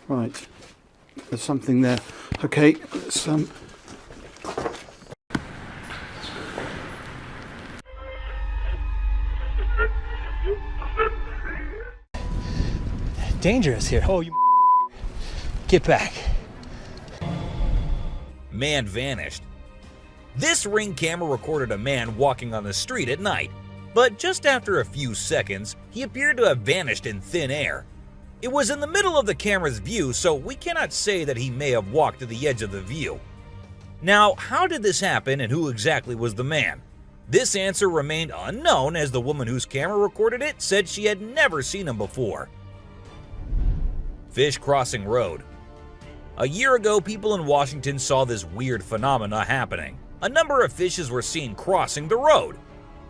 Right, there's something there. Okay, let's dangerous here. Oh, you get back. Man vanished. This Ring camera recorded a man walking on the street at night, but just after a few seconds, he appeared to have vanished in thin air. It was in the middle of the camera's view, so we cannot say that he may have walked to the edge of the view. Now, how did this happen and who exactly was the man? This answer remained unknown, as the woman whose camera recorded it said she had never seen him before. Fish crossing road. A year ago, people in Washington saw this weird phenomena happening. A number of fishes were seen crossing the road.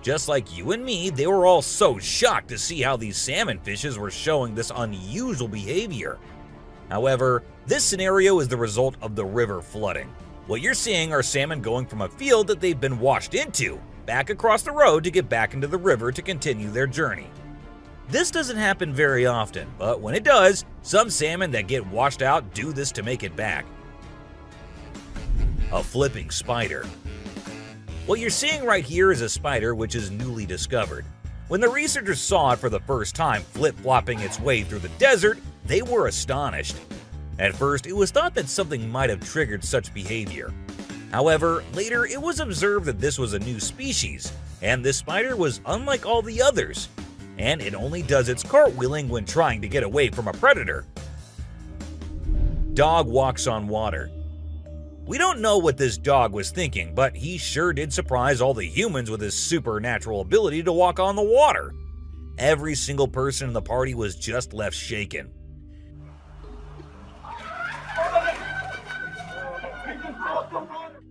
Just like you and me, they were all so shocked to see how these salmon fishes were showing this unusual behavior. However, this scenario is the result of the river flooding. What you're seeing are salmon going from a field that they've been washed into, back across the road to get back into the river to continue their journey. This doesn't happen very often, but when it does, some salmon that get washed out do this to make it back. A flipping spider. What you're seeing right here is a spider which is newly discovered. When the researchers saw it for the first time flip-flopping its way through the desert, they were astonished. At first, it was thought that something might have triggered such behavior. However, later it was observed that this was a new species, and this spider was unlike all the others, and it only does its cartwheeling when trying to get away from a predator. Dog walks on water. We don't know what this dog was thinking, but he sure did surprise all the humans with his supernatural ability to walk on the water. Every single person in the party was just left shaken.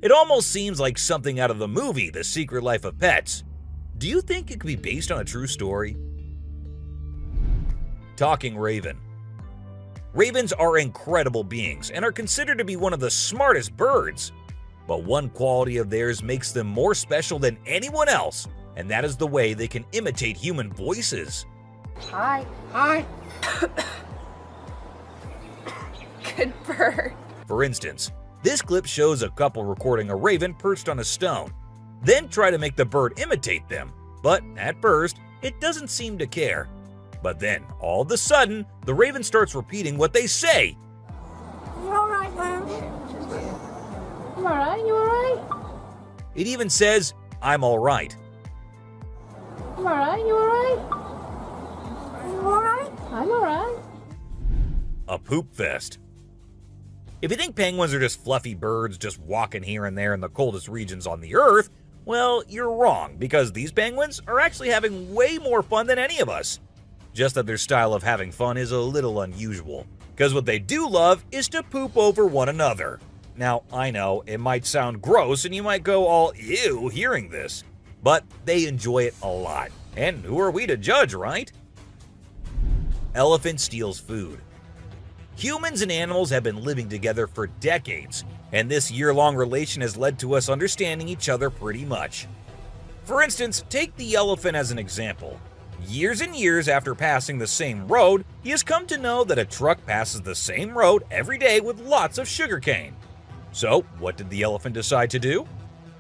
It almost seems like something out of the movie The Secret Life of Pets. Do you think it could be based on a true story? Talking raven. Ravens are incredible beings and are considered to be one of the smartest birds. But one quality of theirs makes them more special than anyone else, and that is the way they can imitate human voices. Hi. Hi. Good bird. For instance, this clip shows a couple recording a raven perched on a stone, then try to make the bird imitate them, but at first, it doesn't seem to care. But then, all of a sudden, the raven starts repeating what they say. You alright, man? You alright? You alright? It even says, "I'm alright." You alright? You alright? You alright? I'm alright. A poop fest. If you think penguins are just fluffy birds just walking here and there in the coldest regions on the Earth, well, you're wrong, because these penguins are actually having way more fun than any of us. Just that their style of having fun is a little unusual, because what they do love is to poop over one another. Now, I know, it might sound gross and you might go all ew hearing this, but they enjoy it a lot. And who are we to judge, right? Elephant steals food. Humans and animals have been living together for decades, and this year-long relation has led to us understanding each other pretty much. For instance, take the elephant as an example. Years and years after passing the same road, he has come to know that a truck passes the same road every day with lots of sugarcane. So, what did the elephant decide to do?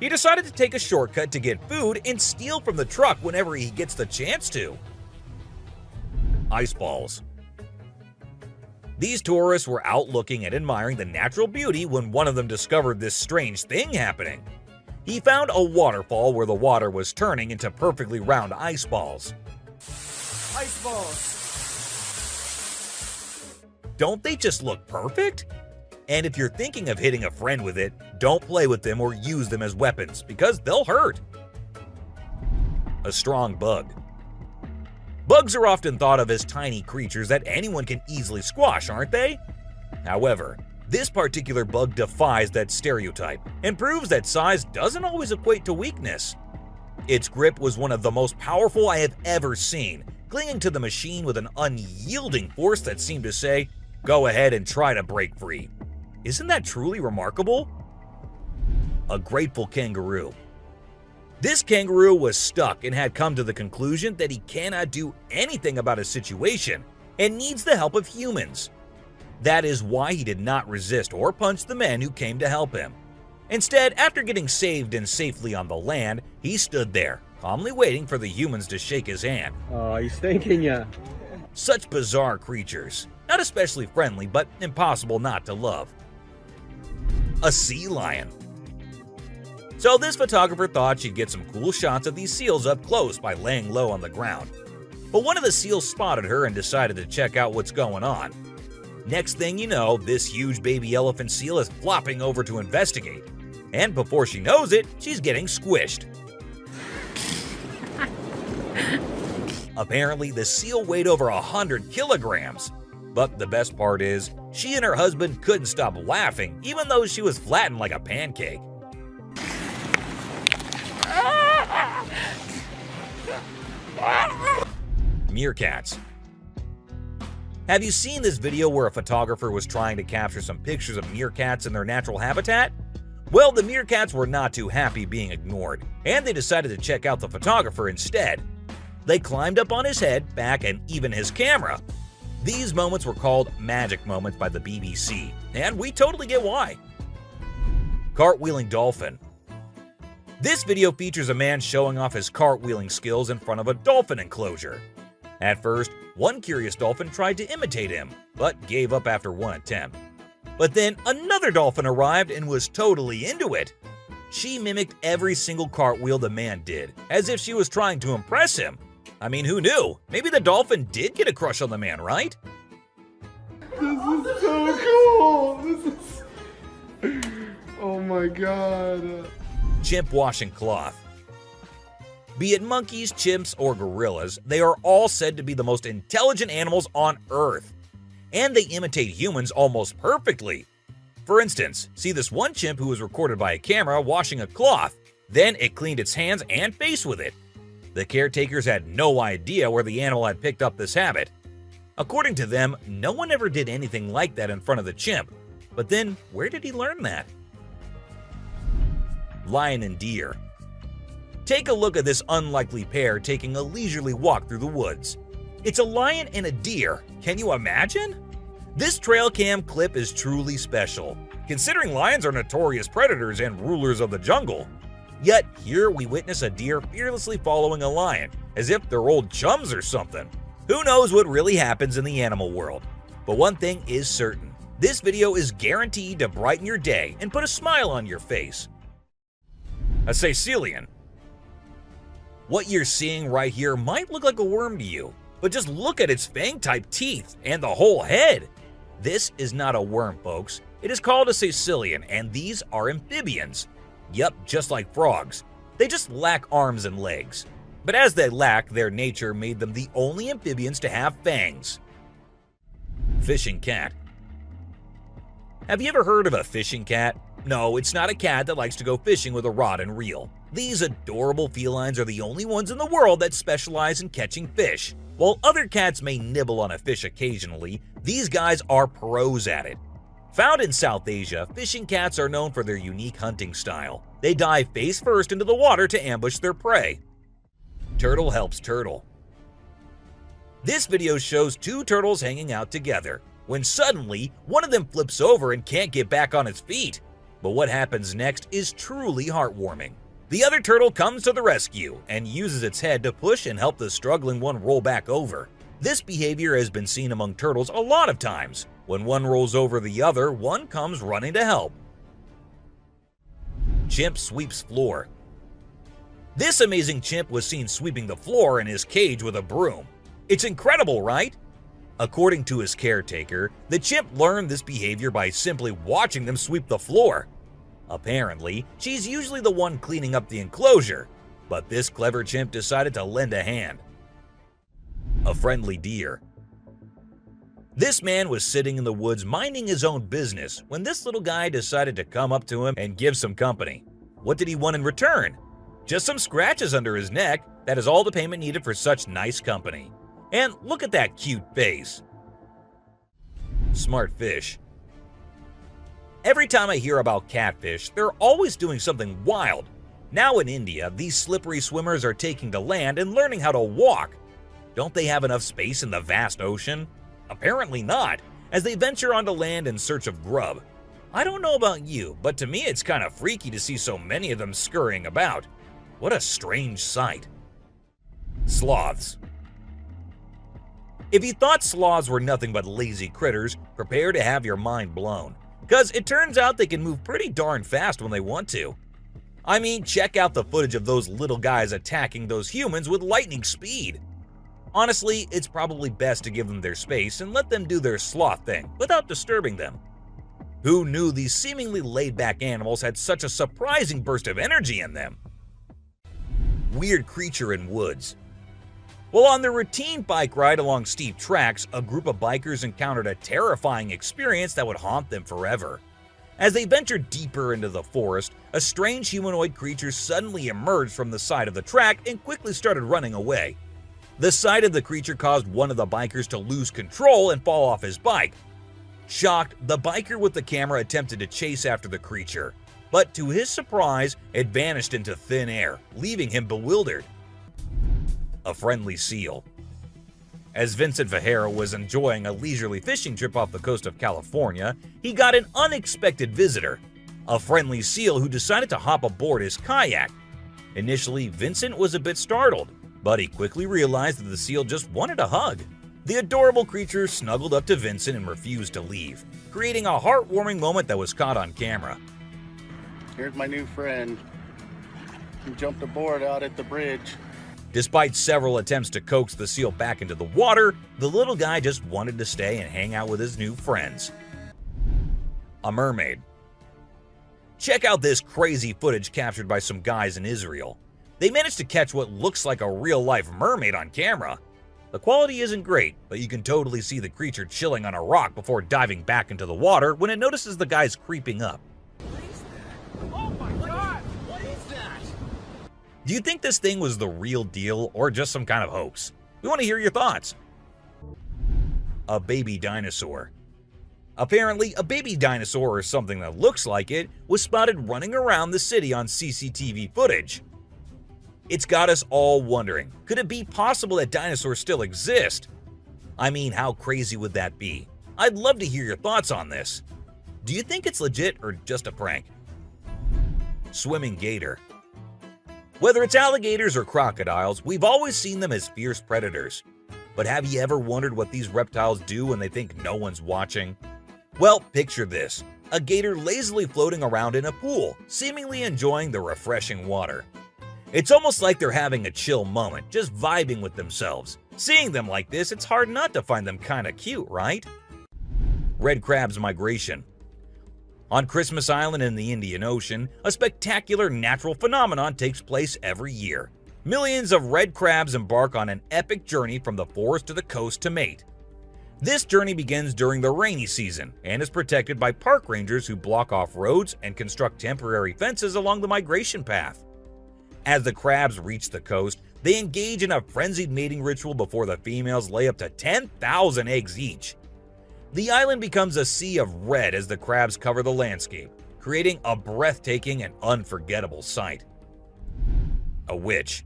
He decided to take a shortcut to get food and steal from the truck whenever he gets the chance to. Ice balls. These tourists were out looking and admiring the natural beauty when one of them discovered this strange thing happening. He found a waterfall where the water was turning into perfectly round ice balls. Ice balls. Don't they just look perfect? And if you're thinking of hitting a friend with it, don't play with them or use them as weapons, because they'll hurt. A strong bug. Bugs are often thought of as tiny creatures that anyone can easily squash, aren't they? However, this particular bug defies that stereotype and proves that size doesn't always equate to weakness. Its grip was one of the most powerful I have ever seen, clinging to the machine with an unyielding force that seemed to say, "Go ahead and try to break free." Isn't that truly remarkable? A grateful kangaroo. This kangaroo was stuck and had come to the conclusion that he cannot do anything about his situation and needs the help of humans. That is why he did not resist or punch the men who came to help him. Instead, after getting saved and safely on the land, he stood there, calmly waiting for the humans to shake his hand. Oh, he's thanking ya. Such bizarre creatures. Not especially friendly, but impossible not to love. A sea lion. So this photographer thought she'd get some cool shots of these seals up close by laying low on the ground. But one of the seals spotted her and decided to check out what's going on. Next thing you know, this huge baby elephant seal is flopping over to investigate. And before she knows it, she's getting squished. Apparently, the seal weighed over 100 kilograms. But the best part is, she and her husband couldn't stop laughing even though she was flattened like a pancake. Meerkats. Have you seen this video where a photographer was trying to capture some pictures of meerkats in their natural habitat? Well, the meerkats were not too happy being ignored, and they decided to check out the photographer instead. They climbed up on his head, back, and even his camera. These moments were called magic moments by the BBC, and we totally get why. Cartwheeling dolphin. This video features a man showing off his cartwheeling skills in front of a dolphin enclosure. At first, one curious dolphin tried to imitate him, but gave up after one attempt. But then another dolphin arrived and was totally into it. She mimicked every single cartwheel the man did, as if she was trying to impress him. I mean, who knew? Maybe the dolphin did get a crush on the man, right? This is so cool! This is... Oh my god. Chimp washing cloth. Be it monkeys, chimps, or gorillas, they are all said to be the most intelligent animals on Earth. And they imitate humans almost perfectly. For instance, see this one chimp who was recorded by a camera washing a cloth. Then it cleaned its hands and face with it. The caretakers had no idea where the animal had picked up this habit. According to them, no one ever did anything like that in front of the chimp. But then, where did he learn that? Lion and deer. Take a look at this unlikely pair taking a leisurely walk through the woods. It's a lion and a deer. Can you imagine? This trail cam clip is truly special, considering lions are notorious predators and rulers of the jungle. Yet here we witness a deer fearlessly following a lion, as if they're old chums or something. Who knows what really happens in the animal world? But one thing is certain. This video is guaranteed to brighten your day and put a smile on your face. A Caecilian. What you're seeing right here might look like a worm to you, but just look at its fang-type teeth and the whole head. This is not a worm, folks. It is called a Caecilian, and these are amphibians. Yup, just like frogs. They just lack arms and legs. But as they lack, their nature made them the only amphibians to have fangs. Fishing cat. Have you ever heard of a fishing cat? No, it's not a cat that likes to go fishing with a rod and reel. These adorable felines are the only ones in the world that specialize in catching fish. While other cats may nibble on a fish occasionally, these guys are pros at it. Found in South Asia, fishing cats are known for their unique hunting style. They dive face first into the water to ambush their prey. Turtle helps turtle. This video shows two turtles hanging out together, when suddenly one of them flips over and can't get back on its feet. But what happens next is truly heartwarming. The other turtle comes to the rescue and uses its head to push and help the struggling one roll back over. This behavior has been seen among turtles a lot of times. When one rolls over the other, one comes running to help. Chimp sweeps floor. This amazing chimp was seen sweeping the floor in his cage with a broom. It's incredible, right? According to his caretaker, the chimp learned this behavior by simply watching them sweep the floor. Apparently, she's usually the one cleaning up the enclosure, but this clever chimp decided to lend a hand. A friendly deer. This man was sitting in the woods minding his own business when this little guy decided to come up to him and give some company. What did he want in return? Just some scratches under his neck. That is all the payment needed for such nice company. And look at that cute face. Smart fish. Every time I hear about catfish, they're always doing something wild. Now in India, these slippery swimmers are taking to land and learning how to walk. Don't they have enough space in the vast ocean? Apparently not. as they venture onto land in search of grub. I don't know about you, but to me it's kind of freaky to see so many of them scurrying about. What a strange sight. Sloths. If you thought sloths were nothing but lazy critters, prepare to have your mind blown. Cause it turns out they can move pretty darn fast when they want to. I mean, check out the footage of those little guys attacking those humans with lightning speed. Honestly, it's probably best to give them their space and let them do their sloth thing without disturbing them. Who knew these seemingly laid-back animals had such a surprising burst of energy in them? Weird creature in woods. While on their routine bike ride along steep tracks, a group of bikers encountered a terrifying experience that would haunt them forever. As they ventured deeper into the forest, a strange humanoid creature suddenly emerged from the side of the track and quickly started running away. The sight of the creature caused one of the bikers to lose control and fall off his bike. Shocked, the biker with the camera attempted to chase after the creature, but to his surprise, it vanished into thin air, leaving him bewildered. A friendly seal. As Vincent Vajera was enjoying a leisurely fishing trip off the coast of California, he got an unexpected visitor, a friendly seal who decided to hop aboard his kayak. Initially, Vincent was a bit startled, but he quickly realized that the seal just wanted a hug. The adorable creature snuggled up to Vincent and refused to leave, creating a heartwarming moment that was caught on camera. Here's my new friend. He jumped aboard out at the bridge. Despite several attempts to coax the seal back into the water, the little guy just wanted to stay and hang out with his new friends. A mermaid. Check out this crazy footage captured by some guys in Israel. They managed to catch what looks like a real-life mermaid on camera. The quality isn't great, but you can totally see the creature chilling on a rock before diving back into the water when it notices the guys creeping up. Oh my god! What is that? Do you think this thing was the real deal or just some kind of hoax? We want to hear your thoughts. A baby dinosaur. Apparently, a baby dinosaur or something that looks like it was spotted running around the city on CCTV footage. It's got us all wondering, could it be possible that dinosaurs still exist? I mean, how crazy would that be? I'd love to hear your thoughts on this. Do you think it's legit or just a prank? Swimming gator. Whether it's alligators or crocodiles, we've always seen them as fierce predators. But have you ever wondered what these reptiles do when they think no one's watching? Well, picture this. A gator lazily floating around in a pool, seemingly enjoying the refreshing water. It's almost like they're having a chill moment, just vibing with themselves. Seeing them like this, it's hard not to find them kinda cute, right? Red crab's migration. On Christmas Island in the Indian Ocean, a spectacular natural phenomenon takes place every year. Millions of red crabs embark on an epic journey from the forest to the coast to mate. This journey begins during the rainy season and is protected by park rangers who block off roads and construct temporary fences along the migration path. As the crabs reach the coast, they engage in a frenzied mating ritual before the females lay up to 10,000 eggs each. The island becomes a sea of red as the crabs cover the landscape, creating a breathtaking and unforgettable sight. A witch.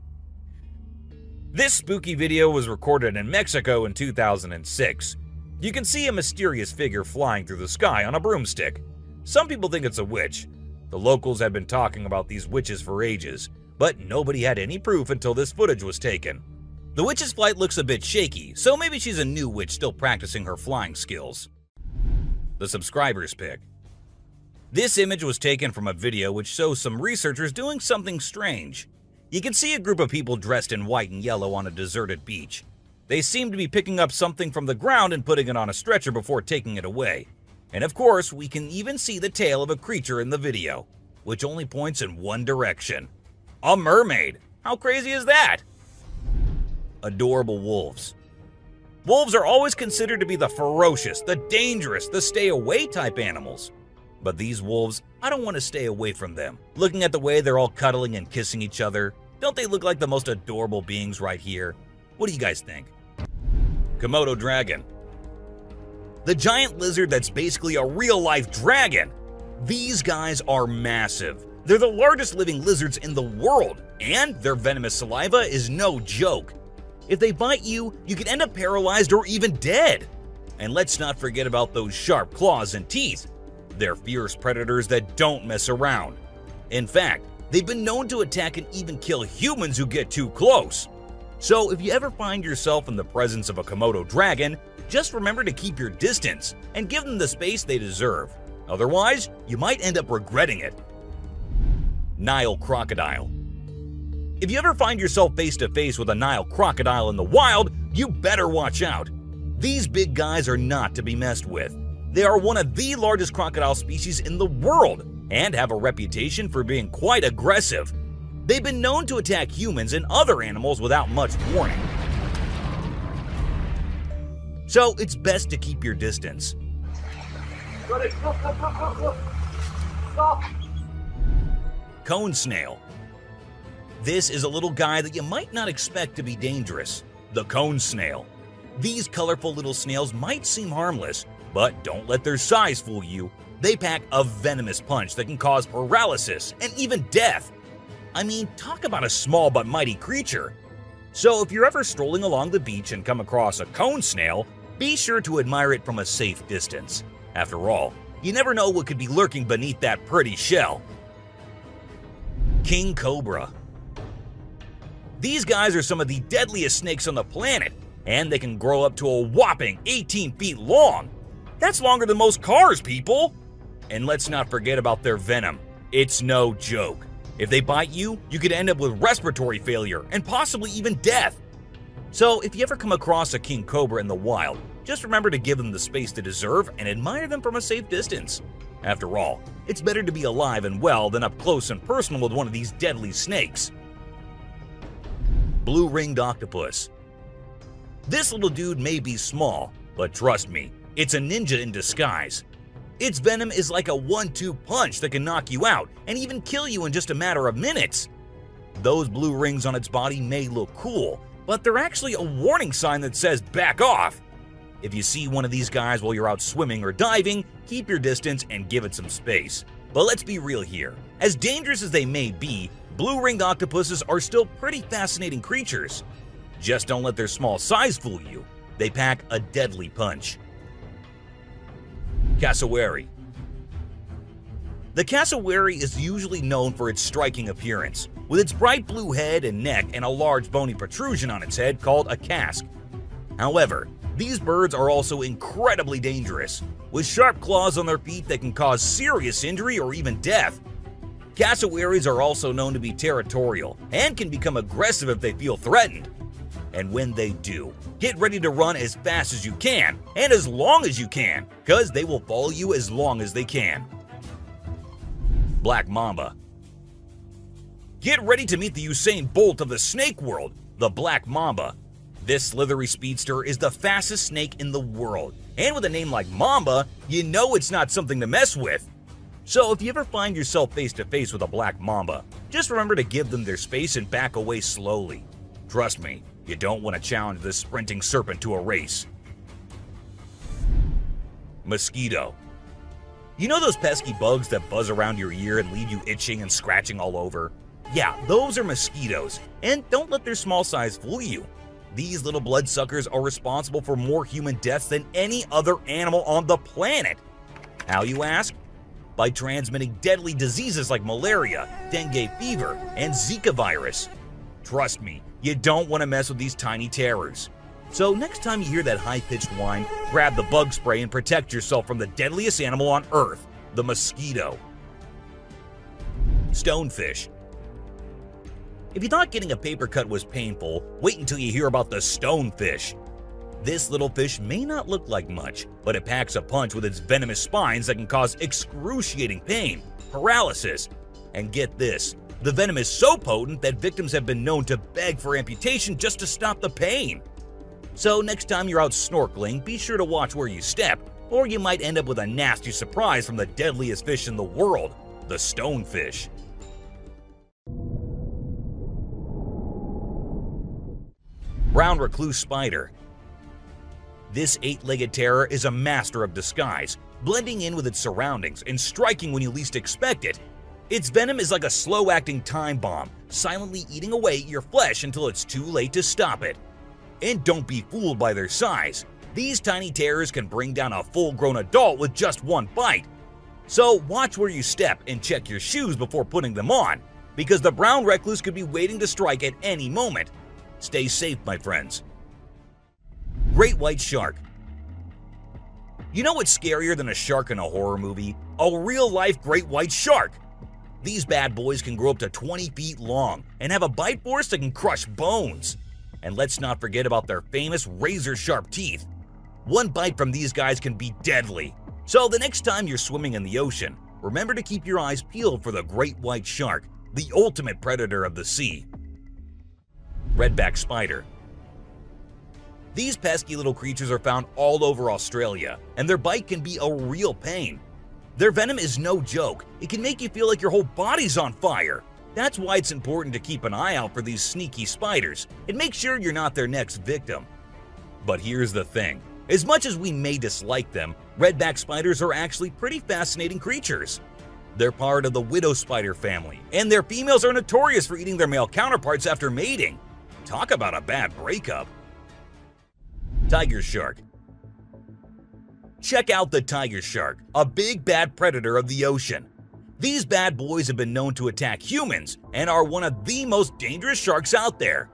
This spooky video was recorded in Mexico in 2006. You can see a mysterious figure flying through the sky on a broomstick. Some people think it's a witch. The locals had been talking about these witches for ages, but nobody had any proof until this footage was taken. The witch's flight looks a bit shaky, so maybe she's a new witch still practicing her flying skills. The subscribers pick. This image was taken from a video which shows some researchers doing something strange. You can see a group of people dressed in white and yellow on a deserted beach. They seem to be picking up something from the ground and putting it on a stretcher before taking it away. And of course, we can even see the tail of a creature in the video, which only points in one direction. A mermaid! How crazy is that? Adorable wolves. Wolves are always considered to be the ferocious, the dangerous, the stay-away type animals. But these wolves, I don't want to stay away from them. Looking at the way they're all cuddling and kissing each other, don't they look like the most adorable beings right here? What do you guys think? Komodo dragon. The giant lizard that's basically a real-life dragon. These guys are massive. They're the largest living lizards in the world, and their venomous saliva is no joke. If they bite you, you can end up paralyzed or even dead. And let's not forget about those sharp claws and teeth. They're fierce predators that don't mess around. In fact, they've been known to attack and even kill humans who get too close. So if you ever find yourself in the presence of a Komodo dragon, just remember to keep your distance and give them the space they deserve. Otherwise, you might end up regretting it. Nile crocodile. If you ever find yourself face to face with a Nile crocodile in the wild, you better watch out. These big guys are not to be messed with. They are one of the largest crocodile species in the world and have a reputation for being quite aggressive. They've been known to attack humans and other animals without much warning. So it's best to keep your distance. Cone snail. This is a little guy that you might not expect to be dangerous. The cone snail. These colorful little snails might seem harmless, but don't let their size fool you. They pack a venomous punch that can cause paralysis and even death. I mean, talk about a small but mighty creature. So if you're ever strolling along the beach and come across a cone snail, be sure to admire it from a safe distance. After all, you never know what could be lurking beneath that pretty shell. King cobra. These guys are some of the deadliest snakes on the planet, and they can grow up to a whopping 18 feet long. That's longer than most cars, people! And let's not forget about their venom. It's no joke. If they bite you, you could end up with respiratory failure and possibly even death. So if you ever come across a king cobra in the wild, just remember to give them the space they deserve and admire them from a safe distance. After all, it's better to be alive and well than up close and personal with one of these deadly snakes. Blue-ringed octopus. This little dude may be small, but trust me, it's a ninja in disguise. Its venom is like a 1-2 punch that can knock you out and even kill you in just a matter of minutes. Those blue rings on its body may look cool, but they're actually a warning sign that says back off. If you see one of these guys while you're out swimming or diving, keep your distance and give it some space. But let's be real here. As dangerous as they may be, blue-ringed octopuses are still pretty fascinating creatures. Just don't let their small size fool you. They pack a deadly punch. Cassowary. The cassowary is usually known for its striking appearance, with its bright blue head and neck and a large bony protrusion on its head called a casque. However, these birds are also incredibly dangerous, with sharp claws on their feet that can cause serious injury or even death. Cassowaries are also known to be territorial and can become aggressive if they feel threatened. And when they do, get ready to run as fast as you can and as long as you can, because they will follow you as long as they can. Black mamba. Get ready to meet the Usain Bolt of the snake world, the black mamba. This slithery speedster is the fastest snake in the world, and with a name like Mamba, you know it's not something to mess with. So if you ever find yourself face to face with a black mamba, just remember to give them their space and back away slowly. Trust me, you don't want to challenge this sprinting serpent to a race. Mosquito. You know those pesky bugs that buzz around your ear and leave you itching and scratching all over? Yeah, those are mosquitoes, and don't let their small size fool you. These little bloodsuckers are responsible for more human deaths than any other animal on the planet. How, you ask? By transmitting deadly diseases like malaria, dengue fever, and Zika virus. Trust me, you don't want to mess with these tiny terrors. So next time you hear that high-pitched whine, grab the bug spray and protect yourself from the deadliest animal on Earth, the mosquito. Stonefish. If you thought getting a paper cut was painful, wait until you hear about the stonefish. This little fish may not look like much, but it packs a punch with its venomous spines that can cause excruciating pain, paralysis, and get this, the venom is so potent that victims have been known to beg for amputation just to stop the pain. So next time you're out snorkeling, be sure to watch where you step, or you might end up with a nasty surprise from the deadliest fish in the world, the stonefish. Brown recluse spider. This 8-legged terror is a master of disguise, blending in with its surroundings and striking when you least expect it. Its venom is like a slow-acting time bomb, silently eating away at your flesh until it's too late to stop it. And don't be fooled by their size. These tiny terrors can bring down a full-grown adult with just one bite. So watch where you step and check your shoes before putting them on, because the brown recluse could be waiting to strike at any moment. Stay safe, my friends. Great white shark. You know what's scarier than a shark in a horror movie? A real-life great white shark. These bad boys can grow up to 20 feet long and have a bite force that can crush bones. And let's not forget about their famous razor-sharp teeth. One bite from these guys can be deadly. So the next time you're swimming in the ocean, remember to keep your eyes peeled for the great white shark, the ultimate predator of the sea. Redback spider. These pesky little creatures are found all over Australia, and their bite can be a real pain. Their venom is no joke. It can make you feel like your whole body's on fire. That's why it's important to keep an eye out for these sneaky spiders and make sure you're not their next victim. But here's the thing. As much as we may dislike them, redback spiders are actually pretty fascinating creatures. They're part of the widow spider family, and their females are notorious for eating their male counterparts after mating. Talk about a bad breakup. Tiger shark. Check out the tiger shark, a big bad predator of the ocean. These bad boys have been known to attack humans and are one of the most dangerous sharks out there.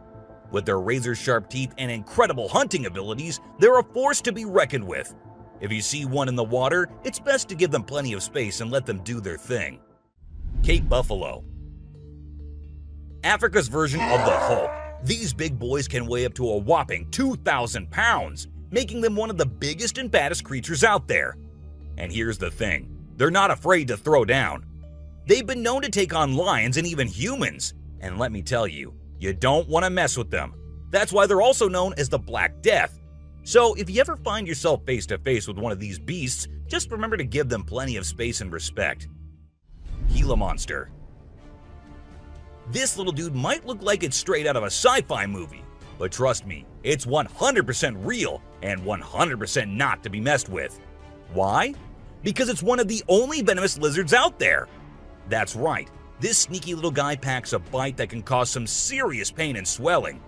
With their razor-sharp teeth and incredible hunting abilities, they're a force to be reckoned with. If you see one in the water, it's best to give them plenty of space and let them do their thing. Cape buffalo. Africa's version of the Hulk. These big boys can weigh up to a whopping 2,000 pounds, making them one of the biggest and baddest creatures out there. And here's the thing, they're not afraid to throw down. They've been known to take on lions and even humans, and let me tell you, you don't want to mess with them. That's why they're also known as the Black Death. So if you ever find yourself face to face with one of these beasts, just remember to give them plenty of space and respect. Gila monster. This little dude might look like it's straight out of a sci-fi movie, but trust me, it's 100% real and 100% not to be messed with. Why? Because it's one of the only venomous lizards out there. That's right. This sneaky little guy packs a bite that can cause some serious pain and swelling.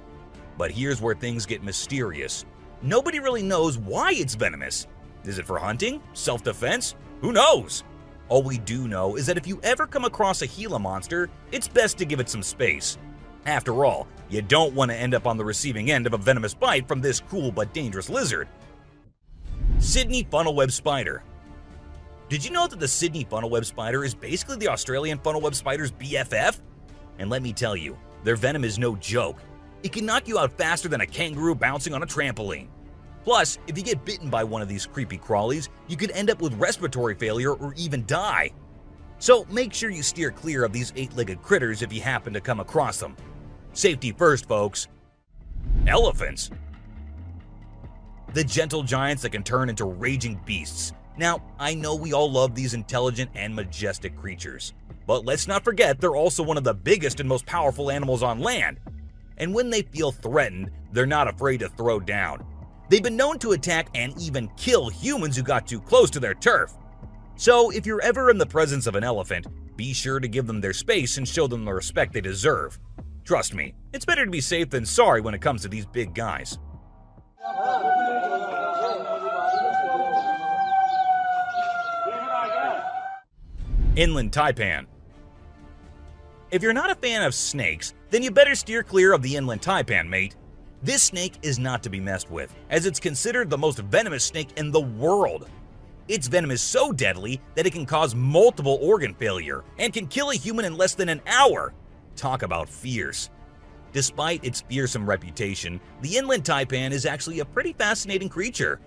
But here's where things get mysterious. Nobody really knows why it's venomous. Is it for hunting? Self-defense? Who knows? All we do know is that if you ever come across a Gila monster, it's best to give it some space. After all, you don't want to end up on the receiving end of a venomous bite from this cool but dangerous lizard. Sydney funnel-web spider. Did you know that the Sydney funnel-web spider is basically the Australian funnel-web spider's BFF? And let me tell you, their venom is no joke. It can knock you out faster than a kangaroo bouncing on a trampoline. Plus, if you get bitten by one of these creepy crawlies, you could end up with respiratory failure or even die. So make sure you steer clear of these 8-legged critters if you happen to come across them. Safety first, folks. Elephants. The gentle giants that can turn into raging beasts. Now, I know we all love these intelligent and majestic creatures, but let's not forget they're also one of the biggest and most powerful animals on land. And when they feel threatened, they're not afraid to throw down. They've been known to attack and even kill humans who got too close to their turf. So if you're ever in the presence of an elephant, be sure to give them their space and show them the respect they deserve. Trust me, it's better to be safe than sorry when it comes to these big guys. Inland taipan. If you're not a fan of snakes, then you better steer clear of the inland taipan, mate. This snake is not to be messed with, as it's considered the most venomous snake in the world. Its venom is so deadly that it can cause multiple organ failure and can kill a human in less than an hour. Talk about fierce. Despite its fearsome reputation, the inland taipan is actually a pretty fascinating creature.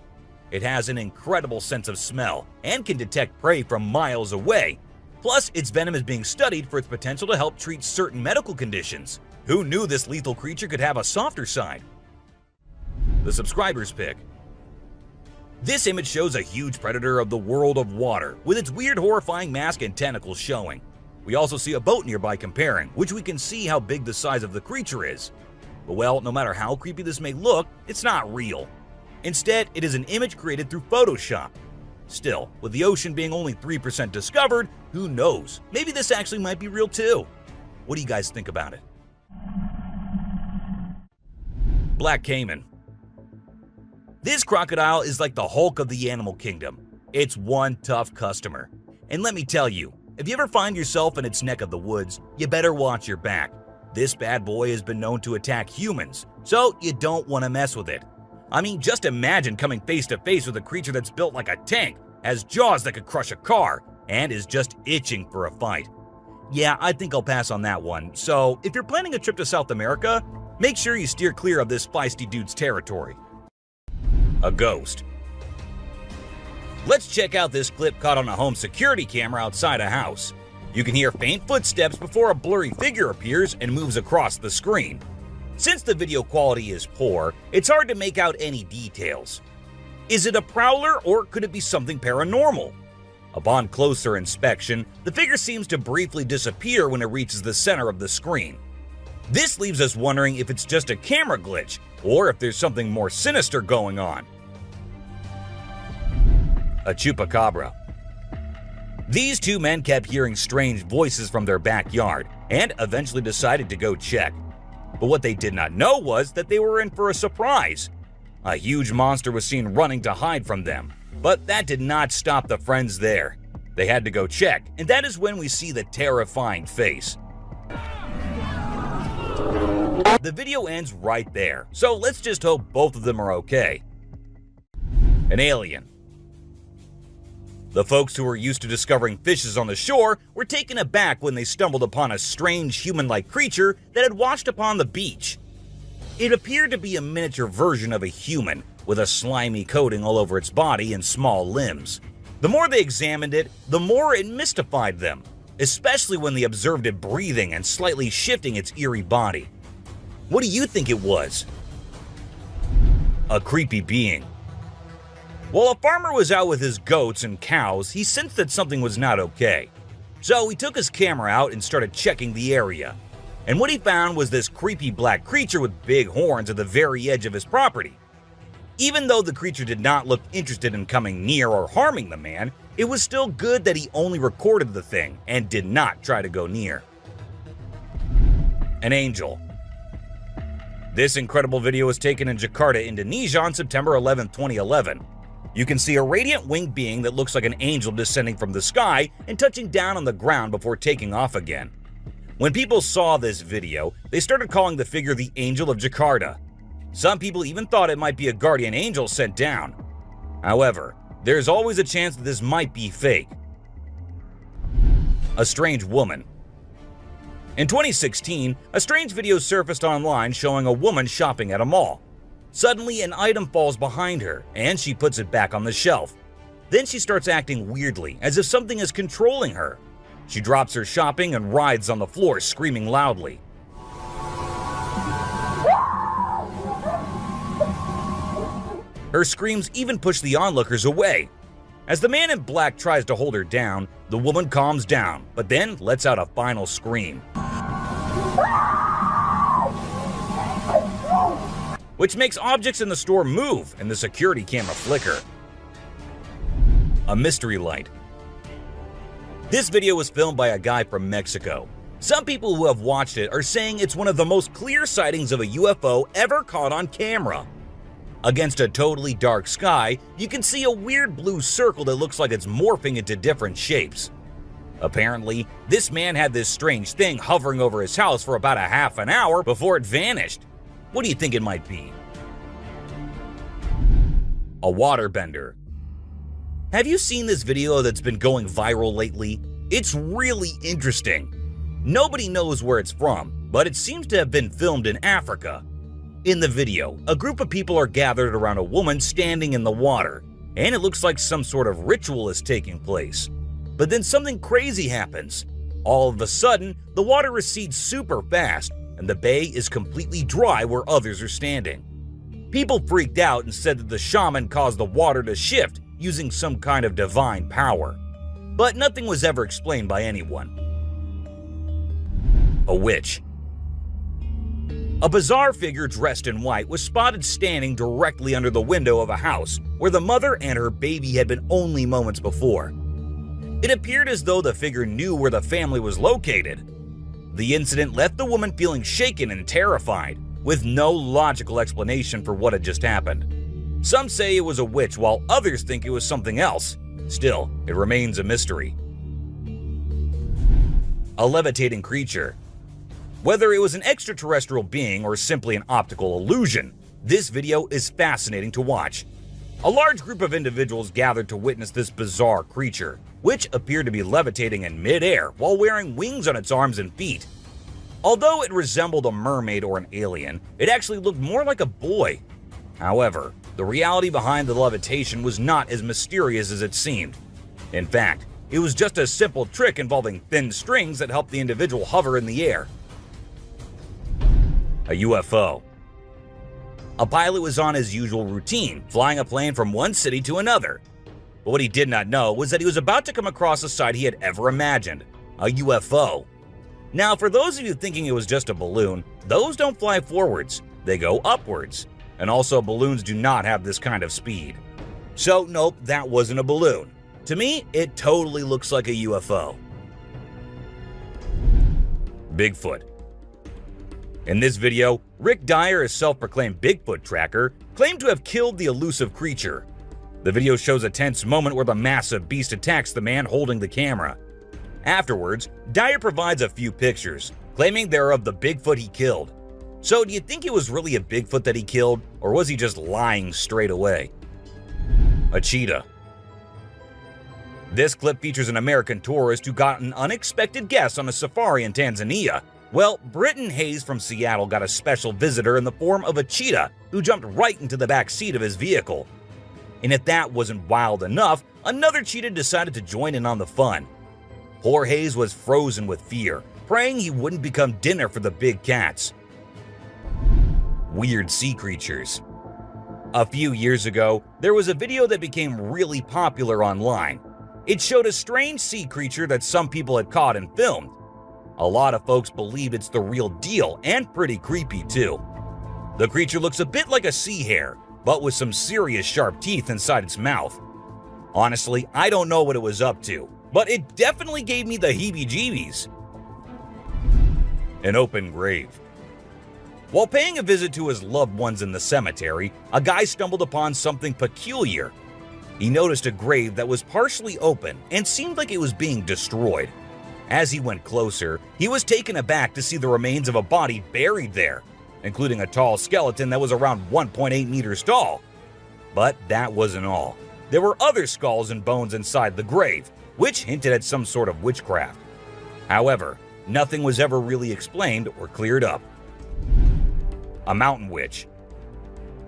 It has an incredible sense of smell and can detect prey from miles away. Plus, its venom is being studied for its potential to help treat certain medical conditions. Who knew this lethal creature could have a softer side? The subscriber's pick. This image shows a huge predator of the world of water, with its weird horrifying mask and tentacles showing. We also see a boat nearby comparing, which we can see how big the size of the creature is. But well, no matter how creepy this may look, it's not real. Instead, it is an image created through Photoshop. Still, with the ocean being only 3% discovered, who knows? Maybe this actually might be real too. What do you guys think about it? Black caiman. This crocodile is like the Hulk of the animal kingdom. It's one tough customer. And let me tell you, if you ever find yourself in its neck of the woods, you better watch your back. This bad boy has been known to attack humans, so you don't want to mess with it. I mean, just imagine coming face to face with a creature that's built like a tank, has jaws that could crush a car, and is just itching for a fight. Yeah, I think I'll pass on that one. So, if you're planning a trip to South America, make sure you steer clear of this feisty dude's territory. A ghost. Let's check out this clip caught on a home security camera outside a house. You can hear faint footsteps before a blurry figure appears and moves across the screen. Since the video quality is poor, it's hard to make out any details. Is it a prowler or could it be something paranormal? Upon closer inspection, the figure seems to briefly disappear when it reaches the center of the screen. This leaves us wondering if it's just a camera glitch or if there's something more sinister going on. A chupacabra. These two men kept hearing strange voices from their backyard and eventually decided to go check. But what they did not know was that they were in for a surprise. A huge monster was seen running to hide from them, but that did not stop the friends there. They had to go check, and that is when we see the terrifying face. The video ends right there, so let's just hope both of them are okay. An alien. The folks who were used to discovering fishes on the shore were taken aback when they stumbled upon a strange human-like creature that had washed upon the beach. It appeared to be a miniature version of a human, with a slimy coating all over its body and small limbs. The more they examined it, the more it mystified them, especially when they observed it breathing and slightly shifting its eerie body. What do you think it was? A creepy being. While a farmer was out with his goats and cows, he sensed that something was not okay. So he took his camera out and started checking the area. And what he found was this creepy black creature with big horns at the very edge of his property. Even though the creature did not look interested in coming near or harming the man, it was still good that he only recorded the thing and did not try to go near. An angel. This incredible video was taken in Jakarta, Indonesia on September 11, 2011. You can see a radiant winged being that looks like an angel descending from the sky and touching down on the ground before taking off again. When people saw this video, they started calling the figure the Angel of Jakarta. Some people even thought it might be a guardian angel sent down. However, there's always a chance that this might be fake. A strange woman. In 2016, a strange video surfaced online showing a woman shopping at a mall. Suddenly, an item falls behind her, and she puts it back on the shelf. Then she starts acting weirdly, as if something is controlling her. She drops her shopping and writhes on the floor, screaming loudly. Her screams even push the onlookers away. As the man in black tries to hold her down, the woman calms down, but then lets out a final scream, which makes objects in the store move and the security camera flicker. A mystery light. This video was filmed by a guy from Mexico. Some people who have watched it are saying it's one of the most clear sightings of a UFO ever caught on camera. Against a totally dark sky, you can see a weird blue circle that looks like it's morphing into different shapes. Apparently, this man had this strange thing hovering over his house for about a half an hour before it vanished. What do you think it might be? A waterbender. Have you seen this video that's been going viral lately? It's really interesting. Nobody knows where it's from, but it seems to have been filmed in Africa. In the video, a group of people are gathered around a woman standing in the water, and it looks like some sort of ritual is taking place. But then something crazy happens. All of a sudden, the water recedes super fast, and the bay is completely dry where others are standing. People freaked out and said that the shaman caused the water to shift using some kind of divine power. But nothing was ever explained by anyone. A witch. A bizarre figure dressed in white was spotted standing directly under the window of a house where the mother and her baby had been only moments before. It appeared as though the figure knew where the family was located. The incident left the woman feeling shaken and terrified, with no logical explanation for what had just happened. Some say it was a witch, while others think it was something else. Still, it remains a mystery. A levitating creature. Whether it was an extraterrestrial being or simply an optical illusion, this video is fascinating to watch. A large group of individuals gathered to witness this bizarre creature, which appeared to be levitating in mid-air while wearing wings on its arms and feet. Although it resembled a mermaid or an alien, it actually looked more like a boy. However, the reality behind the levitation was not as mysterious as it seemed. In fact, it was just a simple trick involving thin strings that helped the individual hover in the air. A UFO. A pilot was on his usual routine, flying a plane from one city to another. But what he did not know was that he was about to come across a sight he had ever imagined, a UFO. Now, for those of you thinking it was just a balloon, those don't fly forwards, they go upwards. And also, balloons do not have this kind of speed. So, nope, that wasn't a balloon. To me, it totally looks like a UFO. Bigfoot. In this video, Rick Dyer, a self-proclaimed Bigfoot tracker, claimed to have killed the elusive creature. The video shows a tense moment where the massive beast attacks the man holding the camera. Afterwards, Dyer provides a few pictures, claiming they're of the Bigfoot he killed. So do you think it was really a Bigfoot that he killed, or was he just lying straight away? A cheetah. This clip features an American tourist who got an unexpected guest on a safari in Tanzania. Well, Britton Hayes from Seattle got a special visitor in the form of a cheetah who jumped right into the back seat of his vehicle. And if that wasn't wild enough, another cheetah decided to join in on the fun. Poor Hayes was frozen with fear, praying he wouldn't become dinner for the big cats. Weird sea creatures. A few years ago, there was a video that became really popular online. It showed a strange sea creature that some people had caught and filmed. A lot of folks believe it's the real deal and pretty creepy too. The creature looks a bit like a sea hare, but with some serious sharp teeth inside its mouth. Honestly, I don't know what it was up to, but it definitely gave me the heebie-jeebies. An open grave. While paying a visit to his loved ones in the cemetery, a guy stumbled upon something peculiar. He noticed a grave that was partially open and seemed like it was being destroyed. As he went closer, he was taken aback to see the remains of a body buried there, including a tall skeleton that was around 1.8 meters tall. But that wasn't all. There were other skulls and bones inside the grave, which hinted at some sort of witchcraft. However, nothing was ever really explained or cleared up. A mountain witch.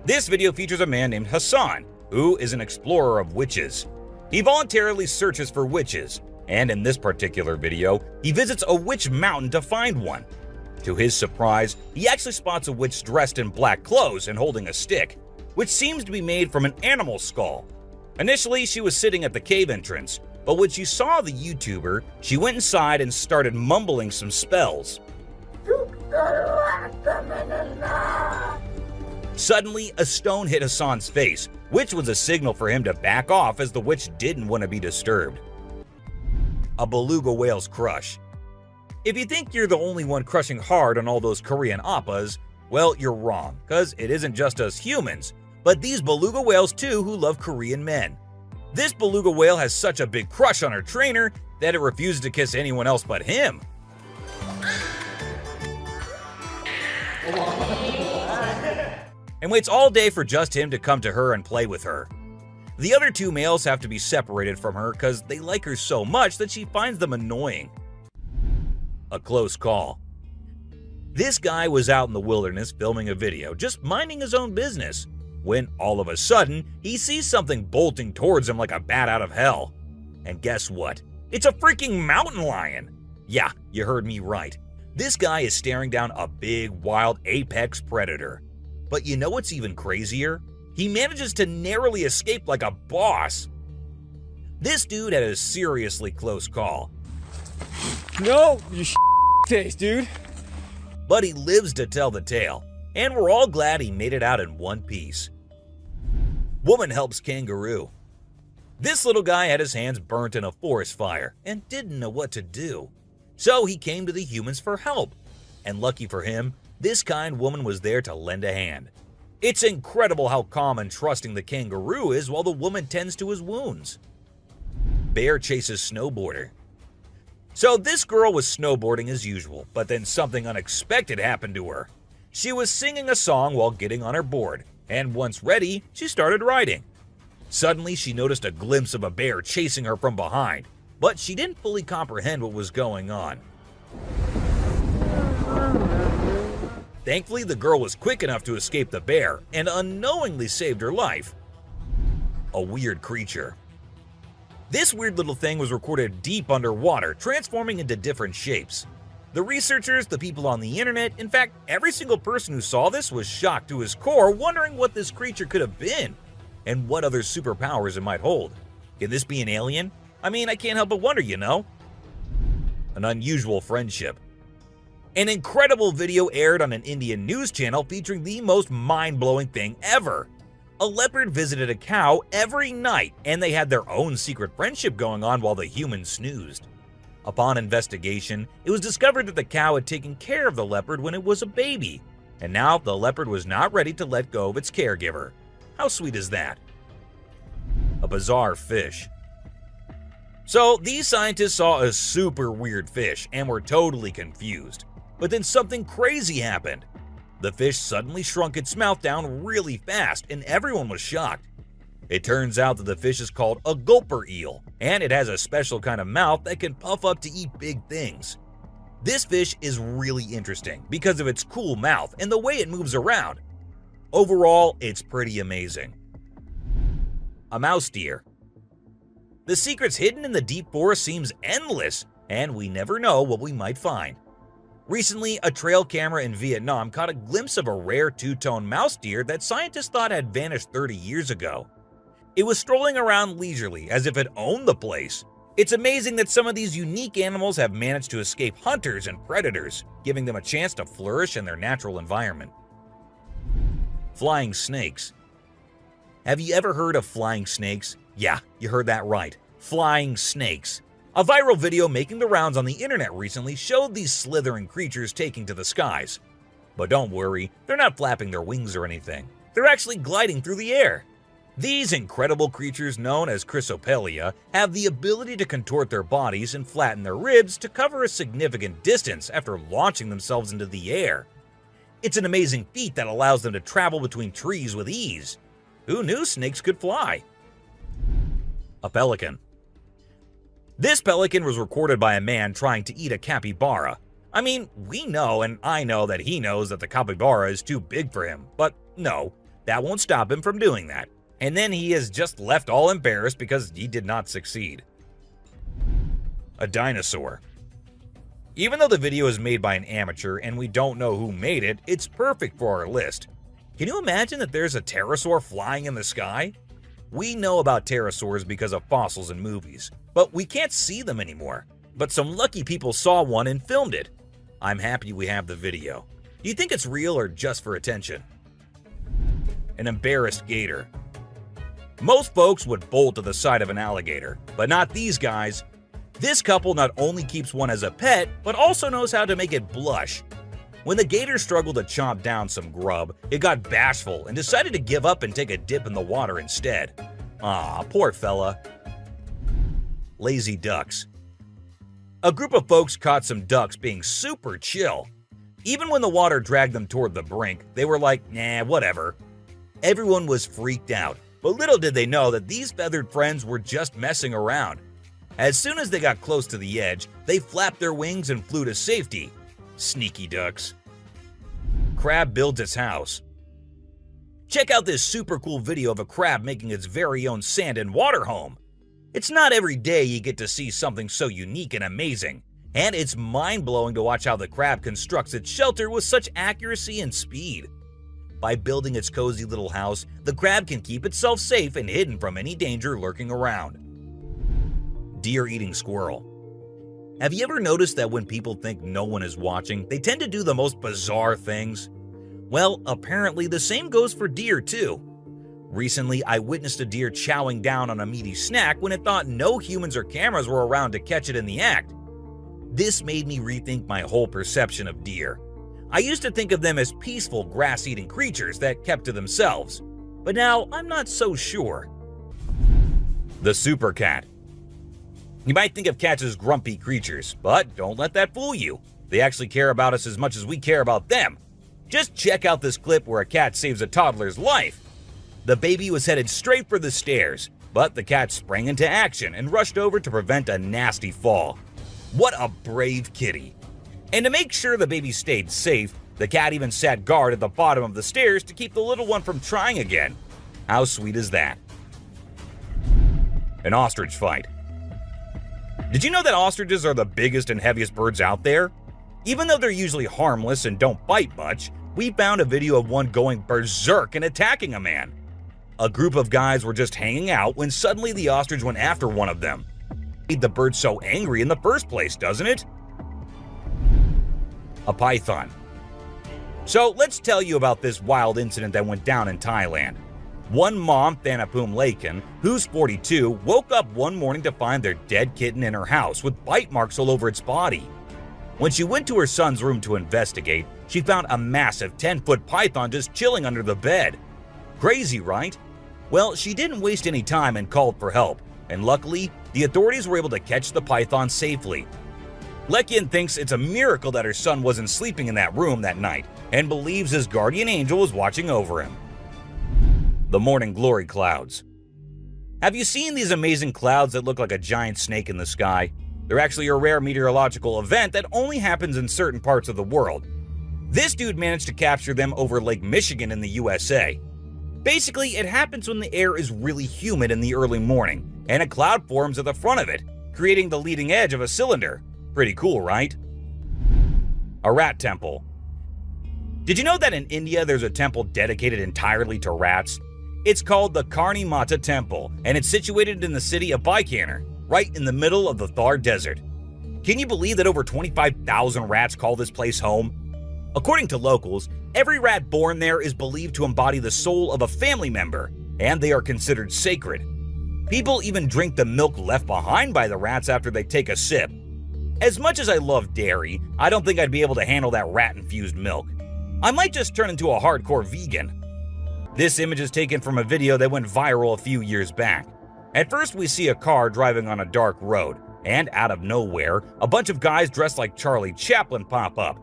This video features a man named Hassan, who is an explorer of witches. He voluntarily searches for witches, and in this particular video, he visits a witch mountain to find one. To his surprise, he actually spots a witch dressed in black clothes and holding a stick, which seems to be made from an animal skull. Initially, she was sitting at the cave entrance, but when she saw the YouTuber, she went inside and started mumbling some spells. Suddenly, a stone hit Hassan's face, which was a signal for him to back off as the witch didn't want to be disturbed. A beluga whale's crush. If you think you're the only one crushing hard on all those Korean oppas, well, you're wrong, because it isn't just us humans, but these beluga whales too who love Korean men. This beluga whale has such a big crush on her trainer that it refuses to kiss anyone else but him. And waits all day for just him to come to her and play with her. The other two males have to be separated from her because they like her so much that she finds them annoying. A close call. This guy was out in the wilderness filming a video, just minding his own business, when all of a sudden, he sees something bolting towards him like a bat out of hell. And guess what? It's a freaking mountain lion! Yeah, you heard me right. This guy is staring down a big, wild apex predator. But you know what's even crazier? He manages to narrowly escape like a boss. This dude had a seriously close call. No, you face, dude. But he lives to tell the tale, and we're all glad he made it out in one piece. Woman helps kangaroo. This little guy had his hands burnt in a forest fire and didn't know what to do. So he came to the humans for help. And lucky for him, this kind woman was there to lend a hand. It's incredible how calm and trusting the kangaroo is while the woman tends to his wounds. Bear chases snowboarder. So this girl was snowboarding as usual, but then something unexpected happened to her. She was singing a song while getting on her board, and once ready, she started riding. Suddenly, she noticed a glimpse of a bear chasing her from behind, but she didn't fully comprehend what was going on. Thankfully, the girl was quick enough to escape the bear and unknowingly saved her life. A weird creature. This weird little thing was recorded deep underwater, transforming into different shapes. The researchers, the people on the internet, in fact, every single person who saw this was shocked to his core, wondering what this creature could have been and what other superpowers it might hold. Can this be an alien? I mean, I can't help but wonder, you know? An unusual friendship. An incredible video aired on an Indian news channel featuring the most mind-blowing thing ever. A leopard visited a cow every night, and they had their own secret friendship going on while the humans snoozed. Upon investigation, it was discovered that the cow had taken care of the leopard when it was a baby, and now the leopard was not ready to let go of its caregiver. How sweet is that? A bizarre fish. So these scientists saw a super weird fish and were totally confused. But then something crazy happened. The fish suddenly shrunk its mouth down really fast, and everyone was shocked. It turns out that the fish is called a gulper eel, and it has a special kind of mouth that can puff up to eat big things. This fish is really interesting because of its cool mouth and the way it moves around. Overall, it's pretty amazing. A mouse deer. The secrets hidden in the deep forest seems endless, and we never know what we might find. Recently, a trail camera in Vietnam caught a glimpse of a rare two-tone mouse deer that scientists thought had vanished 30 years ago. It was strolling around leisurely as if it owned the place. It's amazing that some of these unique animals have managed to escape hunters and predators, giving them a chance to flourish in their natural environment. Flying snakes. Have you ever heard of flying snakes? Yeah, you heard that right. Flying snakes. A viral video making the rounds on the internet recently showed these slithering creatures taking to the skies. But don't worry, they're not flapping their wings or anything. They're actually gliding through the air. These incredible creatures, known as Chrysopelia, have the ability to contort their bodies and flatten their ribs to cover a significant distance after launching themselves into the air. It's an amazing feat that allows them to travel between trees with ease. Who knew snakes could fly? A pelican. This pelican was recorded by a man trying to eat a capybara. I mean, we know and I know that he knows that the capybara is too big for him, but no, that won't stop him from doing that. And then he is just left all embarrassed because he did not succeed. A dinosaur. Even though the video is made by an amateur and we don't know who made it, it's perfect for our list. Can you imagine that there's a pterosaur flying in the sky? We know about pterosaurs because of fossils in movies, but we can't see them anymore. But some lucky people saw one and filmed it. I'm happy we have the video. Do you think it's real or just for attention? An embarrassed gator. Most folks would bolt to the side of an alligator, but not these guys. This couple not only keeps one as a pet, but also knows how to make it blush. When the gator struggled to chomp down some grub, it got bashful and decided to give up and take a dip in the water instead. Aw, poor fella. Lazy ducks. A group of folks caught some ducks being super chill. Even when the water dragged them toward the brink, they were like, nah, whatever. Everyone was freaked out, but little did they know that these feathered friends were just messing around. As soon as they got close to the edge, they flapped their wings and flew to safety. Sneaky ducks. Crab builds its house. Check out this super cool video of a crab making its very own sand and water home. It's not every day you get to see something so unique and amazing, and it's mind-blowing to watch how the crab constructs its shelter with such accuracy and speed. By building its cozy little house, the crab can keep itself safe and hidden from any danger lurking around. Deer eating squirrel. Have you ever noticed that when people think no one is watching, they tend to do the most bizarre things? Well, apparently the same goes for deer too. Recently, I witnessed a deer chowing down on a meaty snack when it thought no humans or cameras were around to catch it in the act. This made me rethink my whole perception of deer. I used to think of them as peaceful grass-eating creatures that kept to themselves, but now I'm not so sure. The super cat. You might think of cats as grumpy creatures, but don't let that fool you. They actually care about us as much as we care about them. Just check out this clip where a cat saves a toddler's life. The baby was headed straight for the stairs, but the cat sprang into action and rushed over to prevent a nasty fall. What a brave kitty. And to make sure the baby stayed safe, the cat even sat guard at the bottom of the stairs to keep the little one from trying again. How sweet is that? An ostrich fight. Did you know that ostriches are the biggest and heaviest birds out there? Even though they're usually harmless and don't bite much, we found a video of one going berserk and attacking a man. A group of guys were just hanging out when suddenly the ostrich went after one of them. Made the bird so angry in the first place, doesn't it? A python. So let's tell you about this wild incident that went down in Thailand. One mom, Thanapum Laken, who's 42, woke up one morning to find their dead kitten in her house with bite marks all over its body. When she went to her son's room to investigate, she found a massive 10-foot python just chilling under the bed. Crazy, right? Well, she didn't waste any time and called for help, and luckily, the authorities were able to catch the python safely. Lekian thinks it's a miracle that her son wasn't sleeping in that room that night, and believes his guardian angel was watching over him. The morning glory clouds. Have you seen these amazing clouds that look like a giant snake in the sky? They're actually a rare meteorological event that only happens in certain parts of the world. This dude managed to capture them over Lake Michigan in the USA. Basically, it happens when the air is really humid in the early morning, and a cloud forms at the front of it, creating the leading edge of a cylinder. Pretty cool, right? A rat temple. Did you know that in India there's a temple dedicated entirely to rats? It's called the Karni Mata Temple, and it's situated in the city of Bikaner, right in the middle of the Thar Desert. Can you believe that over 25,000 rats call this place home? According to locals, every rat born there is believed to embody the soul of a family member, and they are considered sacred. People even drink the milk left behind by the rats after they take a sip. As much as I love dairy, I don't think I'd be able to handle that rat-infused milk. I might just turn into a hardcore vegan. This image is taken from a video that went viral a few years back. At first, we see a car driving on a dark road, and out of nowhere, a bunch of guys dressed like Charlie Chaplin pop up.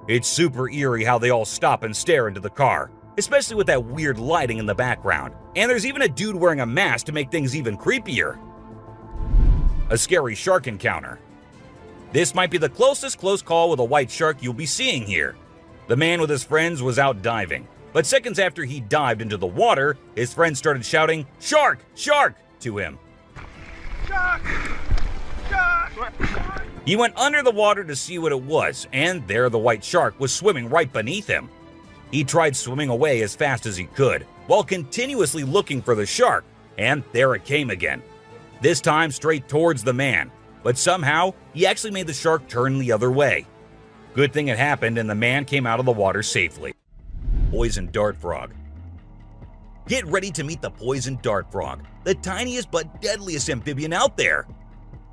It's super eerie how they all stop and stare into the car, especially with that weird lighting in the background. And there's even a dude wearing a mask to make things even creepier. A scary shark encounter. This might be the closest close call with a white shark you'll be seeing here. The man with his friends was out diving, but seconds after he dived into the water, his friends started shouting, "Shark! Shark!" to him. Shark! Shark! Shark! He went under the water to see what it was, and there the white shark was swimming right beneath him. He tried swimming away as fast as he could, while continuously looking for the shark, and there it came again. This time straight towards the man, but somehow he actually made the shark turn the other way. Good thing it happened and the man came out of the water safely. Poison dart frog. Get ready to meet the poison dart frog, the tiniest but deadliest amphibian out there.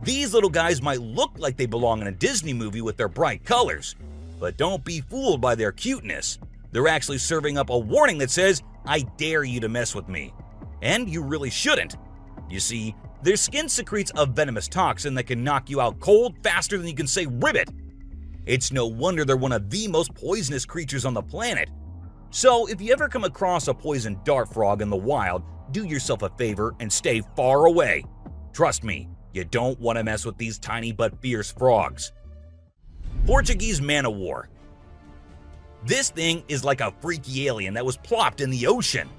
These little guys might look like they belong in a Disney movie with their bright colors, but don't be fooled by their cuteness. They're actually serving up a warning that says, "I dare you to mess with me." And you really shouldn't. You see, their skin secretes a venomous toxin that can knock you out cold faster than you can say ribbit. It's no wonder they're one of the most poisonous creatures on the planet. So if you ever come across a poison dart frog in the wild, do yourself a favor and stay far away. Trust me, you don't want to mess with these tiny but fierce frogs. Portuguese man of war. This thing is like a freaky alien that was plopped in the ocean.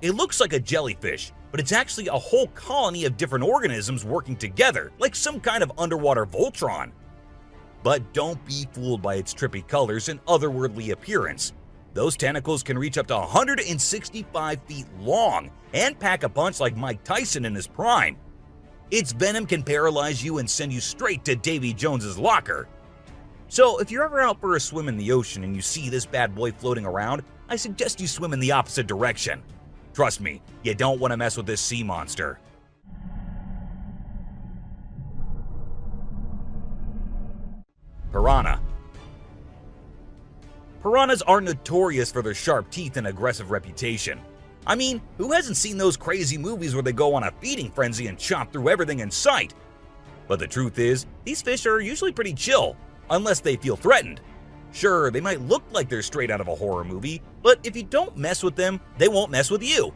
It looks like a jellyfish, but it's actually a whole colony of different organisms working together, like some kind of underwater Voltron. But don't be fooled by its trippy colors and otherworldly appearance. Those tentacles can reach up to 165 feet long and pack a punch like Mike Tyson in his prime. Its venom can paralyze you and send you straight to Davy Jones's locker. So if you're ever out for a swim in the ocean and you see this bad boy floating around, I suggest you swim in the opposite direction. Trust me, you don't want to mess with this sea monster. Piranha. Piranhas are notorious for their sharp teeth and aggressive reputation. I mean, who hasn't seen those crazy movies where they go on a feeding frenzy and chomp through everything in sight? But the truth is, these fish are usually pretty chill, unless they feel threatened. Sure, they might look like they're straight out of a horror movie, but if you don't mess with them, they won't mess with you.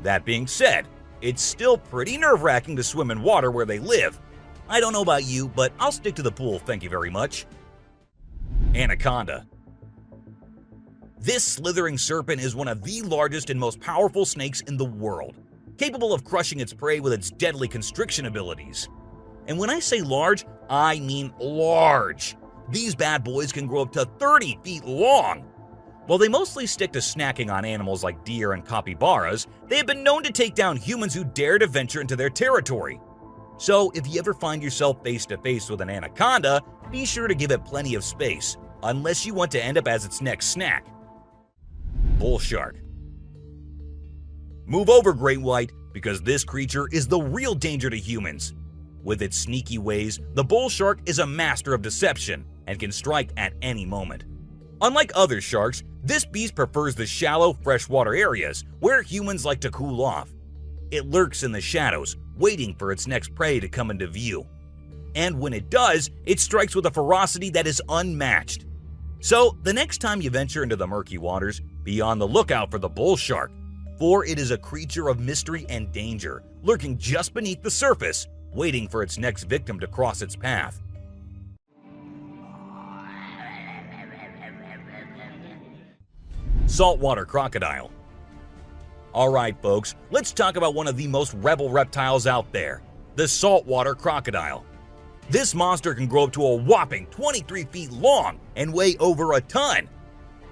That being said, it's still pretty nerve-wracking to swim in water where they live. I don't know about you, but I'll stick to the pool, thank you very much. Anaconda. This slithering serpent is one of the largest and most powerful snakes in the world, capable of crushing its prey with its deadly constriction abilities. And when I say large, I mean large. These bad boys can grow up to 30 feet long. While they mostly stick to snacking on animals like deer and capybaras, they have been known to take down humans who dare to venture into their territory. So if you ever find yourself face to face with an anaconda, be sure to give it plenty of space, unless you want to end up as its next snack. Bull shark. Move over, great white, because this creature is the real danger to humans. With its sneaky ways, the bull shark is a master of deception and can strike at any moment. Unlike other sharks, this beast prefers the shallow, freshwater areas where humans like to cool off. It lurks in the shadows, waiting for its next prey to come into view. And when it does, it strikes with a ferocity that is unmatched. So, the next time you venture into the murky waters, be on the lookout for the bull shark, for it is a creature of mystery and danger, lurking just beneath the surface, waiting for its next victim to cross its path. Saltwater crocodile. Alright folks, let's talk about one of the most rebel reptiles out there, the saltwater crocodile. This monster can grow up to a whopping 23 feet long and weigh over a ton.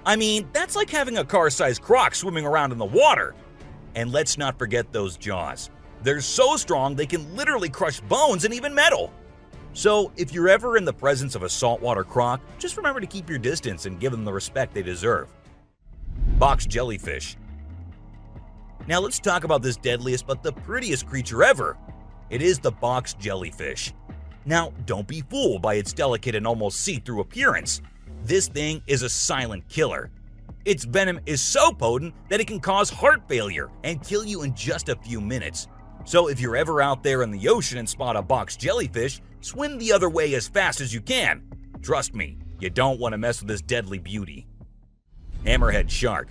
I mean, that's like having a car-sized croc swimming around in the water. And let's not forget those jaws. They're so strong they can literally crush bones and even metal. So if you're ever in the presence of a saltwater croc, just remember to keep your distance and give them the respect they deserve. Box jellyfish. Now let's talk about this deadliest but the prettiest creature ever. It is the box jellyfish. Now, don't be fooled by its delicate and almost see-through appearance. This thing is a silent killer. Its venom is so potent that it can cause heart failure and kill you in just a few minutes. So if you're ever out there in the ocean and spot a box jellyfish, swim the other way as fast as you can. Trust me, you don't want to mess with this deadly beauty. Hammerhead shark.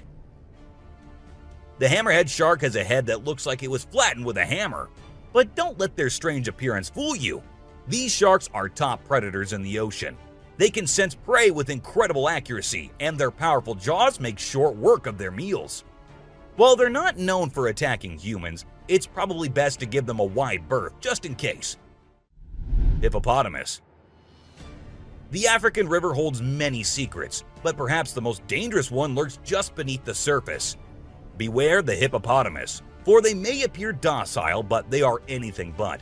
The hammerhead shark has a head that looks like it was flattened with a hammer. But don't let their strange appearance fool you. These sharks are top predators in the ocean. They can sense prey with incredible accuracy, and their powerful jaws make short work of their meals. While they're not known for attacking humans, it's probably best to give them a wide berth just in case. Hippopotamus. The African river holds many secrets, but perhaps the most dangerous one lurks just beneath the surface. Beware the hippopotamus, for they may appear docile, but they are anything but.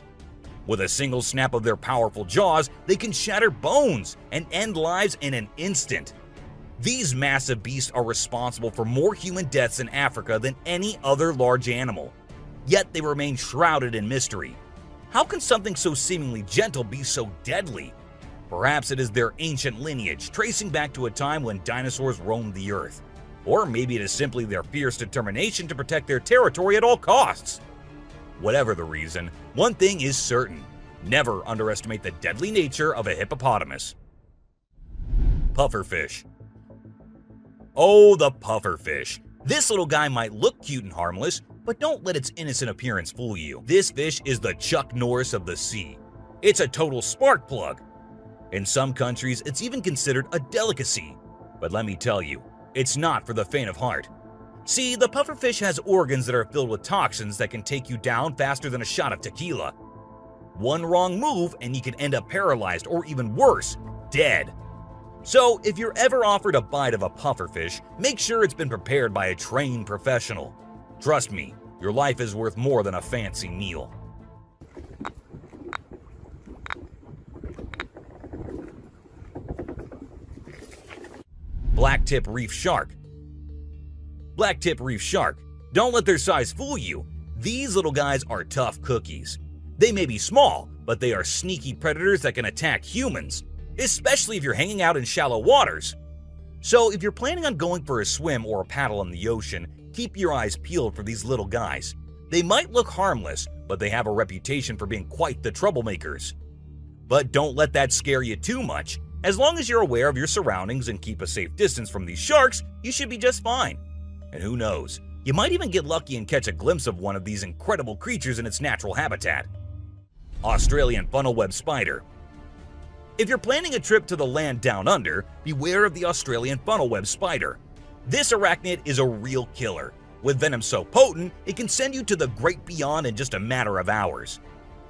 With a single snap of their powerful jaws, they can shatter bones and end lives in an instant. These massive beasts are responsible for more human deaths in Africa than any other large animal. Yet they remain shrouded in mystery. How can something so seemingly gentle be so deadly? Perhaps it is their ancient lineage, tracing back to a time when dinosaurs roamed the earth. Or maybe it is simply their fierce determination to protect their territory at all costs. Whatever the reason, one thing is certain: never underestimate the deadly nature of a hippopotamus. Pufferfish. Oh, the pufferfish. This little guy might look cute and harmless, but don't let its innocent appearance fool you. This fish is the Chuck Norris of the sea. It's a total spark plug. In some countries, it's even considered a delicacy. But let me tell you, it's not for the faint of heart. See, the pufferfish has organs that are filled with toxins that can take you down faster than a shot of tequila. One wrong move and you can end up paralyzed or even worse, dead. So if you're ever offered a bite of a pufferfish, make sure it's been prepared by a trained professional. Trust me, your life is worth more than a fancy meal. Blacktip reef shark. Blacktip reef shark. Don't let their size fool you. These little guys are tough cookies. They may be small, but they are sneaky predators that can attack humans, especially if you're hanging out in shallow waters. So if you're planning on going for a swim or a paddle in the ocean, keep your eyes peeled for these little guys. They might look harmless, but they have a reputation for being quite the troublemakers. But don't let that scare you too much. As long as you're aware of your surroundings and keep a safe distance from these sharks, you should be just fine. And who knows, you might even get lucky and catch a glimpse of one of these incredible creatures in its natural habitat. Australian funnel-web spider. If you're planning a trip to the land down under, beware of the Australian funnel-web spider. This arachnid is a real killer. With venom so potent, it can send you to the great beyond in just a matter of hours.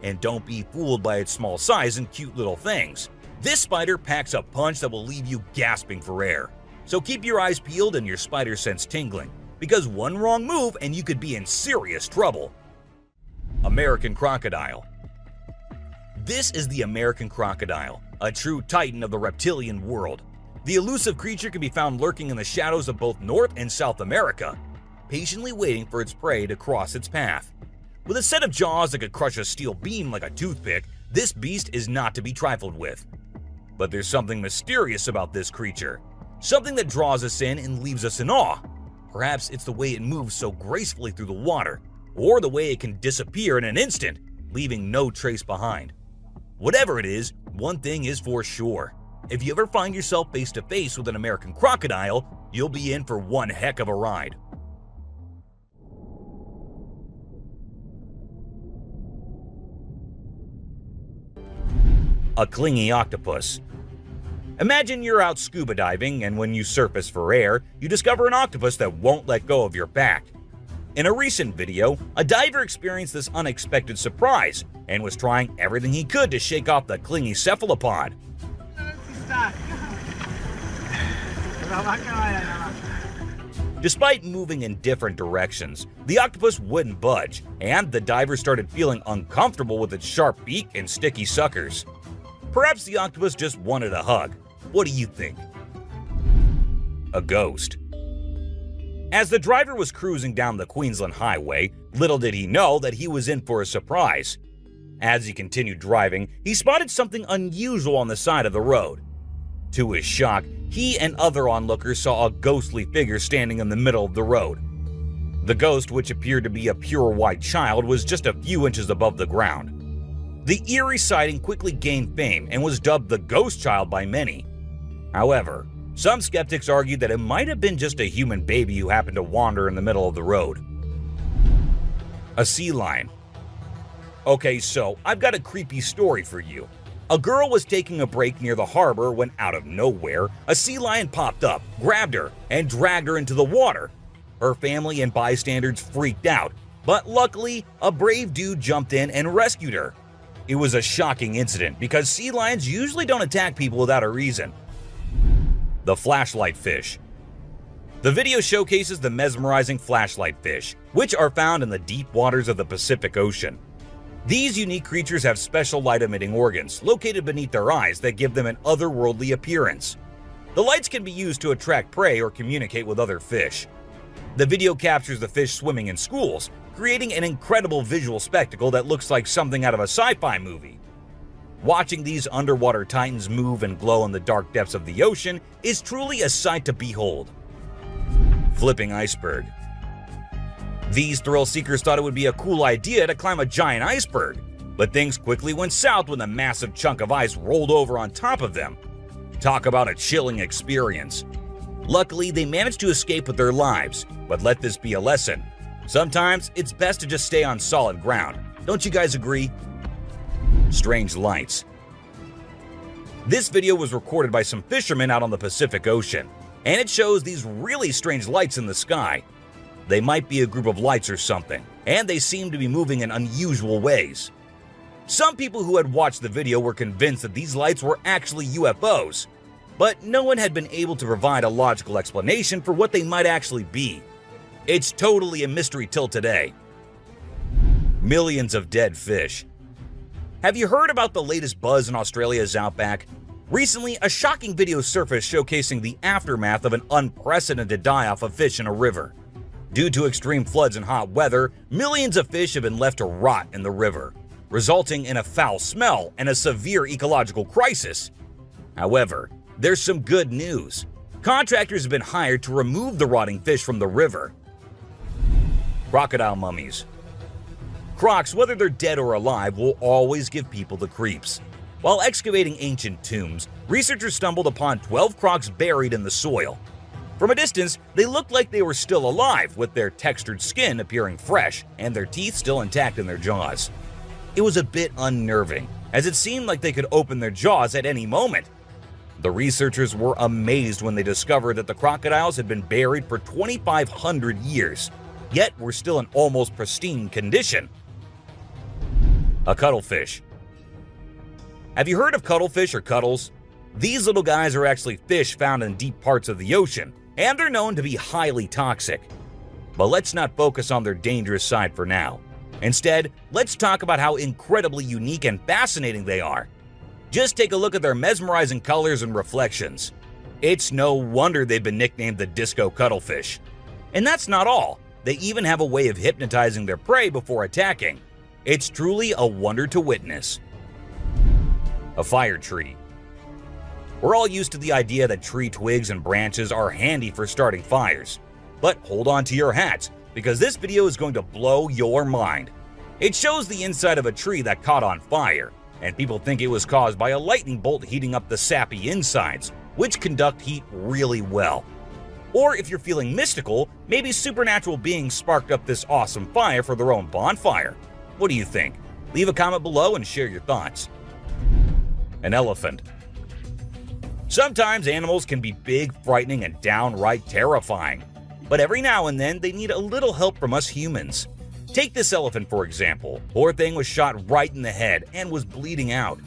And don't be fooled by its small size and cute little things. This spider packs a punch that will leave you gasping for air. So keep your eyes peeled and your spider sense tingling, because one wrong move and you could be in serious trouble. American crocodile. This is the American crocodile, a true titan of the reptilian world. The elusive creature can be found lurking in the shadows of both North and South America, patiently waiting for its prey to cross its path. With a set of jaws that could crush a steel beam like a toothpick, this beast is not to be trifled with. But there's something mysterious about this creature, something that draws us in and leaves us in awe. Perhaps it's the way it moves so gracefully through the water, or the way it can disappear in an instant, leaving no trace behind. Whatever it is, one thing is for sure. If you ever find yourself face to face with an American crocodile, you'll be in for one heck of a ride. A clingy octopus. Imagine you're out scuba diving, and when you surface for air, you discover an octopus that won't let go of your back. In a recent video, a diver experienced this unexpected surprise and was trying everything he could to shake off the clingy cephalopod. Despite moving in different directions, the octopus wouldn't budge, and the diver started feeling uncomfortable with its sharp beak and sticky suckers. Perhaps the octopus just wanted a hug. What do you think? A ghost. As the driver was cruising down the Queensland Highway, little did he know that he was in for a surprise. As he continued driving, he spotted something unusual on the side of the road. To his shock, he and other onlookers saw a ghostly figure standing in the middle of the road. The ghost, which appeared to be a pure white child, was just a few inches above the ground. The eerie sighting quickly gained fame and was dubbed the Ghost Child by many. However, some skeptics argued that it might have been just a human baby who happened to wander in the middle of the road. A sea lion. Okay, so I've got a creepy story for you. A girl was taking a break near the harbor when, out of nowhere, a sea lion popped up, grabbed her, and dragged her into the water. Her family and bystanders freaked out, but luckily, a brave dude jumped in and rescued her. It was a shocking incident because sea lions usually don't attack people without a reason. The flashlight fish. The video showcases the mesmerizing flashlight fish, which are found in the deep waters of the Pacific Ocean. These unique creatures have special light-emitting organs located beneath their eyes that give them an otherworldly appearance. The lights can be used to attract prey or communicate with other fish. The video captures the fish swimming in schools, creating an incredible visual spectacle that looks like something out of a sci-fi movie. Watching these underwater titans move and glow in the dark depths of the ocean is truly a sight to behold. Flipping iceberg. These thrill seekers thought it would be a cool idea to climb a giant iceberg, but things quickly went south when a massive chunk of ice rolled over on top of them. Talk about a chilling experience. Luckily, they managed to escape with their lives, but let this be a lesson. Sometimes it's best to just stay on solid ground. Don't you guys agree? Strange lights. This video was recorded by some fishermen out on the Pacific Ocean, and it shows these really strange lights in the sky. They might be a group of lights or something, and they seem to be moving in unusual ways. Some people who had watched the video were convinced that these lights were actually UFOs, but no one had been able to provide a logical explanation for what they might actually be. It's totally a mystery till today. Millions of dead fish. Have you heard about the latest buzz in Australia's outback? Recently, a shocking video surfaced showcasing the aftermath of an unprecedented die-off of fish in a river. Due to extreme floods and hot weather, millions of fish have been left to rot in the river, resulting in a foul smell and a severe ecological crisis. However, there's some good news. Contractors have been hired to remove the rotting fish from the river. Crocodile mummies. Crocs, whether they're dead or alive, will always give people the creeps. While excavating ancient tombs, researchers stumbled upon 12 crocs buried in the soil. From a distance, they looked like they were still alive, with their textured skin appearing fresh and their teeth still intact in their jaws. It was a bit unnerving, as it seemed like they could open their jaws at any moment. The researchers were amazed when they discovered that the crocodiles had been buried for 2,500 years, yet were still in almost pristine condition. A cuttlefish. Have you heard of cuttlefish or cuttles? These little guys are actually fish found in deep parts of the ocean, and they're known to be highly toxic. But let's not focus on their dangerous side for now. Instead, let's talk about how incredibly unique and fascinating they are. Just take a look at their mesmerizing colors and reflections. It's no wonder they've been nicknamed the disco cuttlefish. And that's not all. They even have a way of hypnotizing their prey before attacking. It's truly a wonder to witness. A fire tree. We're all used to the idea that tree twigs and branches are handy for starting fires. But hold on to your hats, because this video is going to blow your mind. It shows the inside of a tree that caught on fire, and people think it was caused by a lightning bolt heating up the sappy insides, which conduct heat really well. Or if you're feeling mystical, maybe supernatural beings sparked up this awesome fire for their own bonfire. What do you think? Leave a comment below and share your thoughts. An elephant. Sometimes animals can be big, frightening, and downright terrifying. But every now and then, they need a little help from us humans. Take this elephant for example. Poor thing was shot right in the head and was bleeding out.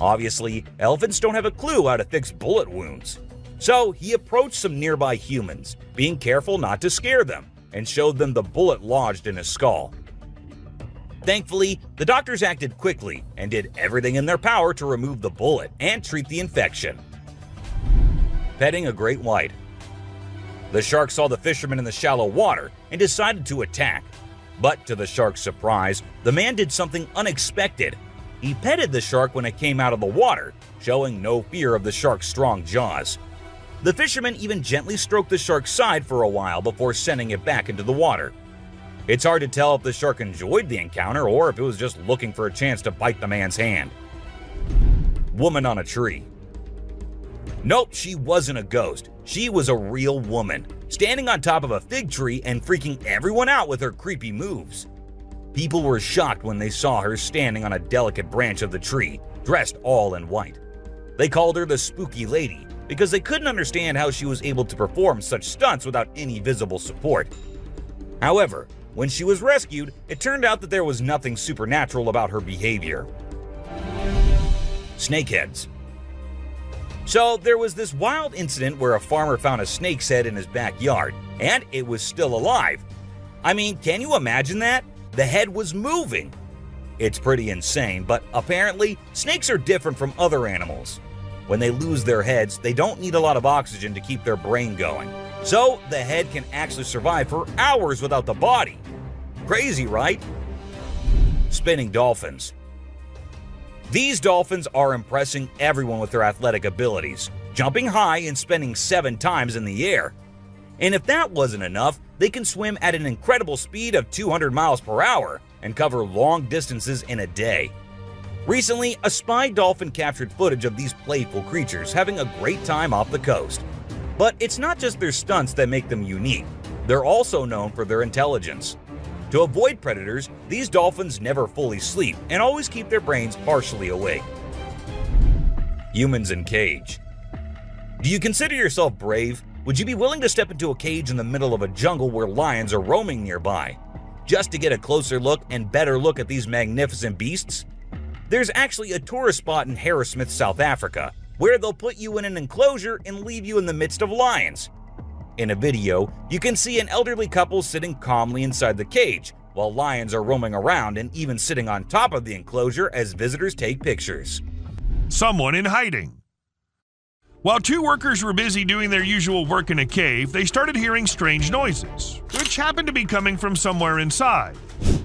Obviously, elephants don't have a clue how to fix bullet wounds. So he approached some nearby humans, being careful not to scare them, and showed them the bullet lodged in his skull. Thankfully, the doctors acted quickly and did everything in their power to remove the bullet and treat the infection. Petting a great white. The shark saw the fisherman in the shallow water and decided to attack. But to the shark's surprise, the man did something unexpected. He petted the shark when it came out of the water, showing no fear of the shark's strong jaws. The fisherman even gently stroked the shark's side for a while before sending it back into the water. It's hard to tell if the shark enjoyed the encounter or if it was just looking for a chance to bite the man's hand. Woman on a tree. Nope, she wasn't a ghost. She was a real woman, standing on top of a fig tree and freaking everyone out with her creepy moves. People were shocked when they saw her standing on a delicate branch of the tree, dressed all in white. They called her the Spooky Lady because they couldn't understand how she was able to perform such stunts without any visible support. However, when she was rescued, it turned out that there was nothing supernatural about her behavior. Snakeheads. So there was this wild incident where a farmer found a snake's head in his backyard, and it was still alive. I mean, can you imagine that? The head was moving. It's pretty insane, but apparently, snakes are different from other animals. When they lose their heads, they don't need a lot of oxygen to keep their brain going. So the head can actually survive for hours without the body. Crazy, right? Spinning dolphins. These dolphins are impressing everyone with their athletic abilities, jumping high and spinning 7 times in the air. And if that wasn't enough, they can swim at an incredible speed of 200 miles per hour and cover long distances in a day. Recently, a spy dolphin captured footage of these playful creatures having a great time off the coast. But it's not just their stunts that make them unique. They're also known for their intelligence. To avoid predators, these dolphins never fully sleep and always keep their brains partially awake. Humans in cage. Do you consider yourself brave? Would you be willing to step into a cage in the middle of a jungle where lions are roaming nearby, just to get a closer look and better look at these magnificent beasts? There's actually a tourist spot in Harrismith, South Africa, where they'll put you in an enclosure and leave you in the midst of lions. In a video, you can see an elderly couple sitting calmly inside the cage, while lions are roaming around and even sitting on top of the enclosure as visitors take pictures. Someone in hiding. While 2 workers were busy doing their usual work in a cave, they started hearing strange noises, which happened to be coming from somewhere inside.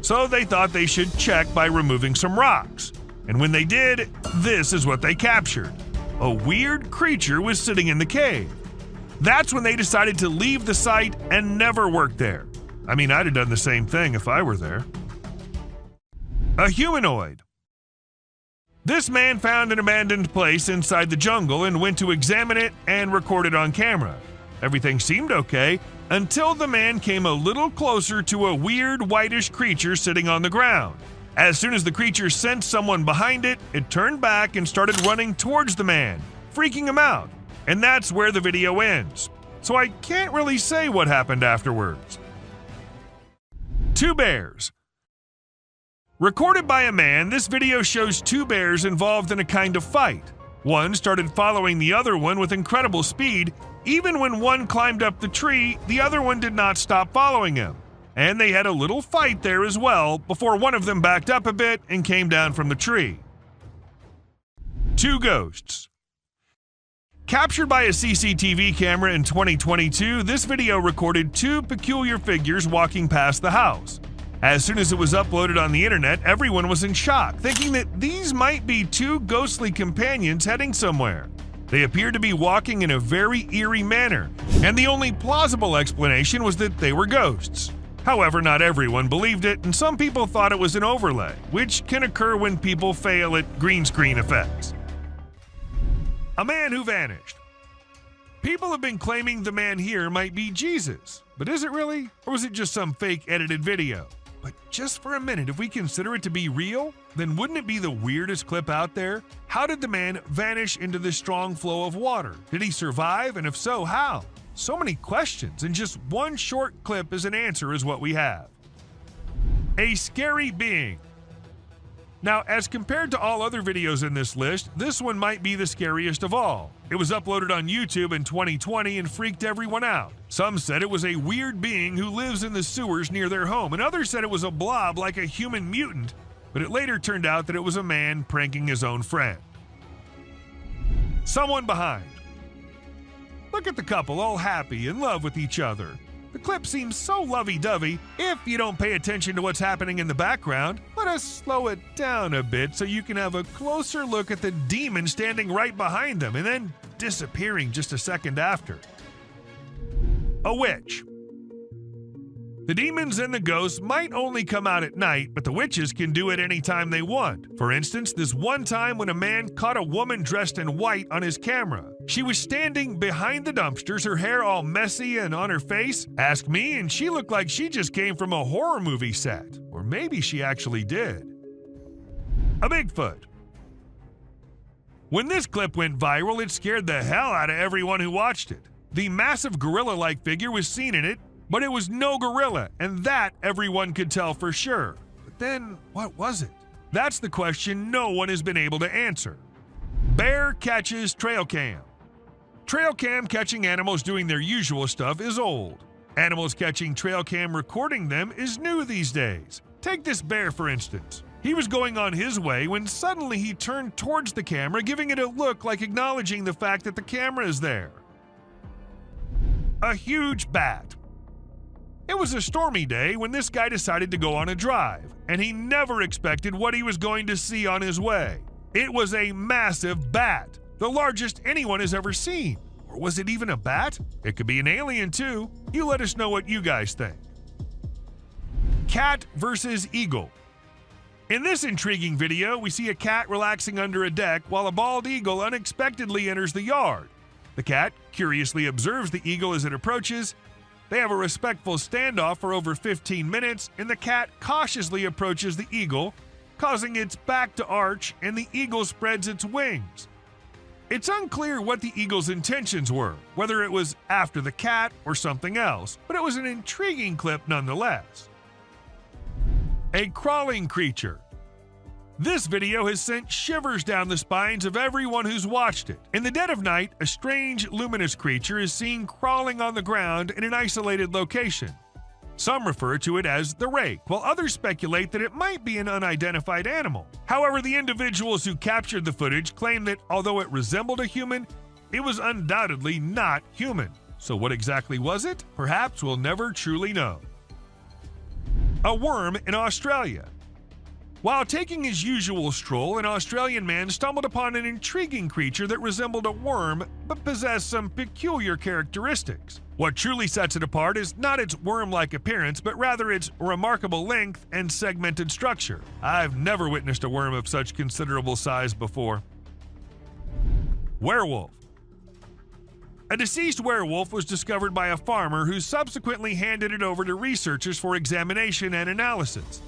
So they thought they should check by removing some rocks. And when they did, this is what they captured. A weird creature was sitting in the cave. That's when they decided to leave the site and never work there. I mean, I'd have done the same thing if I were there. A humanoid. This man found an abandoned place inside the jungle and went to examine it and record it on camera. Everything seemed okay until the man came a little closer to a weird whitish creature sitting on the ground. As soon as the creature sensed someone behind it, it turned back and started running towards the man, freaking him out. And that's where the video ends. So I can't really say what happened afterwards. Two bears. Recorded by a man, this video shows two bears involved in a kind of fight. One started following the other one with incredible speed. Even when one climbed up the tree, the other one did not stop following him. And they had a little fight there as well before one of them backed up a bit and came down from the tree. Two ghosts. Captured by a CCTV camera in 2022, this video recorded two peculiar figures walking past the house. As soon as it was uploaded on the internet, everyone was in shock, thinking that these might be two ghostly companions heading somewhere. They appeared to be walking in a very eerie manner, and the only plausible explanation was that they were ghosts. However, not everyone believed it, and some people thought it was an overlay, which can occur when people fail at green screen effects. A man who vanished. People have been claiming the man here might be Jesus, but is it really? Or was it just some fake edited video? But just for a minute, if we consider it to be real, then wouldn't it be the weirdest clip out there? How did the man vanish into this strong flow of water? Did he survive? And if so, how? So many questions, and just one short clip as an answer is what we have. A scary being. Now, as compared to all other videos in this list, this one might be the scariest of all. It was uploaded on YouTube in 2020 and freaked everyone out. Some said it was a weird being who lives in the sewers near their home, and others said it was a blob like a human mutant, but it later turned out that it was a man pranking his own friend. Someone behind. Look at the couple all happy, in love with each other. The clip seems so lovey-dovey. If you don't pay attention to what's happening in the background, let us slow it down a bit so you can have a closer look at the demon standing right behind them and then disappearing just a second after. A witch. The demons and the ghosts might only come out at night, but the witches can do it anytime they want. For instance, this one time when a man caught a woman dressed in white on his camera. She was standing behind the dumpsters, her hair all messy and on her face. Ask me, and she looked like she just came from a horror movie set. Or maybe she actually did. A Bigfoot. When this clip went viral, it scared the hell out of everyone who watched it. The massive gorilla-like figure was seen in it, but it was no gorilla, and that everyone could tell for sure. But then, what was it? That's the question no one has been able to answer. Bear catches trail cam. Trail cam catching animals doing their usual stuff is old. Animals catching trail cam recording them is new these days. Take this bear, for instance. He was going on his way when suddenly he turned towards the camera, giving it a look like acknowledging the fact that the camera is there. A huge bat. It was a stormy day when this guy decided to go on a drive, and he never expected what he was going to see on his way. It was a massive bat, the largest anyone has ever seen. Or was it even a bat? It could be an alien too. You let us know what you guys think. Cat versus eagle. In this intriguing video, we see a cat relaxing under a deck while a bald eagle unexpectedly enters the yard. The cat curiously observes the eagle as it approaches. They have a respectful standoff for over 15 minutes, and the cat cautiously approaches the eagle, causing its back to arch, and the eagle spreads its wings. It's unclear what the eagle's intentions were, whether it was after the cat or something else, but it was an intriguing clip nonetheless. A crawling creature. This video has sent shivers down the spines of everyone who's watched it. In the dead of night, a strange, luminous creature is seen crawling on the ground in an isolated location. Some refer to it as the rake, while others speculate that it might be an unidentified animal. However, the individuals who captured the footage claim that although it resembled a human, it was undoubtedly not human. So what exactly was it? Perhaps we'll never truly know. A worm in Australia. While taking his usual stroll, an Australian man stumbled upon an intriguing creature that resembled a worm but possessed some peculiar characteristics. What truly sets it apart is not its worm-like appearance, but rather its remarkable length and segmented structure. I've never witnessed a worm of such considerable size before. Werewolf. A deceased werewolf was discovered by a farmer who subsequently handed it over to researchers for examination and analysis.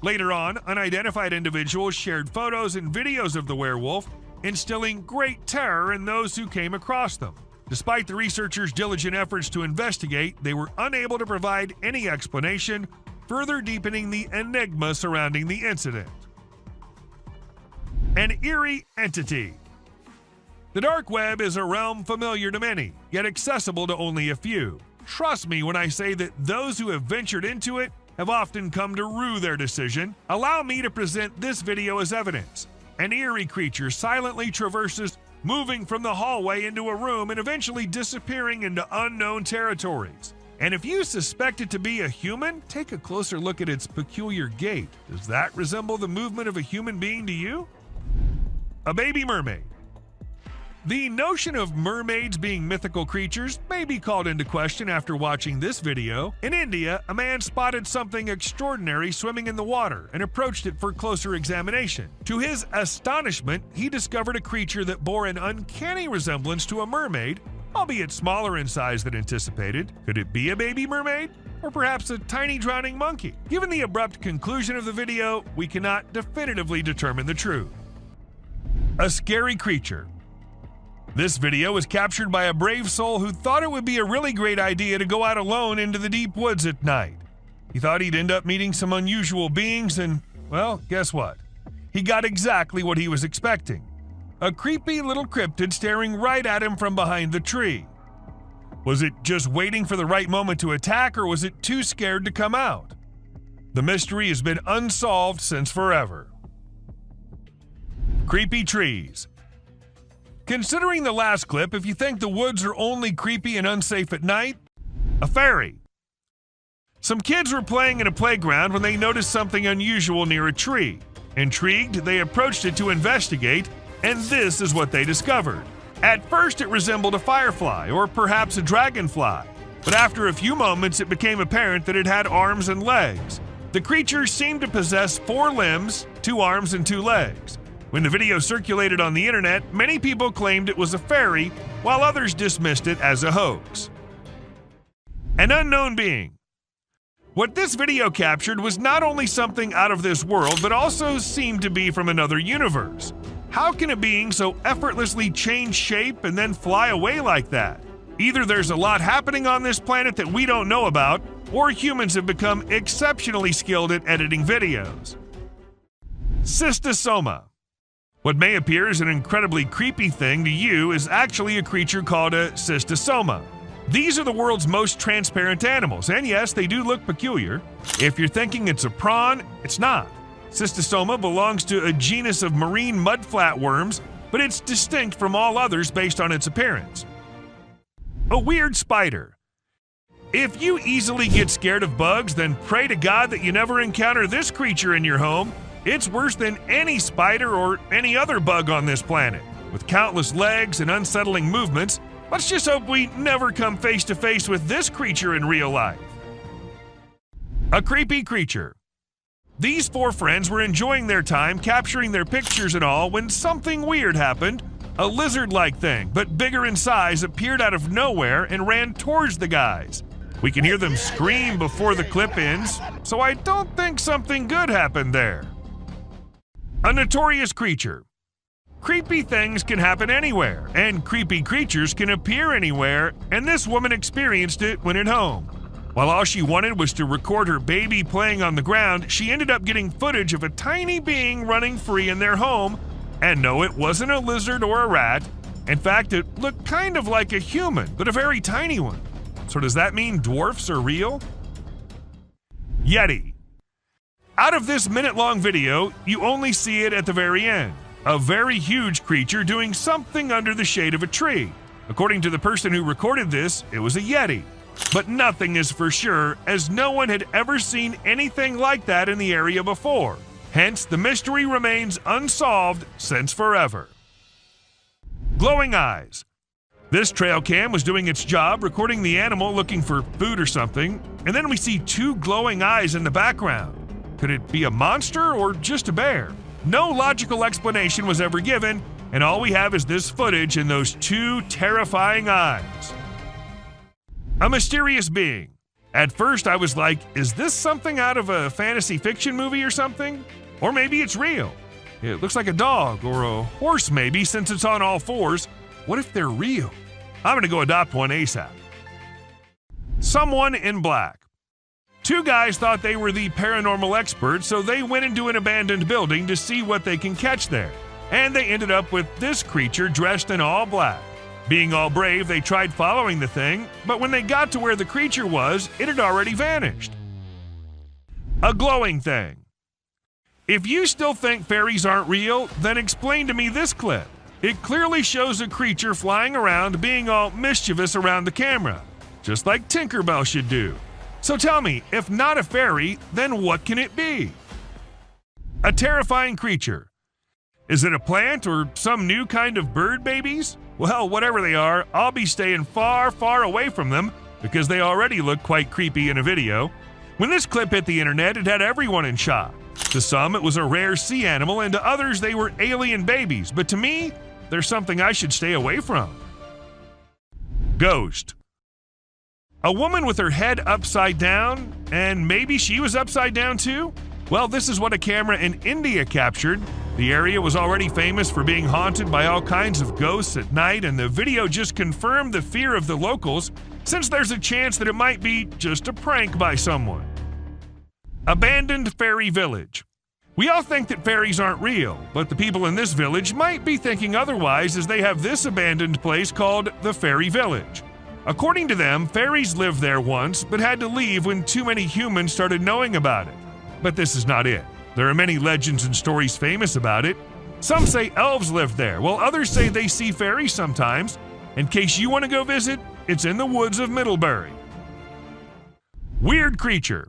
Later on, unidentified individuals shared photos and videos of the werewolf, instilling great terror in those who came across them. Despite the researchers' diligent efforts to investigate, they were unable to provide any explanation, further deepening the enigma surrounding the incident. An eerie entity. The dark web is a realm familiar to many, yet accessible to only a few. Trust me when I say that those who have ventured into it have often come to rue their decision. Allow me to present this video as evidence. An eerie creature silently traverses, moving from the hallway into a room and eventually disappearing into unknown territories. And if you suspect it to be a human, take a closer look at its peculiar gait. Does that resemble the movement of a human being to you? A baby mermaid. The notion of mermaids being mythical creatures may be called into question after watching this video. In India, a man spotted something extraordinary swimming in the water and approached it for closer examination. To his astonishment, he discovered a creature that bore an uncanny resemblance to a mermaid, albeit smaller in size than anticipated. Could it be a baby mermaid? Or perhaps a tiny drowning monkey? Given the abrupt conclusion of the video, we cannot definitively determine the truth. A scary creature. This video was captured by a brave soul who thought it would be a really great idea to go out alone into the deep woods at night. He thought he'd end up meeting some unusual beings and, well, guess what? He got exactly what he was expecting. A creepy little cryptid staring right at him from behind the tree. Was it just waiting for the right moment to attack, or was it too scared to come out? The mystery has been unsolved since forever. Creepy trees. Considering the last clip, if you think the woods are only creepy and unsafe at night, a fairy. Some kids were playing in a playground when they noticed something unusual near a tree. Intrigued, they approached it to investigate, and this is what they discovered. At first, it resembled a firefly, or perhaps a dragonfly, but after a few moments, it became apparent that it had arms and legs. The creature seemed to possess 4 limbs, 2 arms, and 2 legs. When the video circulated on the internet, many people claimed it was a fairy, while others dismissed it as a hoax. An unknown being. What this video captured was not only something out of this world, but also seemed to be from another universe. How can a being so effortlessly change shape and then fly away like that? Either there's a lot happening on this planet that we don't know about, or humans have become exceptionally skilled at editing videos. Cystosoma. What may appear as an incredibly creepy thing to you is actually a creature called a cystosoma. These are the world's most transparent animals, and yes, they do look peculiar. If you're thinking it's a prawn, it's not. Cystosoma belongs to a genus of marine mudflat worms, but it's distinct from all others based on its appearance. A weird spider. If you easily get scared of bugs, then pray to God that you never encounter this creature in your home. It's worse than any spider or any other bug on this planet. With countless legs and unsettling movements, let's just hope we never come face to face with this creature in real life. A creepy creature. These 4 friends were enjoying their time capturing their pictures and all when something weird happened. A lizard-like thing, but bigger in size, appeared out of nowhere and ran towards the guys. We can hear them scream before the clip ends, so I don't think something good happened there. A notorious creature. Creepy things can happen anywhere, and creepy creatures can appear anywhere, and this woman experienced it when at home. While all she wanted was to record her baby playing on the ground, she ended up getting footage of a tiny being running free in their home, and no, it wasn't a lizard or a rat. In fact, it looked kind of like a human, but a very tiny one. So does that mean dwarfs are real? Yeti. Out of this minute-long video, you only see it at the very end. A very huge creature doing something under the shade of a tree. According to the person who recorded this, it was a Yeti. But nothing is for sure, as no one had ever seen anything like that in the area before. Hence, the mystery remains unsolved since forever. Glowing eyes. This trail cam was doing its job, recording the animal looking for food or something, and then we see two glowing eyes in the background. Could it be a monster or just a bear? No logical explanation was ever given, and all we have is this footage and those two terrifying eyes. A mysterious being. At first I was like, is this something out of a fantasy fiction movie or something? Or maybe it's real. It looks like a dog or a horse maybe, since it's on all fours. What if they're real? I'm gonna go adopt one ASAP. Someone in black. Two guys thought they were the paranormal experts, so they went into an abandoned building to see what they can catch there. And they ended up with this creature dressed in all black. Being all brave, they tried following the thing, but when they got to where the creature was, it had already vanished. A glowing thing. If you still think fairies aren't real, then explain to me this clip. It clearly shows a creature flying around being all mischievous around the camera, just like Tinkerbell should do. So tell me, if not a fairy, then what can it be? A terrifying creature. Is it a plant or some new kind of bird babies? Well, whatever they are, I'll be staying far, far away from them because they already look quite creepy in a video. When this clip hit the internet, it had everyone in shock. To some, it was a rare sea animal, and to others, they were alien babies. But to me, they're something I should stay away from. Ghost. A woman with her head upside down, and maybe she was upside down too? Well, this is what a camera in India captured. The area was already famous for being haunted by all kinds of ghosts at night, and the video just confirmed the fear of the locals, since there's a chance that it might be just a prank by someone. Abandoned fairy village. We all think that fairies aren't real, but the people in this village might be thinking otherwise, as they have this abandoned place called the Fairy Village. According to them, fairies lived there once, but had to leave when too many humans started knowing about it. But this is not it. There are many legends and stories famous about it. Some say elves lived there, while others say they see fairies sometimes. In case you want to go visit, it's in the woods of Middlebury. Weird creature.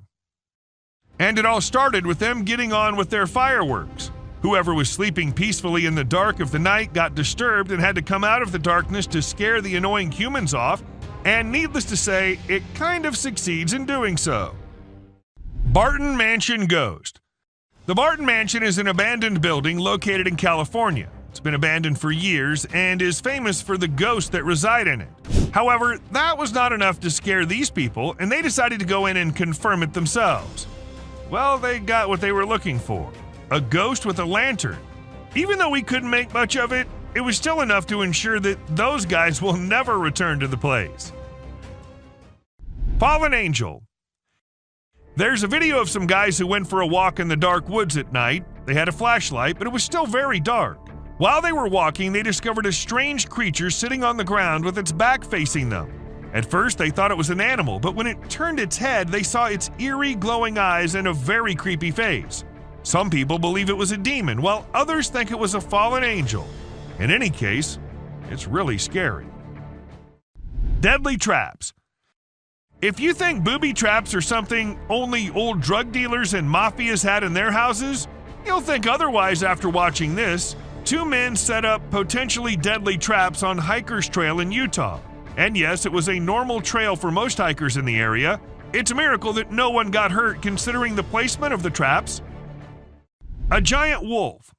And it all started with them getting on with their fireworks. Whoever was sleeping peacefully in the dark of the night got disturbed and had to come out of the darkness to scare the annoying humans off, and needless to say, it kind of succeeds in doing so. Barton Mansion Ghost. The Barton Mansion is an abandoned building located in California. It's been abandoned for years and is famous for the ghosts that reside in it. However, that was not enough to scare these people, and they decided to go in and confirm it themselves. Well, they got what they were looking for. A ghost with a lantern. Even though we couldn't make much of it, it was still enough to ensure that those guys will never return to the place. Fallen Angel. There's a video of some guys who went for a walk in the dark woods at night. They had a flashlight, but it was still very dark. While they were walking, they discovered a strange creature sitting on the ground with its back facing them. At first, they thought it was an animal, but when it turned its head, they saw its eerie glowing eyes and a very creepy face. Some people believe it was a demon, while others think it was a fallen angel. In any case, it's really scary. Deadly traps. If you think booby traps are something only old drug dealers and mafias had in their houses, you'll think otherwise after watching this. Two men set up potentially deadly traps on Hikers Trail in Utah. And yes, it was a normal trail for most hikers in the area. It's a miracle that no one got hurt considering the placement of the traps. A giant wolf.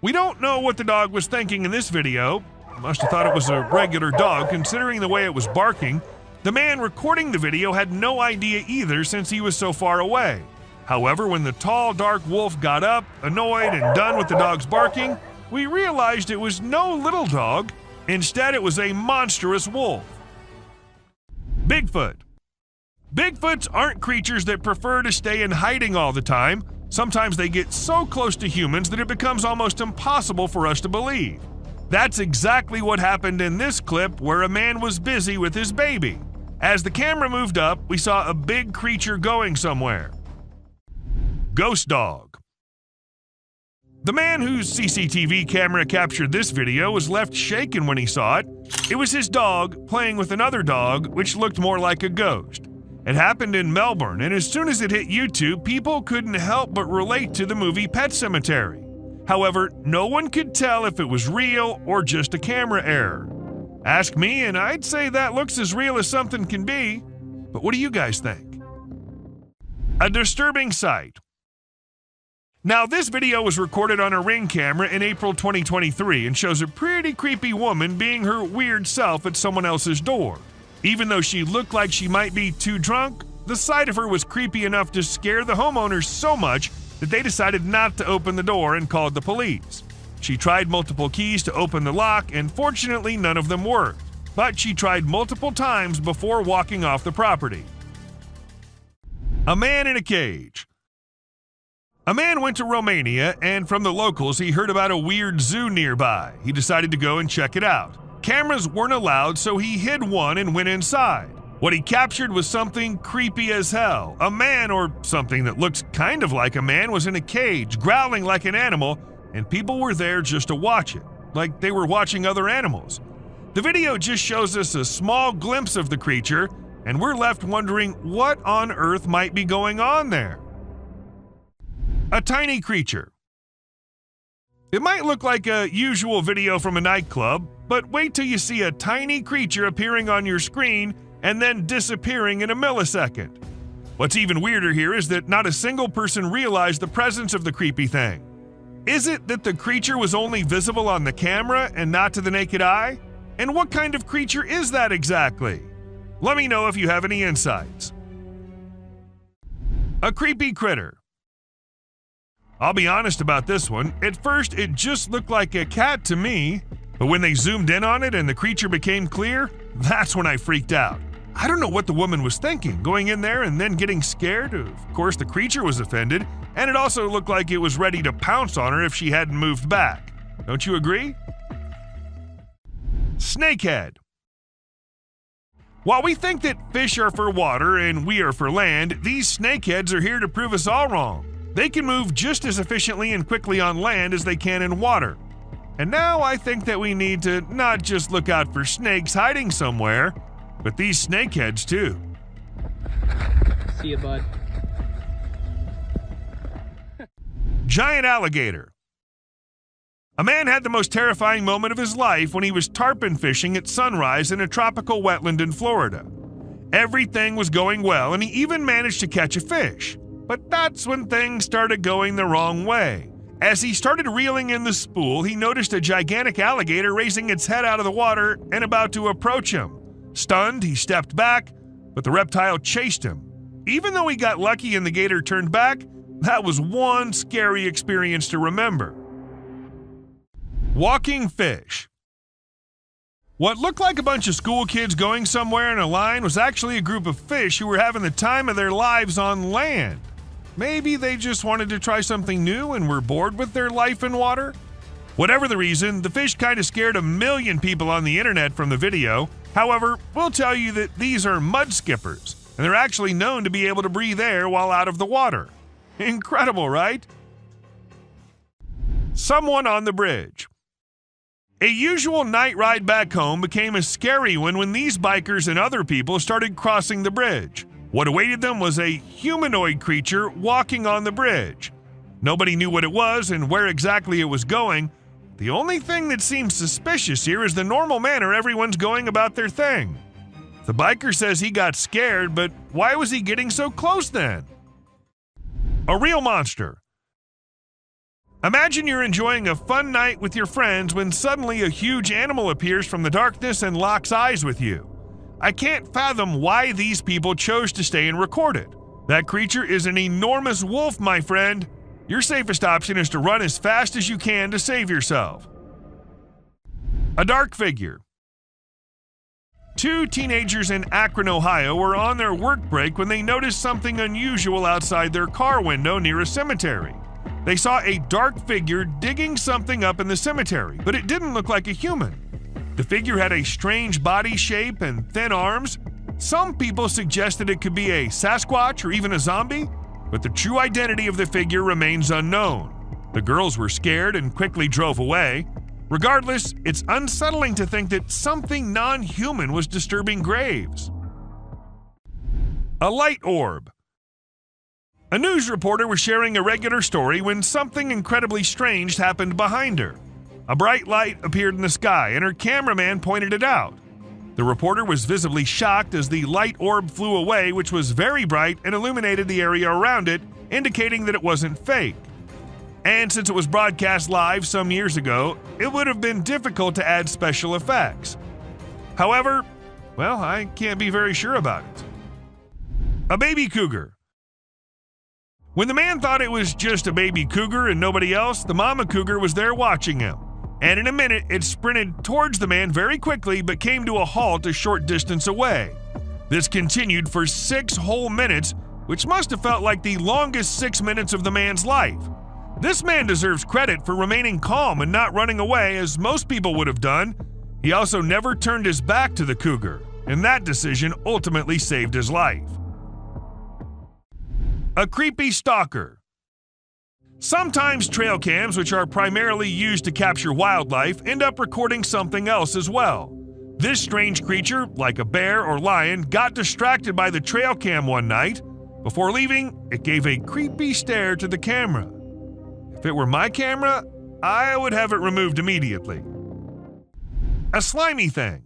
We don't know what the dog was thinking in this video. Must have thought it was a regular dog considering the way it was barking. The man recording the video had no idea either since he was so far away. However, when the tall, dark wolf got up, annoyed and done with the dog's barking, we realized it was no little dog. Instead, it was a monstrous wolf. Bigfoot. Bigfoots aren't creatures that prefer to stay in hiding all the time. Sometimes they get so close to humans that it becomes almost impossible for us to believe. That's exactly what happened in this clip where a man was busy with his baby. As the camera moved up, we saw a big creature going somewhere. Ghost dog. The man whose CCTV camera captured this video was left shaken when he saw it. It was his dog playing with another dog, which looked more like a ghost. It happened in Melbourne, and as soon as it hit YouTube, people couldn't help but relate to the movie Pet Sematary. However, no one could tell if it was real or just a camera error. Ask me, and I'd say that looks as real as something can be. But what do you guys think? A disturbing sight. Now, this video was recorded on a Ring camera in April 2023 and shows a pretty creepy woman being her weird self at someone else's door. Even though she looked like she might be too drunk, the sight of her was creepy enough to scare the homeowners so much that they decided not to open the door and called the police. She tried multiple keys to open the lock, and fortunately none of them worked. But she tried multiple times before walking off the property. A man in a cage. A man went to Romania, and from the locals he heard about a weird zoo nearby. He decided to go and check it out. Cameras weren't allowed, so he hid one and went inside. What he captured was something creepy as hell. A man, or something that looks kind of like a man, was in a cage, growling like an animal, and people were there just to watch it, like they were watching other animals. The video just shows us a small glimpse of the creature, and we're left wondering what on earth might be going on there. A tiny creature. It might look like a usual video from a nightclub, but wait till you see a tiny creature appearing on your screen and then disappearing in a millisecond. What's even weirder here is that not a single person realized the presence of the creepy thing. Is it that the creature was only visible on the camera and not to the naked eye? And what kind of creature is that exactly? Let me know if you have any insights. A creepy critter. I'll be honest about this one. At first, it just looked like a cat to me, but when they zoomed in on it and the creature became clear, that's when I freaked out. I don't know what the woman was thinking, going in there and then getting scared. Of course, the creature was offended, and it also looked like it was ready to pounce on her if she hadn't moved back. Don't you agree? Snakehead. While we think that fish are for water and we are for land, these snakeheads are here to prove us all wrong. They can move just as efficiently and quickly on land as they can in water. And now I think that we need to not just look out for snakes hiding somewhere, but these snakeheads too. See you, bud. Giant alligator. A man had the most terrifying moment of his life when he was tarpon fishing at sunrise in a tropical wetland in Florida. Everything was going well, and he even managed to catch a fish. But that's when things started going the wrong way. As he started reeling in the spool, he noticed a gigantic alligator raising its head out of the water and about to approach him. Stunned, he stepped back, but the reptile chased him. Even though he got lucky and the gator turned back, that was one scary experience to remember. Walking fish. What looked like a bunch of school kids going somewhere in a line was actually a group of fish who were having the time of their lives on land. Maybe they just wanted to try something new and were bored with their life in water? Whatever the reason, the fish kind of scared 1 million people on the internet from the video. However, we'll tell you that these are mud skippers, and they're actually known to be able to breathe air while out of the water. Incredible, right? Someone on the bridge. A usual night ride back home became a scary one when these bikers and other people started crossing the bridge. What awaited them was a humanoid creature walking on the bridge. Nobody knew what it was and where exactly it was going. The only thing that seems suspicious here is the normal manner everyone's going about their thing. The biker says he got scared, but why was he getting so close then? A real monster. Imagine you're enjoying a fun night with your friends when suddenly a huge animal appears from the darkness and locks eyes with you. I can't fathom why these people chose to stay and record it. That creature is an enormous wolf, my friend. Your safest option is to run as fast as you can to save yourself. A dark figure. 2 teenagers in Akron, Ohio were on their work break when they noticed something unusual outside their car window near a cemetery. They saw a dark figure digging something up in the cemetery, but it didn't look like a human. The figure had a strange body shape and thin arms. Some people suggested it could be a Sasquatch or even a zombie, but the true identity of the figure remains unknown. The girls were scared and quickly drove away. Regardless, it's unsettling to think that something non-human was disturbing graves. A light orb. A news reporter was sharing a regular story when something incredibly strange happened behind her. A bright light appeared in the sky, and her cameraman pointed it out. The reporter was visibly shocked as the light orb flew away, which was very bright and illuminated the area around it, indicating that it wasn't fake. And since it was broadcast live some years ago, it would have been difficult to add special effects. However, well, I can't be very sure about it. A baby cougar. When the man thought it was just a baby cougar and nobody else, the mama cougar was there watching him. And in a minute, it sprinted towards the man very quickly but came to a halt a short distance away. This continued for 6 whole minutes, which must have felt like the longest 6 minutes of the man's life. This man deserves credit for remaining calm and not running away as most people would have done. He also never turned his back to the cougar, and that decision ultimately saved his life. A creepy stalker. Sometimes trail cams, which are primarily used to capture wildlife, end up recording something else as well. This strange creature, like a bear or lion, got distracted by the trail cam one night. Before leaving, it gave a creepy stare to the camera. If it were my camera, I would have it removed immediately. A slimy thing.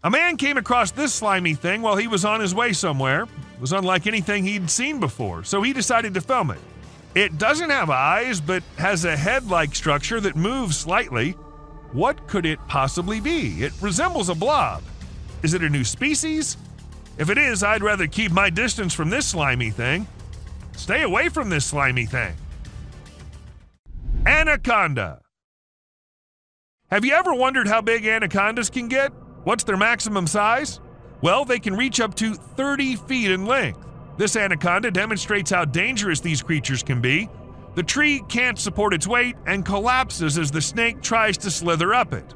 A man came across this slimy thing while he was on his way somewhere. It was unlike anything he'd seen before, so he decided to film it. It doesn't have eyes, but has a head-like structure that moves slightly. What could it possibly be? It resembles a blob. Is it a new species? If it is, I'd rather keep my distance from this slimy thing. Stay away from this slimy thing. Anaconda. Have you ever wondered how big anacondas can get? What's their maximum size? Well, they can reach up to 30 feet in length. This anaconda demonstrates how dangerous these creatures can be. The tree can't support its weight and collapses as the snake tries to slither up it.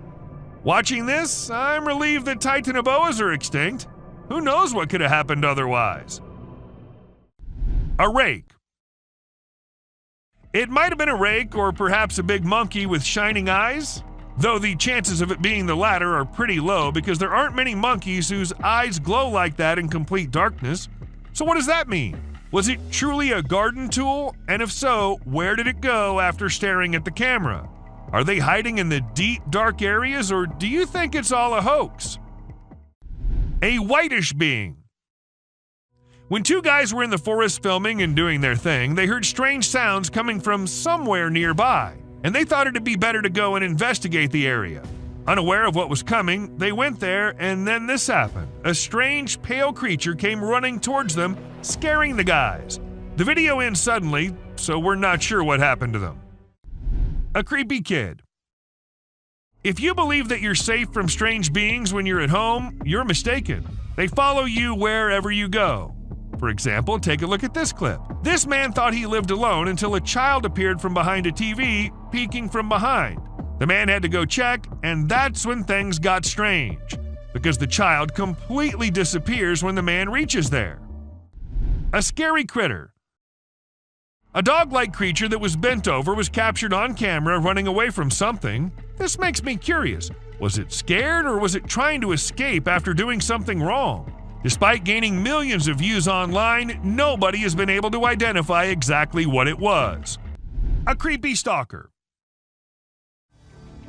Watching this, I'm relieved that titanoboas are extinct. Who knows what could have happened otherwise? A rake. It might have been a rake or perhaps a big monkey with shining eyes, though the chances of it being the latter are pretty low because there aren't many monkeys whose eyes glow like that in complete darkness. So what does that mean? Was it truly a garden tool? And if so, where did it go after staring at the camera? Are they hiding in the deep, dark areas, or do you think it's all a hoax? A whitish being. When 2 guys were in the forest filming and doing their thing, they heard strange sounds coming from somewhere nearby, and they thought it'd be better to go and investigate the area. Unaware of what was coming, they went there, and then this happened. A strange, pale creature came running towards them, scaring the guys. The video ends suddenly, so we're not sure what happened to them. A creepy kid. If you believe that you're safe from strange beings when you're at home, you're mistaken. They follow you wherever you go. For example, take a look at this clip. This man thought he lived alone until a child appeared from behind a TV, peeking from behind. The man had to go check, and that's when things got strange, because the child completely disappears when the man reaches there. A scary critter. A dog-like creature that was bent over was captured on camera running away from something. This makes me curious. Was it scared or was it trying to escape after doing something wrong? Despite gaining millions of views online, nobody has been able to identify exactly what it was. A creepy stalker.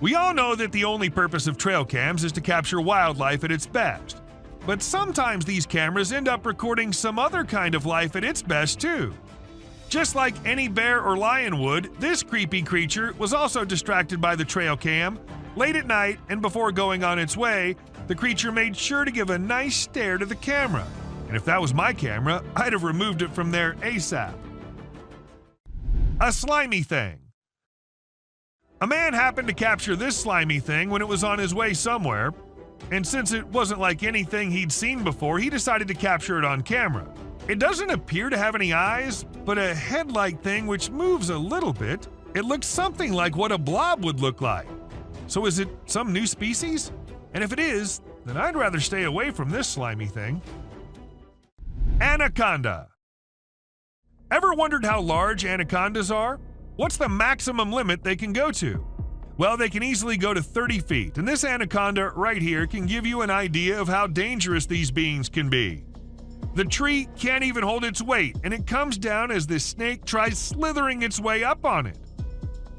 We all know that the only purpose of trail cams is to capture wildlife at its best. But sometimes these cameras end up recording some other kind of life at its best too. Just like any bear or lion would, this creepy creature was also distracted by the trail cam. Late at night and before going on its way, the creature made sure to give a nice stare to the camera. And if that was my camera, I'd have removed it from there ASAP. A slimy thing. A man happened to capture this slimy thing when it was on his way somewhere, and since it wasn't like anything he'd seen before, he decided to capture it on camera. It doesn't appear to have any eyes, but a head-like thing which moves a little bit. It looks something like what a blob would look like. So is it some new species? And if it is, then I'd rather stay away from this slimy thing. Anaconda. Ever wondered how large anacondas are? What's the maximum limit they can go to? Well, they can easily go to 30 feet, and this anaconda right here can give you an idea of how dangerous these beings can be. The tree can't even hold its weight, and it comes down as the snake tries slithering its way up on it.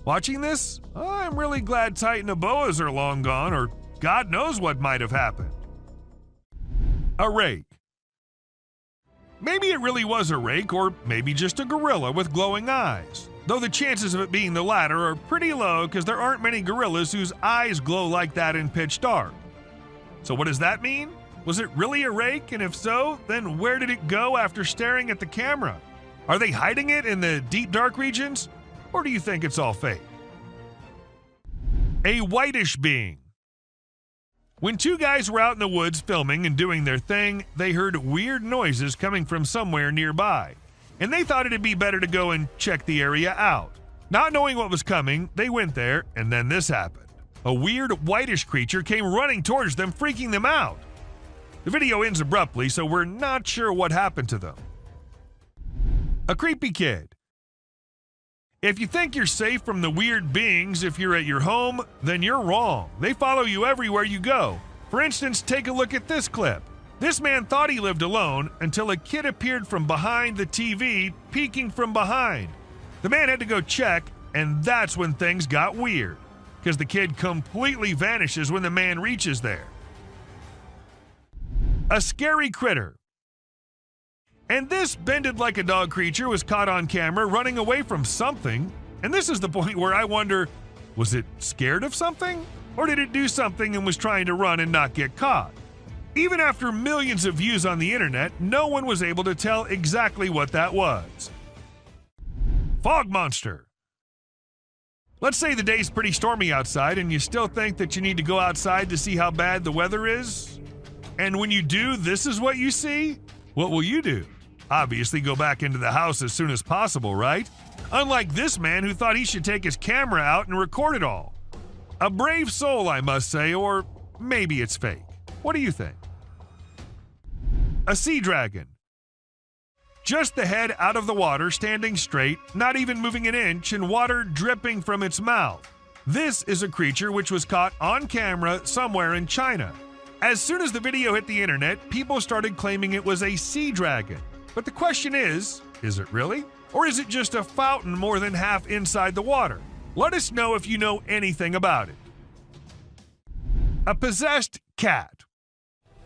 Watching this, I'm really glad Titanoboas are long gone, or God knows what might have happened. A rake. Maybe it really was a rake, or maybe just a gorilla with glowing eyes. Though the chances of it being the latter are pretty low because there aren't many gorillas whose eyes glow like that in pitch dark. So what does that mean? Was it really a rake? And if so, then where did it go after staring at the camera? Are they hiding it in the deep dark regions? Or do you think it's all fake? A whitish being. When two guys were out in the woods filming and doing their thing, they heard weird noises coming from somewhere nearby, and they thought it'd be better to go and check the area out. Not knowing what was coming, they went there, and then this happened. A weird whitish creature came running towards them, freaking them out. The video ends abruptly, so we're not sure what happened to them. A creepy kid. If you think you're safe from the weird beings if you're at your home, then you're wrong. They follow you everywhere you go. For instance, take a look at this clip. This man thought he lived alone until a kid appeared from behind the TV, peeking from behind. The man had to go check, and that's when things got weird, because the kid completely vanishes when the man reaches there. A scary critter. And this bended like a dog creature was caught on camera running away from something. And this is the point where I wonder, was it scared of something? Or did it do something and was trying to run and not get caught? Even after millions of views on the internet, no one was able to tell exactly what that was. Fog monster. Let's say the day's pretty stormy outside and you still think that you need to go outside to see how bad the weather is. And when you do, this is what you see? What will you do? Obviously go back into the house as soon as possible, right? Unlike this man who thought he should take his camera out and record it all. A brave soul, I must say, or maybe it's fake. What do you think? A sea dragon. Just the head out of the water, standing straight, not even moving an inch, and water dripping from its mouth. This is a creature which was caught on camera somewhere in China. As soon as the video hit the internet, people started claiming it was a sea dragon. But the question is it really? Or is it just a fountain more than half inside the water? Let us know if you know anything about it. A possessed cat.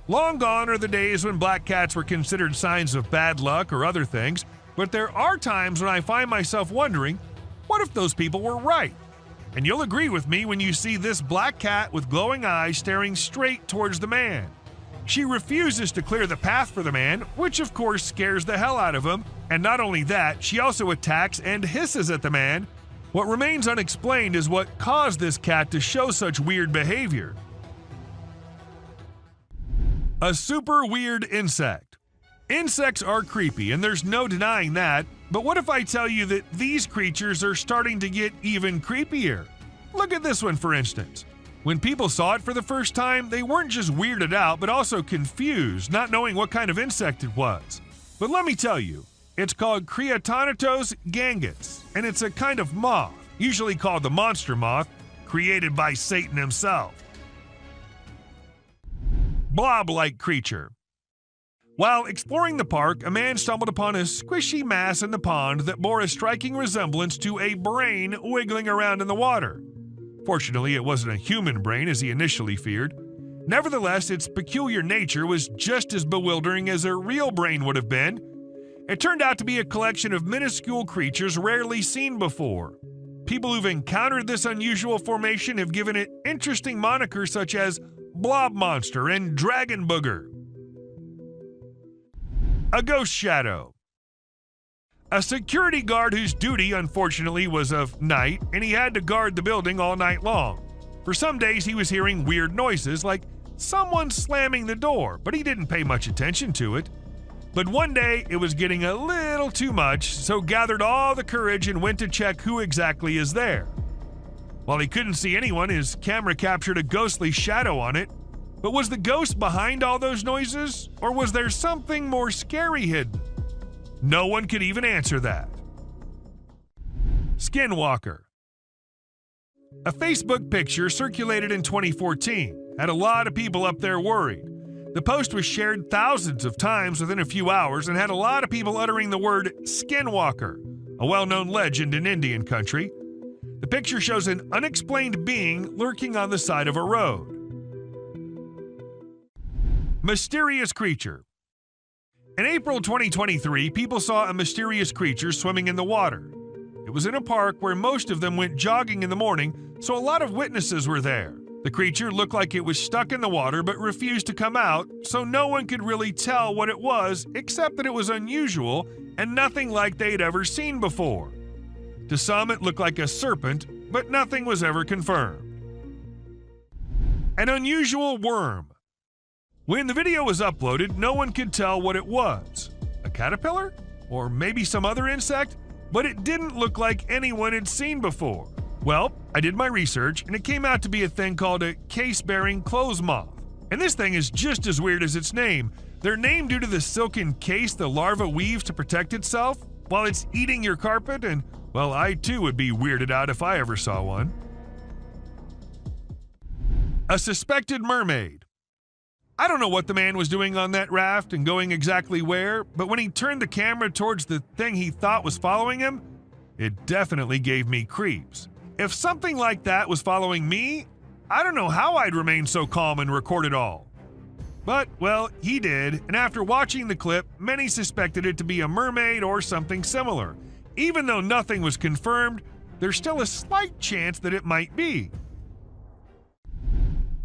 Long gone are the days when black cats were considered signs of bad luck or other things, but there are times when I find myself wondering, what if those people were right? And you'll agree with me when you see this black cat with glowing eyes staring straight towards the man. She refuses to clear the path for the man, which of course scares the hell out of him, and not only that, she also attacks and hisses at the man. What remains unexplained is what caused this cat to show such weird behavior. A super weird insect. Insects are creepy, and there's no denying that, but what if I tell you that these creatures are starting to get even creepier? Look at this one, for instance. When people saw it for the first time, they weren't just weirded out, but also confused, not knowing what kind of insect it was. But let me tell you, it's called Creatonatos gangus, and it's a kind of moth, usually called the monster moth, created by Satan himself. Blob-like creature. While exploring the park, a man stumbled upon a squishy mass in the pond that bore a striking resemblance to a brain wiggling around in the water. Fortunately, it wasn't a human brain as he initially feared. Nevertheless, its peculiar nature was just as bewildering as a real brain would have been. It turned out to be a collection of minuscule creatures rarely seen before. People who've encountered this unusual formation have given it interesting monikers such as Blob Monster and Dragon Booger. A ghost shadow. A security guard whose duty, unfortunately, was of night, and he had to guard the building all night long. For some days, he was hearing weird noises, like someone slamming the door, but he didn't pay much attention to it. But one day, it was getting a little too much, so gathered all the courage and went to check who exactly is there. While he couldn't see anyone, his camera captured a ghostly shadow on it. But was the ghost behind all those noises, or was there something more scary hidden? No one could even answer that. Skinwalker. A Facebook picture circulated in 2014 had a lot of people up there worried. The post was shared thousands of times within a few hours and had a lot of people uttering the word skinwalker, a well-known legend in Indian country. The picture shows an unexplained being lurking on the side of a road. Mysterious creature. In April 2023, people saw a mysterious creature swimming in the water. It was in a park where most of them went jogging in the morning, so a lot of witnesses were there. The creature looked like it was stuck in the water but refused to come out, so no one could really tell what it was except that it was unusual and nothing like they'd ever seen before. To some, it looked like a serpent, but nothing was ever confirmed. An unusual worm. When the video was uploaded, no one could tell what it was. A caterpillar? Or maybe some other insect? But it didn't look like anyone had seen before. Well, I did my research, and it came out to be a thing called a case-bearing clothes moth. And this thing is just as weird as its name. They're named due to the silken case the larva weaves to protect itself while it's eating your carpet, and, well, I too would be weirded out if I ever saw one. A suspected mermaid. I don't know what the man was doing on that raft and going exactly where, but when he turned the camera towards the thing he thought was following him, it definitely gave me creeps. If something like that was following me, I don't know how I'd remain so calm and record it all. But, well, he did, and after watching the clip, many suspected it to be a mermaid or something similar. Even though nothing was confirmed, there's still a slight chance that it might be.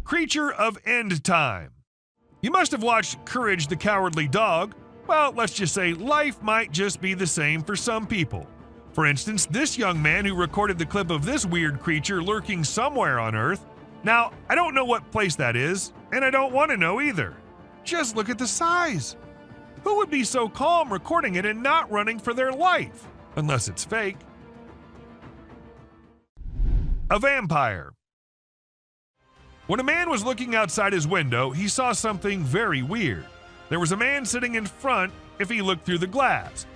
Creature of End Time. You must have watched Courage the Cowardly Dog. Well, let's just say life might just be the same for some people. For instance, this young man who recorded the clip of this weird creature lurking somewhere on Earth. Now, I don't know what place that is, and I don't want to know either. Just look at the size. Who would be so calm recording it and not running for their life? Unless it's fake. A vampire. When a man was looking outside his window, he saw something very weird. There was a man sitting in front if he looked through the glass.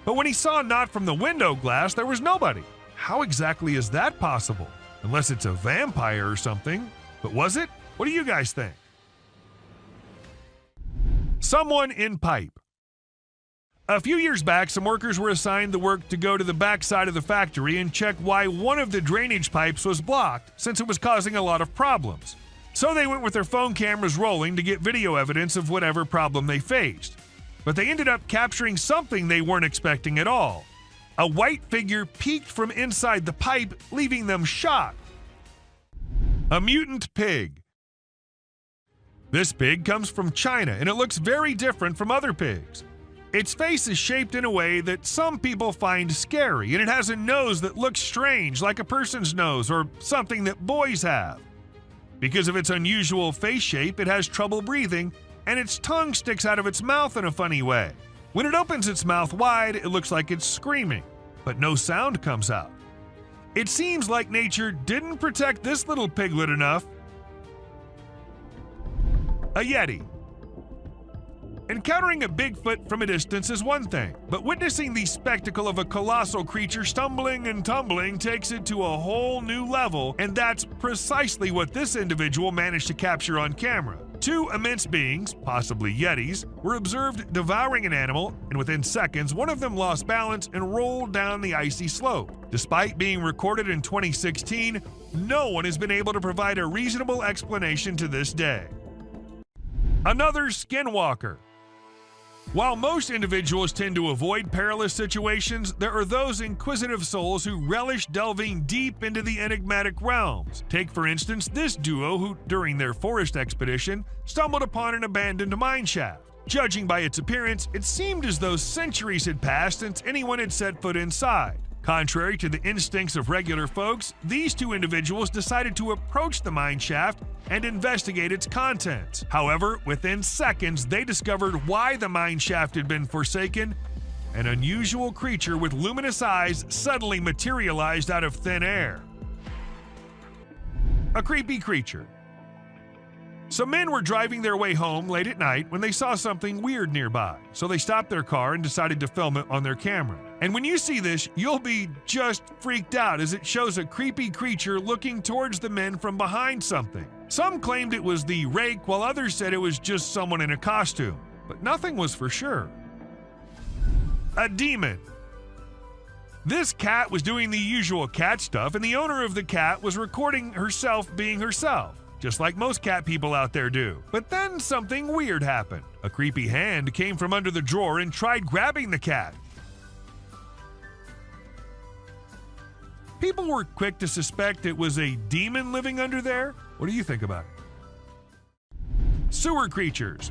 But when he saw not from the window glass, there was nobody. How exactly is that possible? Unless it's a vampire or something. But was it? What do you guys think? Someone in pipe. A few years back, some workers were assigned the work to go to the back side of the factory and check why one of the drainage pipes was blocked, since it was causing a lot of problems. So they went with their phone cameras rolling to get video evidence of whatever problem they faced. But they ended up capturing something they weren't expecting at all. A white figure peeked from inside the pipe, leaving them shocked. A mutant pig. This pig comes from China, and it looks very different from other pigs. Its face is shaped in a way that some people find scary, and it has a nose that looks strange, like a person's nose or something that boys have. Because of its unusual face shape, it has trouble breathing, and its tongue sticks out of its mouth in a funny way. When it opens its mouth wide, it looks like it's screaming, but no sound comes out. It seems like nature didn't protect this little piglet enough. A Yeti. Encountering a Bigfoot from a distance is one thing, but witnessing the spectacle of a colossal creature stumbling and tumbling takes it to a whole new level, and that's precisely what this individual managed to capture on camera. Two immense beings, possibly Yetis, were observed devouring an animal, and within seconds, one of them lost balance and rolled down the icy slope. Despite being recorded in 2016, no one has been able to provide a reasonable explanation to this day. Another skinwalker. While most individuals tend to avoid perilous situations, there are those inquisitive souls who relish delving deep into the enigmatic realms. Take, for instance, this duo who, during their forest expedition, stumbled upon an abandoned mine shaft. Judging by its appearance, it seemed as though centuries had passed since anyone had set foot inside. Contrary to the instincts of regular folks, these two individuals decided to approach the mine shaft and investigate its contents. However, within seconds, they discovered why the mine shaft had been forsaken. An unusual creature with luminous eyes suddenly materialized out of thin air. A creepy creature. Some men were driving their way home late at night when they saw something weird nearby, so they stopped their car and decided to film it on their camera. And when you see this, you'll be just freaked out as it shows a creepy creature looking towards the men from behind something. Some claimed it was the rake, while others said it was just someone in a costume, but nothing was for sure. A demon. This cat was doing the usual cat stuff, and the owner of the cat was recording herself being herself, just like most cat people out there do. But then something weird happened. A creepy hand came from under the drawer and tried grabbing the cat. People were quick to suspect it was a demon living under there. What do you think about it? Sewer creatures.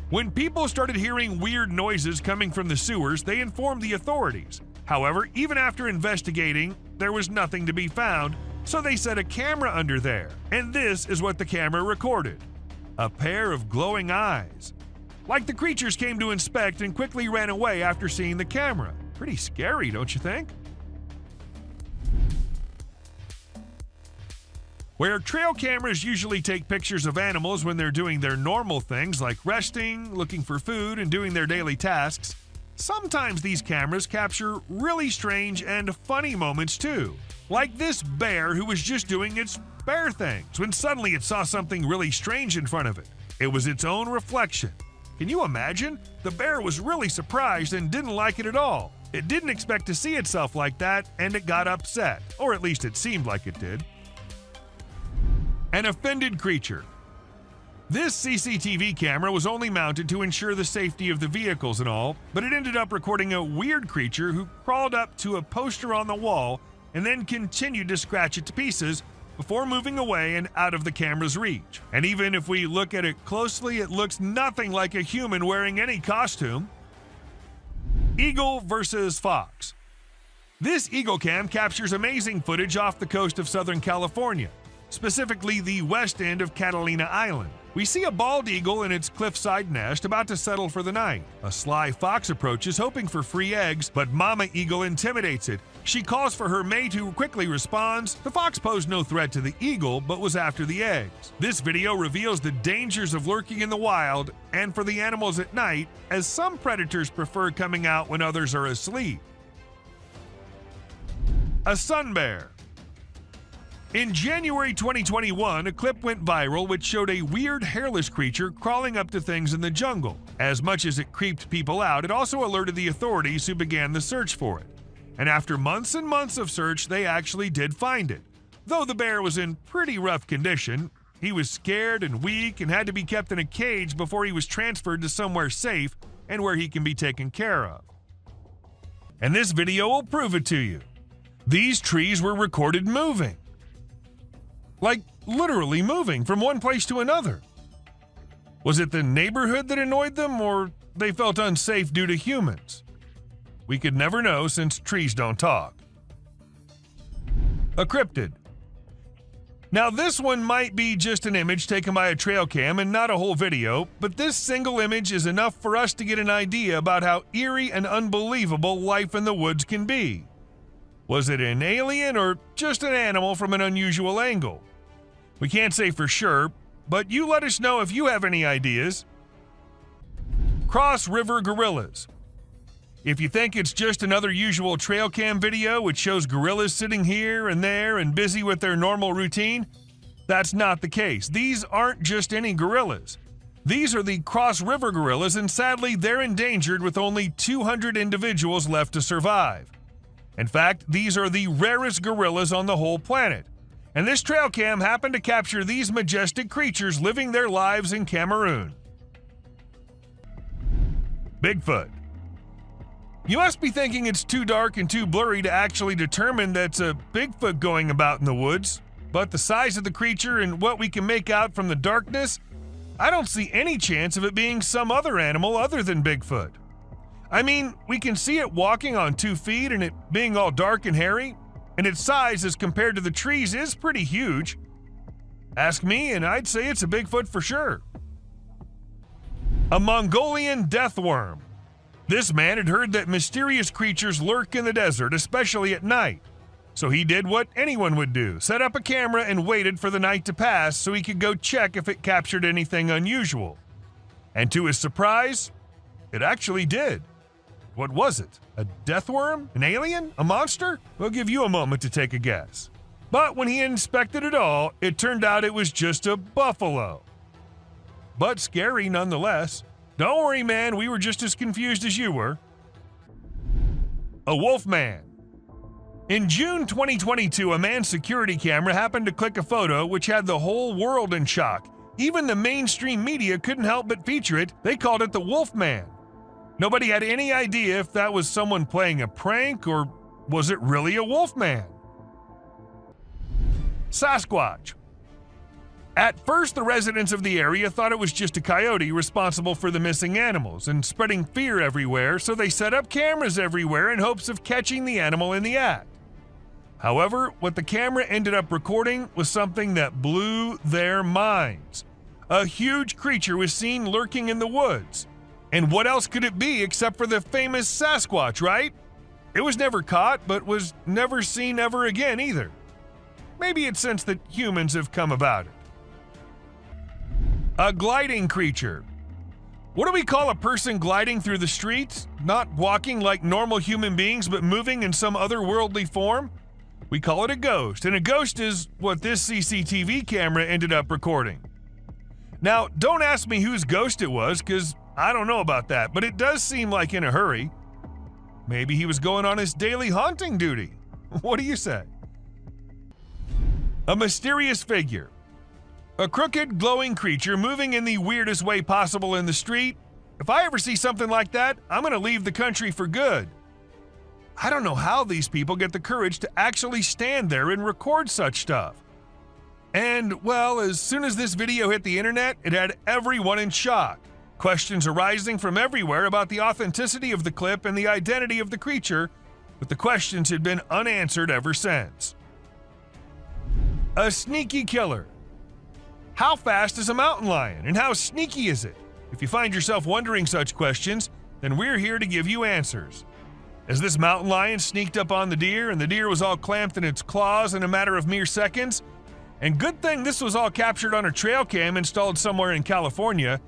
When people started hearing weird noises coming from the sewers, they informed the authorities. However, even after investigating, there was nothing to be found, so they set a camera under there. And this is what the camera recorded. A pair of glowing eyes. Like the creatures came to inspect and quickly ran away after seeing the camera. Pretty scary, don't you think? Where trail cameras usually take pictures of animals when they're doing their normal things like resting, looking for food, and doing their daily tasks, sometimes these cameras capture really strange and funny moments too. Like this bear who was just doing its bear things when suddenly it saw something really strange in front of it. It was its own reflection. Can you imagine? The bear was really surprised and didn't like it at all. It didn't expect to see itself like that, and it got upset, or at least it seemed like it did. An offended creature. This CCTV camera was only mounted to ensure the safety of the vehicles and all, but it ended up recording a weird creature who crawled up to a poster on the wall and then continued to scratch it to pieces before moving away and out of the camera's reach. And even if we look at it closely, it looks nothing like a human wearing any costume. Eagle versus fox. This Eagle Cam captures amazing footage off the coast of Southern California, specifically the west end of Catalina Island. We see a bald eagle in its cliffside nest about to settle for the night. A sly fox approaches hoping for free eggs, but Mama Eagle intimidates it. She calls for her mate who quickly responds. The fox posed no threat to the eagle, but was after the eggs. This video reveals the dangers of lurking in the wild and for the animals at night, as some predators prefer coming out when others are asleep. A sun bear. In January 2021, a clip went viral which showed a weird hairless creature crawling up to things in the jungle. As much as it creeped people out, it also alerted the authorities who began the search for it. And after months and months of search, they actually did find it. Though the bear was in pretty rough condition, he was scared and weak and had to be kept in a cage before he was transferred to somewhere safe and where he can be taken care of. And this video will prove it to you. These trees were recorded moving. Like literally moving from one place to another. Was it the neighborhood that annoyed them, or they felt unsafe due to humans? We could never know since trees don't talk. A cryptid. Now this one might be just an image taken by a trail cam and not a whole video, but this single image is enough for us to get an idea about how eerie and unbelievable life in the woods can be. Was it an alien or just an animal from an unusual angle? We can't say for sure, but you let us know if you have any ideas. Cross River Gorillas. If you think it's just another usual trail cam video which shows gorillas sitting here and there and busy with their normal routine, that's not the case. These aren't just any gorillas. These are the Cross River gorillas, and sadly they're endangered with only 200 individuals left to survive. In fact, these are the rarest gorillas on the whole planet. And this trail cam happened to capture these majestic creatures living their lives in Cameroon. Bigfoot. You must be thinking it's too dark and too blurry to actually determine that's a Bigfoot going about in the woods, but the size of the creature and what we can make out from the darkness, I don't see any chance of it being some other animal other than Bigfoot. I mean, we can see it walking on 2 feet and it being all dark and hairy, and its size as compared to the trees is pretty huge. Ask me and I'd say it's a Bigfoot for sure. A Mongolian death worm. This man had heard that mysterious creatures lurk in the desert, especially at night. So he did what anyone would do, set up a camera and waited for the night to pass so he could go check if it captured anything unusual. And to his surprise, it actually did. What was it? A death worm? An alien? A monster? We'll give you a moment to take a guess. But when he inspected it all, it turned out it was just a buffalo. But scary nonetheless. Don't worry, man, we were just as confused as you were. A wolf man. In June 2022, a man's security camera happened to click a photo which had the whole world in shock. Even the mainstream media couldn't help but feature it. They called it the Wolf Man. Nobody had any idea if that was someone playing a prank or was it really a wolf man. Sasquatch. At first, the residents of the area thought it was just a coyote responsible for the missing animals and spreading fear everywhere, so they set up cameras everywhere in hopes of catching the animal in the act. However, what the camera ended up recording was something that blew their minds. A huge creature was seen lurking in the woods. And what else could it be except for the famous Sasquatch, right? It was never caught, but was never seen ever again either. Maybe it's since that humans have come about it. A gliding creature. What do we call a person gliding through the streets? Not walking like normal human beings, but moving in some otherworldly form? We call it a ghost, and a ghost is what this CCTV camera ended up recording. Now, don't ask me whose ghost it was, because I don't know about that, but it does seem like in a hurry. Maybe he was going on his daily haunting duty. What do you say? A mysterious figure. A crooked, glowing creature moving in the weirdest way possible in the street. If I ever see something like that, I'm going to leave the country for good. I don't know how these people get the courage to actually stand there and record such stuff. And, well, as soon as this video hit the internet, it had everyone in shock. Questions arising from everywhere about the authenticity of the clip and the identity of the creature, but the questions had been unanswered ever since. A sneaky killer. How fast is a mountain lion, and how sneaky is it? If you find yourself wondering such questions, then we're here to give you answers. As this mountain lion sneaked up on the deer, and the deer was all clamped in its claws in a matter of mere seconds, and good thing this was all captured on a trail cam installed somewhere in California,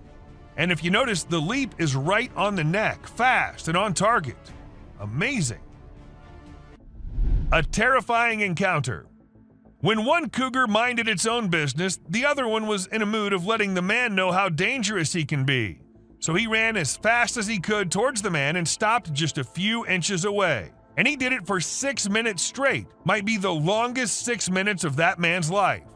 and if you notice, the leap is right on the neck, fast and on target. Amazing. A terrifying encounter. When one cougar minded its own business, the other one was in a mood of letting the man know how dangerous he can be. So he ran as fast as he could towards the man and stopped just a few inches away. And he did it for 6 minutes straight. Might be the longest 6 minutes of that man's life.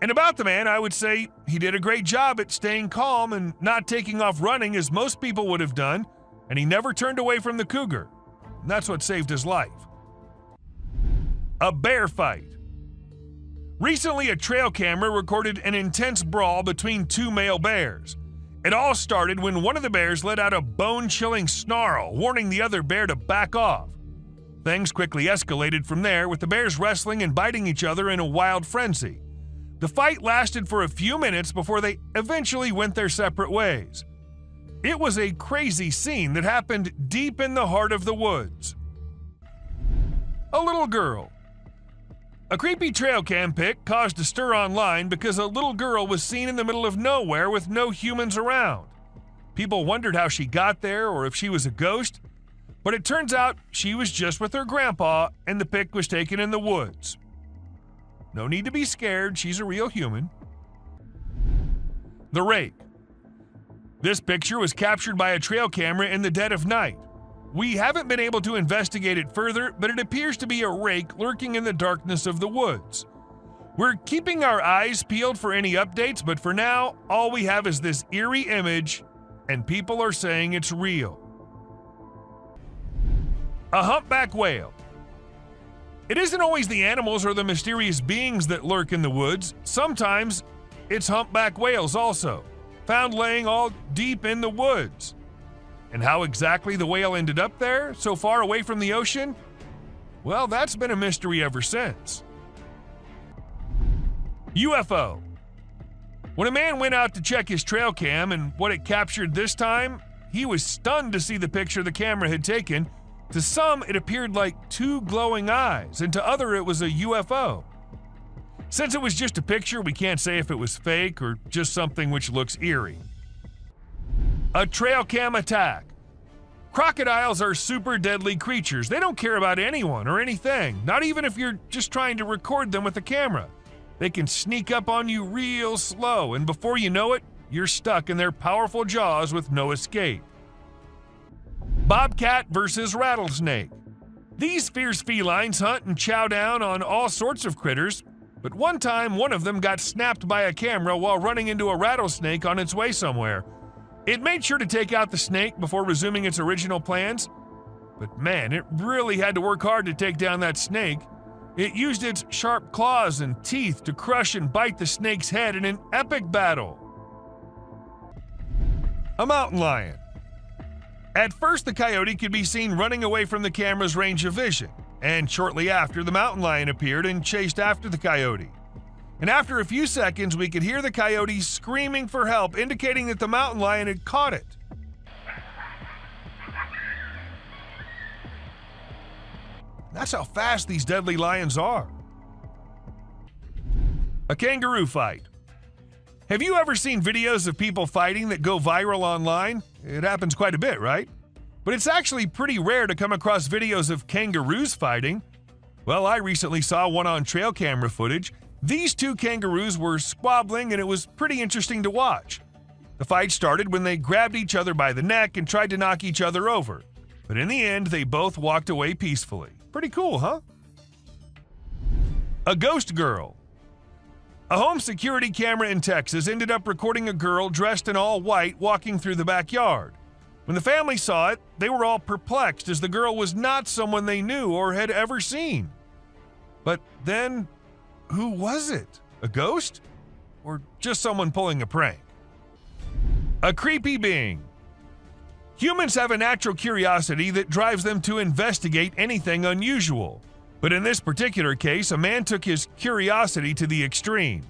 And about the man, I would say he did a great job at staying calm and not taking off running as most people would have done, and he never turned away from the cougar. And that's what saved his life. A bear fight. Recently, a trail camera recorded an intense brawl between two male bears. It all started when one of the bears let out a bone-chilling snarl, warning the other bear to back off. Things quickly escalated from there, with the bears wrestling and biting each other in a wild frenzy. The fight lasted for a few minutes before they eventually went their separate ways. It was a crazy scene that happened deep in the heart of the woods. A little girl. A creepy trail cam pic caused a stir online because a little girl was seen in the middle of nowhere with no humans around. People wondered how she got there or if she was a ghost, but it turns out she was just with her grandpa and the pic was taken in the woods. No need to be scared, she's a real human. The rake. This picture was captured by a trail camera in the dead of night. We haven't been able to investigate it further, but it appears to be a rake lurking in the darkness of the woods. We're keeping our eyes peeled for any updates, but for now, all we have is this eerie image, and people are saying it's real. A humpback whale. It isn't always the animals or the mysterious beings that lurk in the woods. Sometimes it's humpback whales also, found laying all deep in the woods. And how exactly the whale ended up there, so far away from the ocean? Well, that's been a mystery ever since. UFO. When a man went out to check his trail cam and what it captured this time, he was stunned to see the picture the camera had taken. To some, it appeared like two glowing eyes, and to others, it was a UFO. Since it was just a picture, we can't say if it was fake or just something which looks eerie. A trail cam attack. Crocodiles are super deadly creatures. They don't care about anyone or anything, not even if you're just trying to record them with a camera. They can sneak up on you real slow, and before you know it, you're stuck in their powerful jaws with no escape. Bobcat versus rattlesnake. These fierce felines hunt and chow down on all sorts of critters, but one time one of them got snapped by a camera while running into a rattlesnake on its way somewhere. It made sure to take out the snake before resuming its original plans, but man, it really had to work hard to take down that snake. It used its sharp claws and teeth to crush and bite the snake's head in an epic battle. A mountain lion. At first, the coyote could be seen running away from the camera's range of vision, and shortly after, the mountain lion appeared and chased after the coyote. And after a few seconds, we could hear the coyote screaming for help, indicating that the mountain lion had caught it. That's how fast these deadly lions are. A kangaroo fight. Have you ever seen videos of people fighting that go viral online? It happens quite a bit, right? But it's actually pretty rare to come across videos of kangaroos fighting. Well, I recently saw one on trail camera footage. These two kangaroos were squabbling, and it was pretty interesting to watch. The fight started when they grabbed each other by the neck and tried to knock each other over. But in the end, they both walked away peacefully. Pretty cool, huh? A ghost girl. A home security camera in Texas ended up recording a girl dressed in all white walking through the backyard. When the family saw it, they were all perplexed as the girl was not someone they knew or had ever seen. But then, who was it? A ghost? Or just someone pulling a prank? A creepy being. Humans have a natural curiosity that drives them to investigate anything unusual. But in this particular case, a man took his curiosity to the extreme.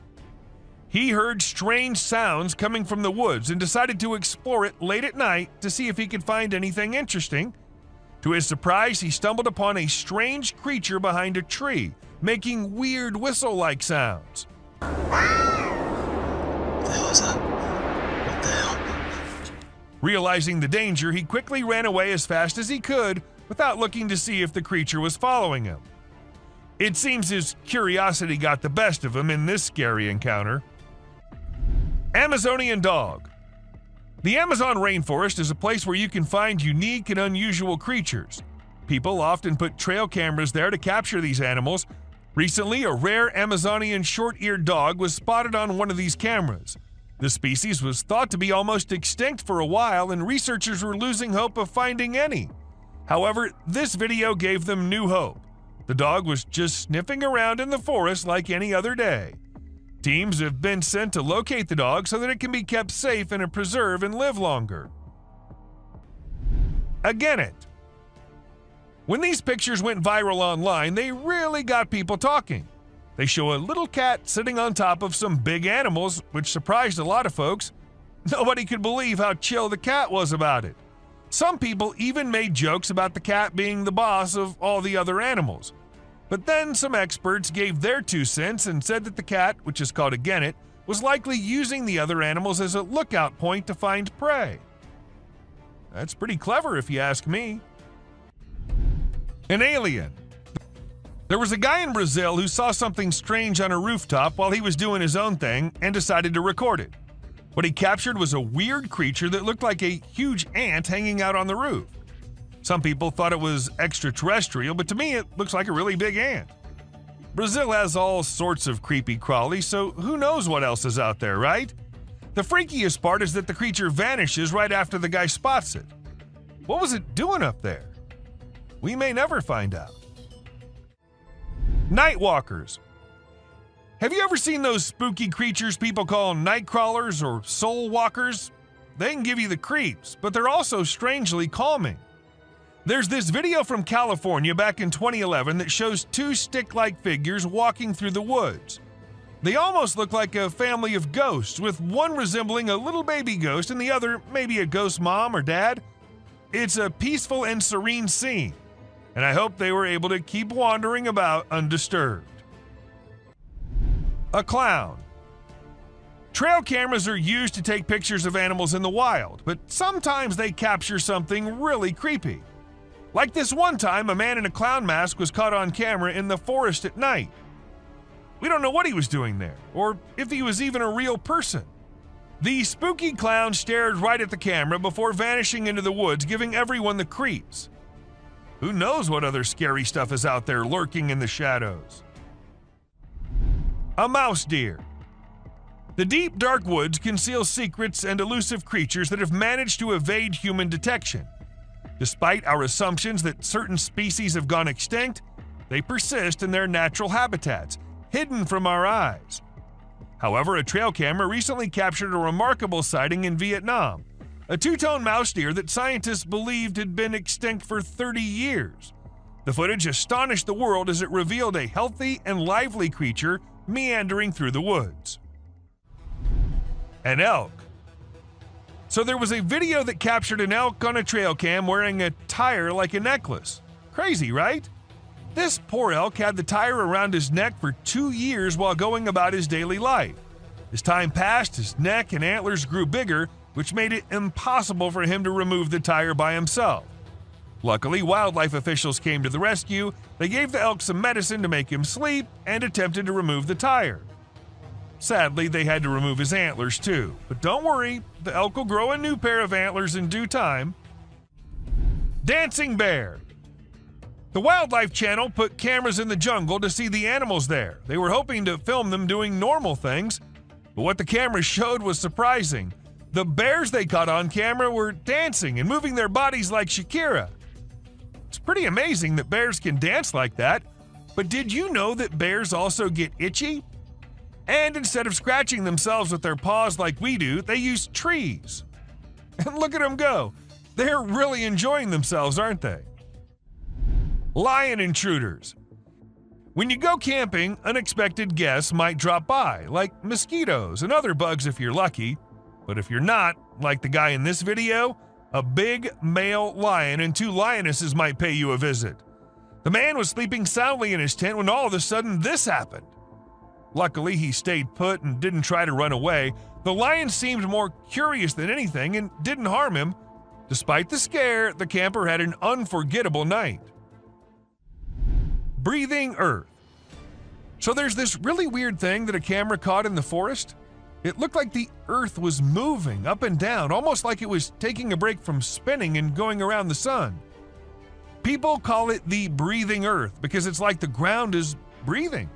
He heard strange sounds coming from the woods and decided to explore it late at night to see if he could find anything interesting. To his surprise, he stumbled upon a strange creature behind a tree, making weird whistle-like sounds. What the hell is that? What the hell? Realizing the danger, he quickly ran away as fast as he could without looking to see if the creature was following him. It seems his curiosity got the best of him in this scary encounter. Amazonian dog. The Amazon rainforest is a place where you can find unique and unusual creatures. People often put trail cameras there to capture these animals. Recently, a rare Amazonian short-eared dog was spotted on one of these cameras. The species was thought to be almost extinct for a while, and researchers were losing hope of finding any. However, this video gave them new hope. The dog was just sniffing around in the forest like any other day. Teams have been sent to locate the dog so that it can be kept safe in a preserve and live longer. A genet. When these pictures went viral online, they really got people talking. They show a little cat sitting on top of some big animals, which surprised a lot of folks. Nobody could believe how chill the cat was about it. Some people even made jokes about the cat being the boss of all the other animals. But then some experts gave their 2 cents and said that the cat, which is called a genet, was likely using the other animals as a lookout point to find prey. That's pretty clever if you ask me. An alien. There was a guy in Brazil who saw something strange on a rooftop while he was doing his own thing and decided to record it. What he captured was a weird creature that looked like a huge ant hanging out on the roof. Some people thought it was extraterrestrial, but to me it looks like a really big ant. Brazil has all sorts of creepy crawlies, so who knows what else is out there, right? The freakiest part is that the creature vanishes right after the guy spots it. What was it doing up there? We may never find out. Night walkers. Have you ever seen those spooky creatures people call night crawlers or soul walkers? They can give you the creeps, but they're also strangely calming. There's this video from California back in 2011 that shows 2 stick-like figures walking through the woods. They almost look like a family of ghosts, with one resembling a little baby ghost and the other maybe a ghost mom or dad. It's a peaceful and serene scene, and I hope they were able to keep wandering about undisturbed. A clown. Trail cameras are used to take pictures of animals in the wild, but sometimes they capture something really creepy. Like this one time, a man in a clown mask was caught on camera in the forest at night. We don't know what he was doing there, or if he was even a real person. The spooky clown stared right at the camera before vanishing into the woods, giving everyone the creeps. Who knows what other scary stuff is out there lurking in the shadows? A mouse deer. The deep, dark woods conceal secrets and elusive creatures that have managed to evade human detection. Despite our assumptions that certain species have gone extinct, they persist in their natural habitats, hidden from our eyes. However, a trail camera recently captured a remarkable sighting in Vietnam, a two-tone mouse deer that scientists believed had been extinct for 30 years. The footage astonished the world as it revealed a healthy and lively creature meandering through the woods. An elk. So there was a video that captured an elk on a trail cam wearing a tire like a necklace. Crazy, right? This poor elk had the tire around his neck for 2 years while going about his daily life. As time passed, his neck and antlers grew bigger, which made it impossible for him to remove the tire by himself. Luckily, wildlife officials came to the rescue. They gave the elk some medicine to make him sleep and attempted to remove the tire. Sadly, they had to remove his antlers too. But don't worry, the elk will grow a new pair of antlers in due time. Dancing bear. The Wildlife Channel put cameras in the jungle to see the animals there. They were hoping to film them doing normal things, but what the cameras showed was surprising. The bears they caught on camera were dancing and moving their bodies like Shakira. It's pretty amazing that bears can dance like that, but did you know that bears also get itchy? And instead of scratching themselves with their paws like we do, they use trees. And look at them go. They're really enjoying themselves, aren't they? Lion intruders. When you go camping, unexpected guests might drop by, like mosquitoes and other bugs if you're lucky. But if you're not, like the guy in this video, a big male lion and 2 lionesses might pay you a visit. The man was sleeping soundly in his tent when all of a sudden this happened. Luckily, he stayed put and didn't try to run away. The lion seemed more curious than anything and didn't harm him. Despite the scare, the camper had an unforgettable night. Breathing earth. So there's this really weird thing that a camera caught in the forest. It looked like the earth was moving up and down, almost like it was taking a break from spinning and going around the sun. People call it the breathing earth because it's like the ground is breathing.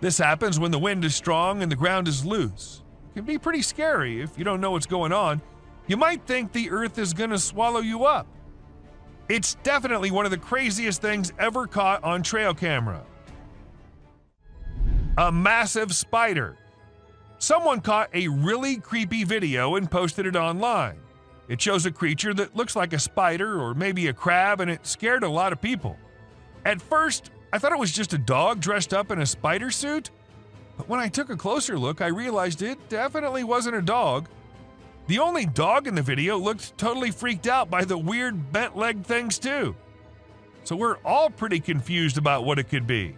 This happens when the wind is strong and the ground is loose. It can be pretty scary if you don't know what's going on. You might think the earth is going to swallow you up. It's definitely one of the craziest things ever caught on trail camera. A massive spider. Someone caught a really creepy video and posted it online. It shows a creature that looks like a spider or maybe a crab, and it scared a lot of people. At first, I thought it was just a dog dressed up in a spider suit, but when I took a closer look, I realized it definitely wasn't a dog. The only dog in the video looked totally freaked out by the weird bent-legged things too. So we're all pretty confused about what it could be.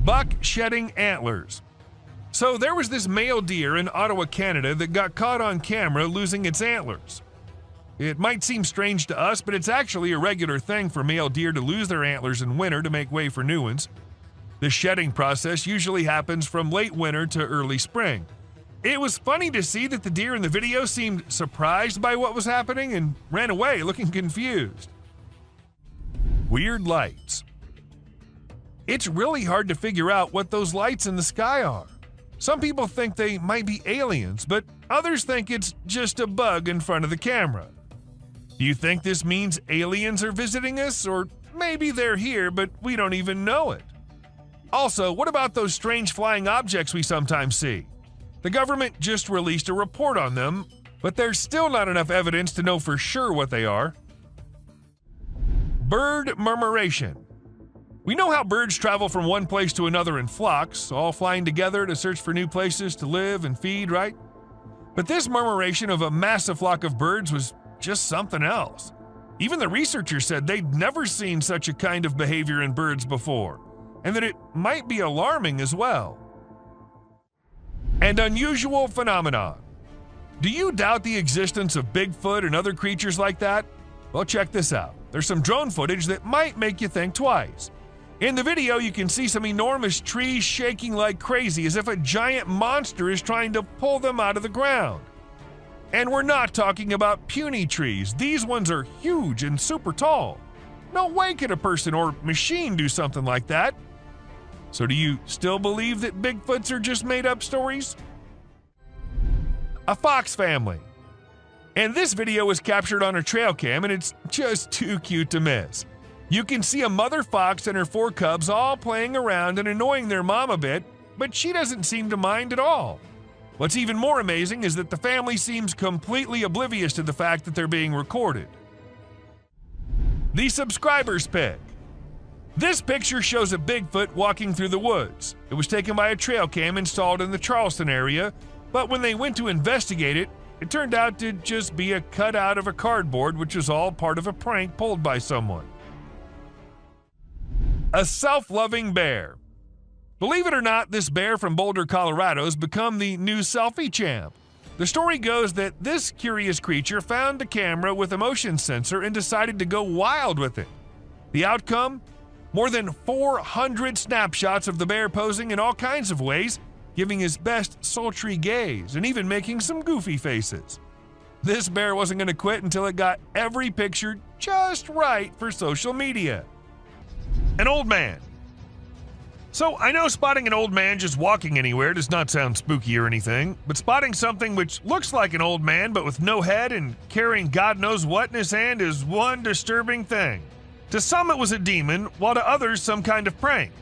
Buck shedding antlers. So there was this male deer in Ottawa, Canada that got caught on camera losing its antlers. It might seem strange to us, but it's actually a regular thing for male deer to lose their antlers in winter to make way for new ones. The shedding process usually happens from late winter to early spring. It was funny to see that the deer in the video seemed surprised by what was happening and ran away looking confused. Weird lights. It's really hard to figure out what those lights in the sky are. Some people think they might be aliens, but others think it's just a bug in front of the camera. Do you think this means aliens are visiting us, or maybe they're here but we don't even know it? Also, what about those strange flying objects we sometimes see? The government just released a report on them, but there's still not enough evidence to know for sure what they are. Bird murmuration. We know how birds travel from one place to another in flocks, all flying together to search for new places to live and feed, right? But this murmuration of a massive flock of birds was just something else. Even the researchers said they'd never seen such a kind of behavior in birds before, and that it might be alarming as well. And unusual phenomenon. Do you doubt the existence of Bigfoot and other creatures like that? Well, check this out. There's some drone footage that might make you think twice. In the video, you can see some enormous trees shaking like crazy as if a giant monster is trying to pull them out of the ground. And we're not talking about puny trees. These ones are huge and super tall. No way could a person or machine do something like that. So do you still believe that Bigfoots are just made-up stories? A fox family. And this video was captured on a trail cam, and it's just too cute to miss. You can see a mother fox and her 4 cubs all playing around and annoying their mom a bit, but she doesn't seem to mind at all. What's even more amazing is that the family seems completely oblivious to the fact that they're being recorded. The subscribers pick. This picture shows a Bigfoot walking through the woods. It was taken by a trail cam installed in the Charleston area, but when they went to investigate it, it turned out to just be a cutout of a cardboard, which was all part of a prank pulled by someone. A self-loving bear. Believe it or not, this bear from Boulder, Colorado has become the new selfie champ. The story goes that this curious creature found a camera with a motion sensor and decided to go wild with it. The outcome? More than 400 snapshots of the bear posing in all kinds of ways, giving his best sultry gaze and even making some goofy faces. This bear wasn't going to quit until it got every picture just right for social media. An old man. So I know spotting an old man just walking anywhere does not sound spooky or anything, but spotting something which looks like an old man but with no head and carrying God knows what in his hand is one disturbing thing. To some it was a demon, while to others some kind of prank.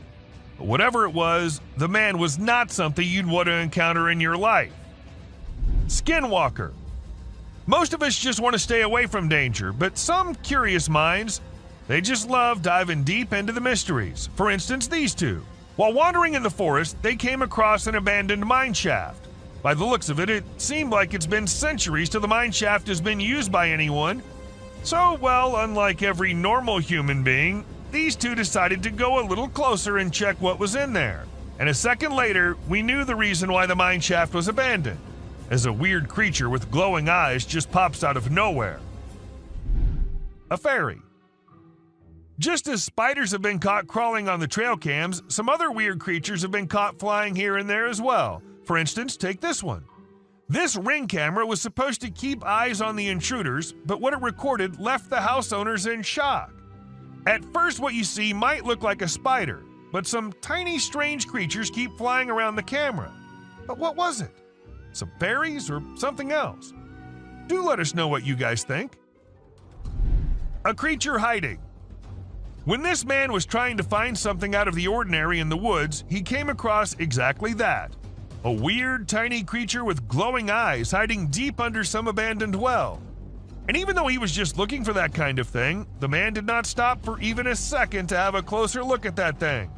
But whatever it was, the man was not something you'd want to encounter in your life. Skinwalker. Most of us just want to stay away from danger, but some curious minds, they just love diving deep into the mysteries. For instance, these two. While wandering in the forest, they came across an abandoned mine shaft. By the looks of it, it seemed like it's been centuries till the mine shaft has been used by anyone. So, well, unlike every normal human being, these two decided to go a little closer and check what was in there. And a second later, we knew the reason why the mine shaft was abandoned, as a weird creature with glowing eyes just pops out of nowhere. A fairy. Just as spiders have been caught crawling on the trail cams, some other weird creatures have been caught flying here and there as well. For instance, take this one. This Ring camera was supposed to keep eyes on the intruders, but what it recorded left the house owners in shock. At first, what you see might look like a spider, but some tiny strange creatures keep flying around the camera. But what was it? Some fairies or something else? Do let us know what you guys think. A creature hiding. When this man was trying to find something out of the ordinary in the woods, he came across exactly that. A weird, tiny creature with glowing eyes hiding deep under some abandoned well. And even though he was just looking for that kind of thing, the man did not stop for even a second to have a closer look at that thing.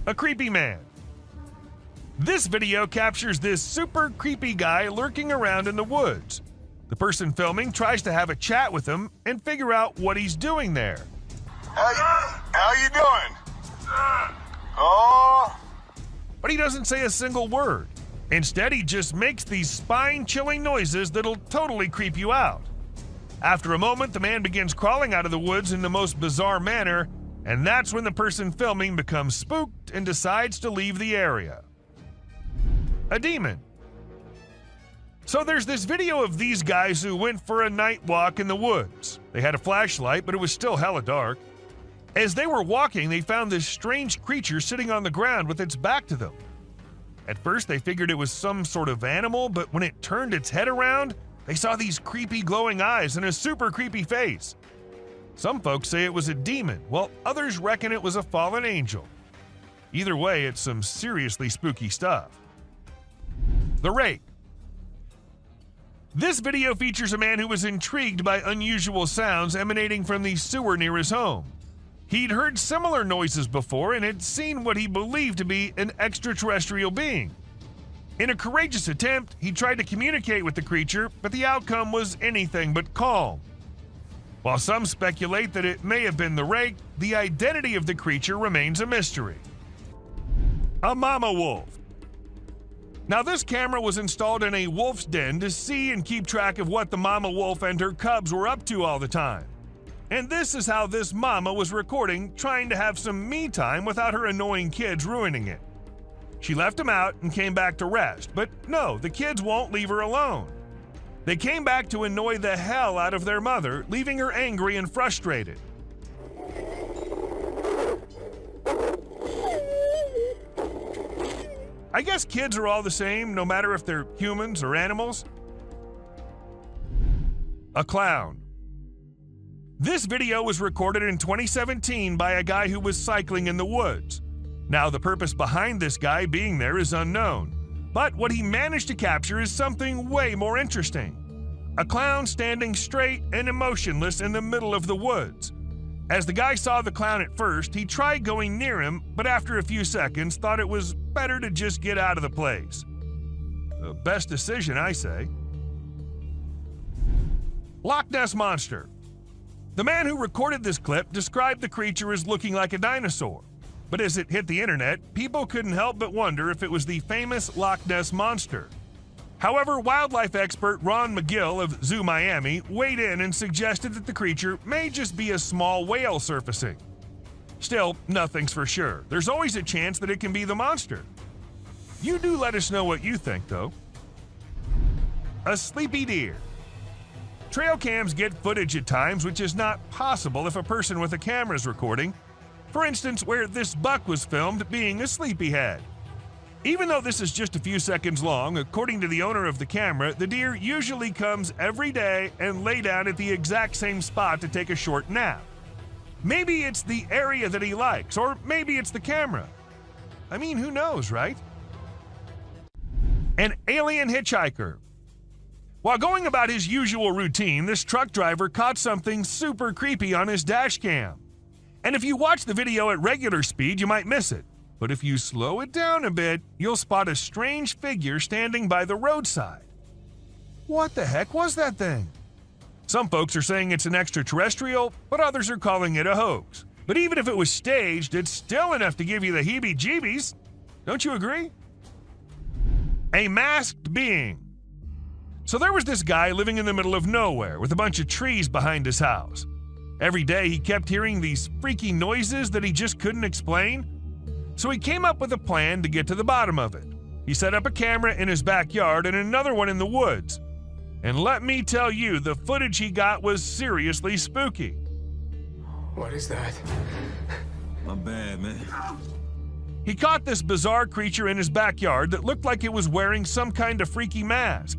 A creepy man. This video captures this super creepy guy lurking around in the woods. The person filming tries to have a chat with him and figure out what he's doing there. How you doing? Oh. But he doesn't say a single word. Instead, he just makes these spine-chilling noises that'll totally creep you out. After a moment, the man begins crawling out of the woods in the most bizarre manner, and that's when the person filming becomes spooked and decides to leave the area. A demon. So there's this video of these guys who went for a night walk in the woods. They had a flashlight, but it was still hella dark. As they were walking, they found this strange creature sitting on the ground with its back to them. At first, they figured it was some sort of animal, but when it turned its head around, they saw these creepy glowing eyes and a super creepy face. Some folks say it was a demon, while others reckon it was a fallen angel. Either way, it's some seriously spooky stuff. The Rake. This video features a man who was intrigued by unusual sounds emanating from the sewer near his home. He'd heard similar noises before and had seen what he believed to be an extraterrestrial being. In a courageous attempt, he tried to communicate with the creature, but the outcome was anything but calm. While some speculate that it may have been the Rake, the identity of the creature remains a mystery. A mama wolf. Now, this camera was installed in a wolf's den to see and keep track of what the mama wolf and her cubs were up to all the time. And this is how this mama was recording, trying to have some me time without her annoying kids ruining it. She left them out and came back to rest, but no, the kids won't leave her alone. They came back to annoy the hell out of their mother, leaving her angry and frustrated. I guess kids are all the same, no matter if they're humans or animals. A clown. This video was recorded in 2017 by a guy who was cycling in the woods. Now, the purpose behind this guy being there is unknown, but what he managed to capture is something way more interesting. A clown standing straight and emotionless in the middle of the woods. As the guy saw the clown at first, he tried going near him, but after a few seconds thought it was better to just get out of the place. The best decision, I say. Loch Ness Monster. The man who recorded this clip described the creature as looking like a dinosaur, but as it hit the internet, people couldn't help but wonder if it was the famous Loch Ness Monster. However, wildlife expert Ron McGill of Zoo Miami weighed in and suggested that the creature may just be a small whale surfacing. Still, nothing's for sure. There's always a chance that it can be the monster. You do let us know what you think, though. A sleepy deer. Trail cams get footage at times which is not possible if a person with a camera is recording. For instance, where this buck was filmed being a sleepyhead. Even though this is just a few seconds long, according to the owner of the camera, the deer usually comes every day and lay down at the exact same spot to take a short nap. Maybe it's the area that he likes, or maybe it's the camera. I mean, who knows, right? An alien hitchhiker. While going about his usual routine, this truck driver caught something super creepy on his dash cam. And if you watch the video at regular speed, you might miss it. But if you slow it down a bit, you'll spot a strange figure standing by the roadside. What the heck was that thing? Some folks are saying it's an extraterrestrial, but others are calling it a hoax. But even if it was staged, it's still enough to give you the heebie-jeebies. Don't you agree? A masked being. So there was this guy living in the middle of nowhere with a bunch of trees behind his house. Every day he kept hearing these freaky noises that he just couldn't explain. So he came up with a plan to get to the bottom of it. He set up a camera in his backyard and another one in the woods. And let me tell you, the footage he got was seriously spooky. What is that? My bad, man. He caught this bizarre creature in his backyard that looked like it was wearing some kind of freaky mask.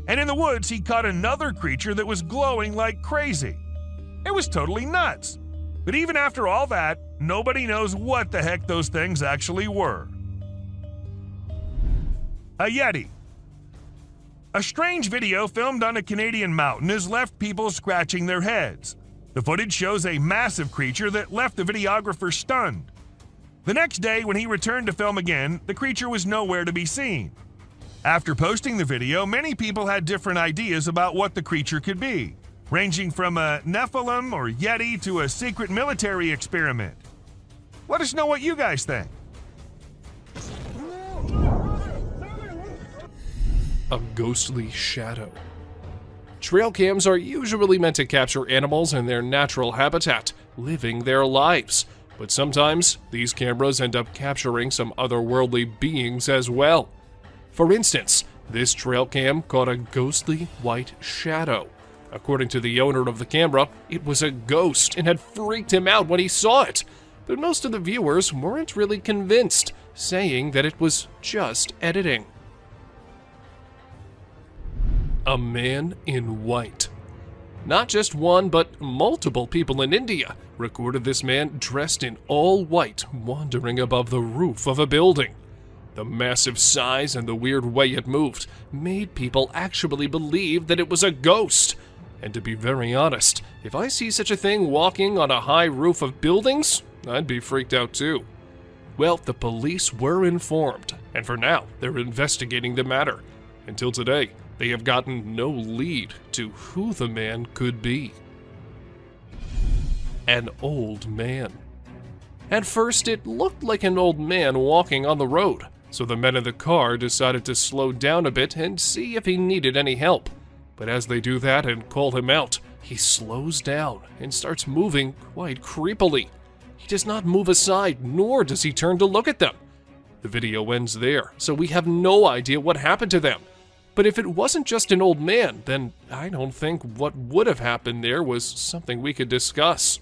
And in the woods, he caught another creature that was glowing like crazy. It was totally nuts. But even after all that, nobody knows what the heck those things actually were. A Yeti. A strange video filmed on a Canadian mountain has left people scratching their heads. The footage shows a massive creature that left the videographer stunned. The next day, when he returned to film again, the creature was nowhere to be seen. After posting the video, many people had different ideas about what the creature could be, ranging from a Nephilim or Yeti to a secret military experiment. Let us know what you guys think. A ghostly shadow. Trail cams are usually meant to capture animals in their natural habitat, living their lives. But sometimes, these cameras end up capturing some otherworldly beings as well. For instance, this trail cam caught a ghostly white shadow. According to the owner of the camera, it was a ghost and had freaked him out when he saw it. But most of the viewers weren't really convinced, saying that it was just editing. A man in white. Not just one, but multiple people in India recorded this man dressed in all white wandering above the roof of a building. The massive size and the weird way it moved made people actually believe that it was a ghost. And to be very honest, if I see such a thing walking on a high roof of buildings, I'd be freaked out too. Well, the police were informed, and for now, they're investigating the matter. Until today, they have gotten no lead to who the man could be. An old man. At first, it looked like an old man walking on the road. so the men in the car decided to slow down a bit and see if he needed any help. But as they do that and call him out, he slows down and starts moving quite creepily. He does not move aside, nor does he turn to look at them. The video ends there, so we have no idea what happened to them. But if it wasn't just an old man, then I don't think what would have happened there was something we could discuss.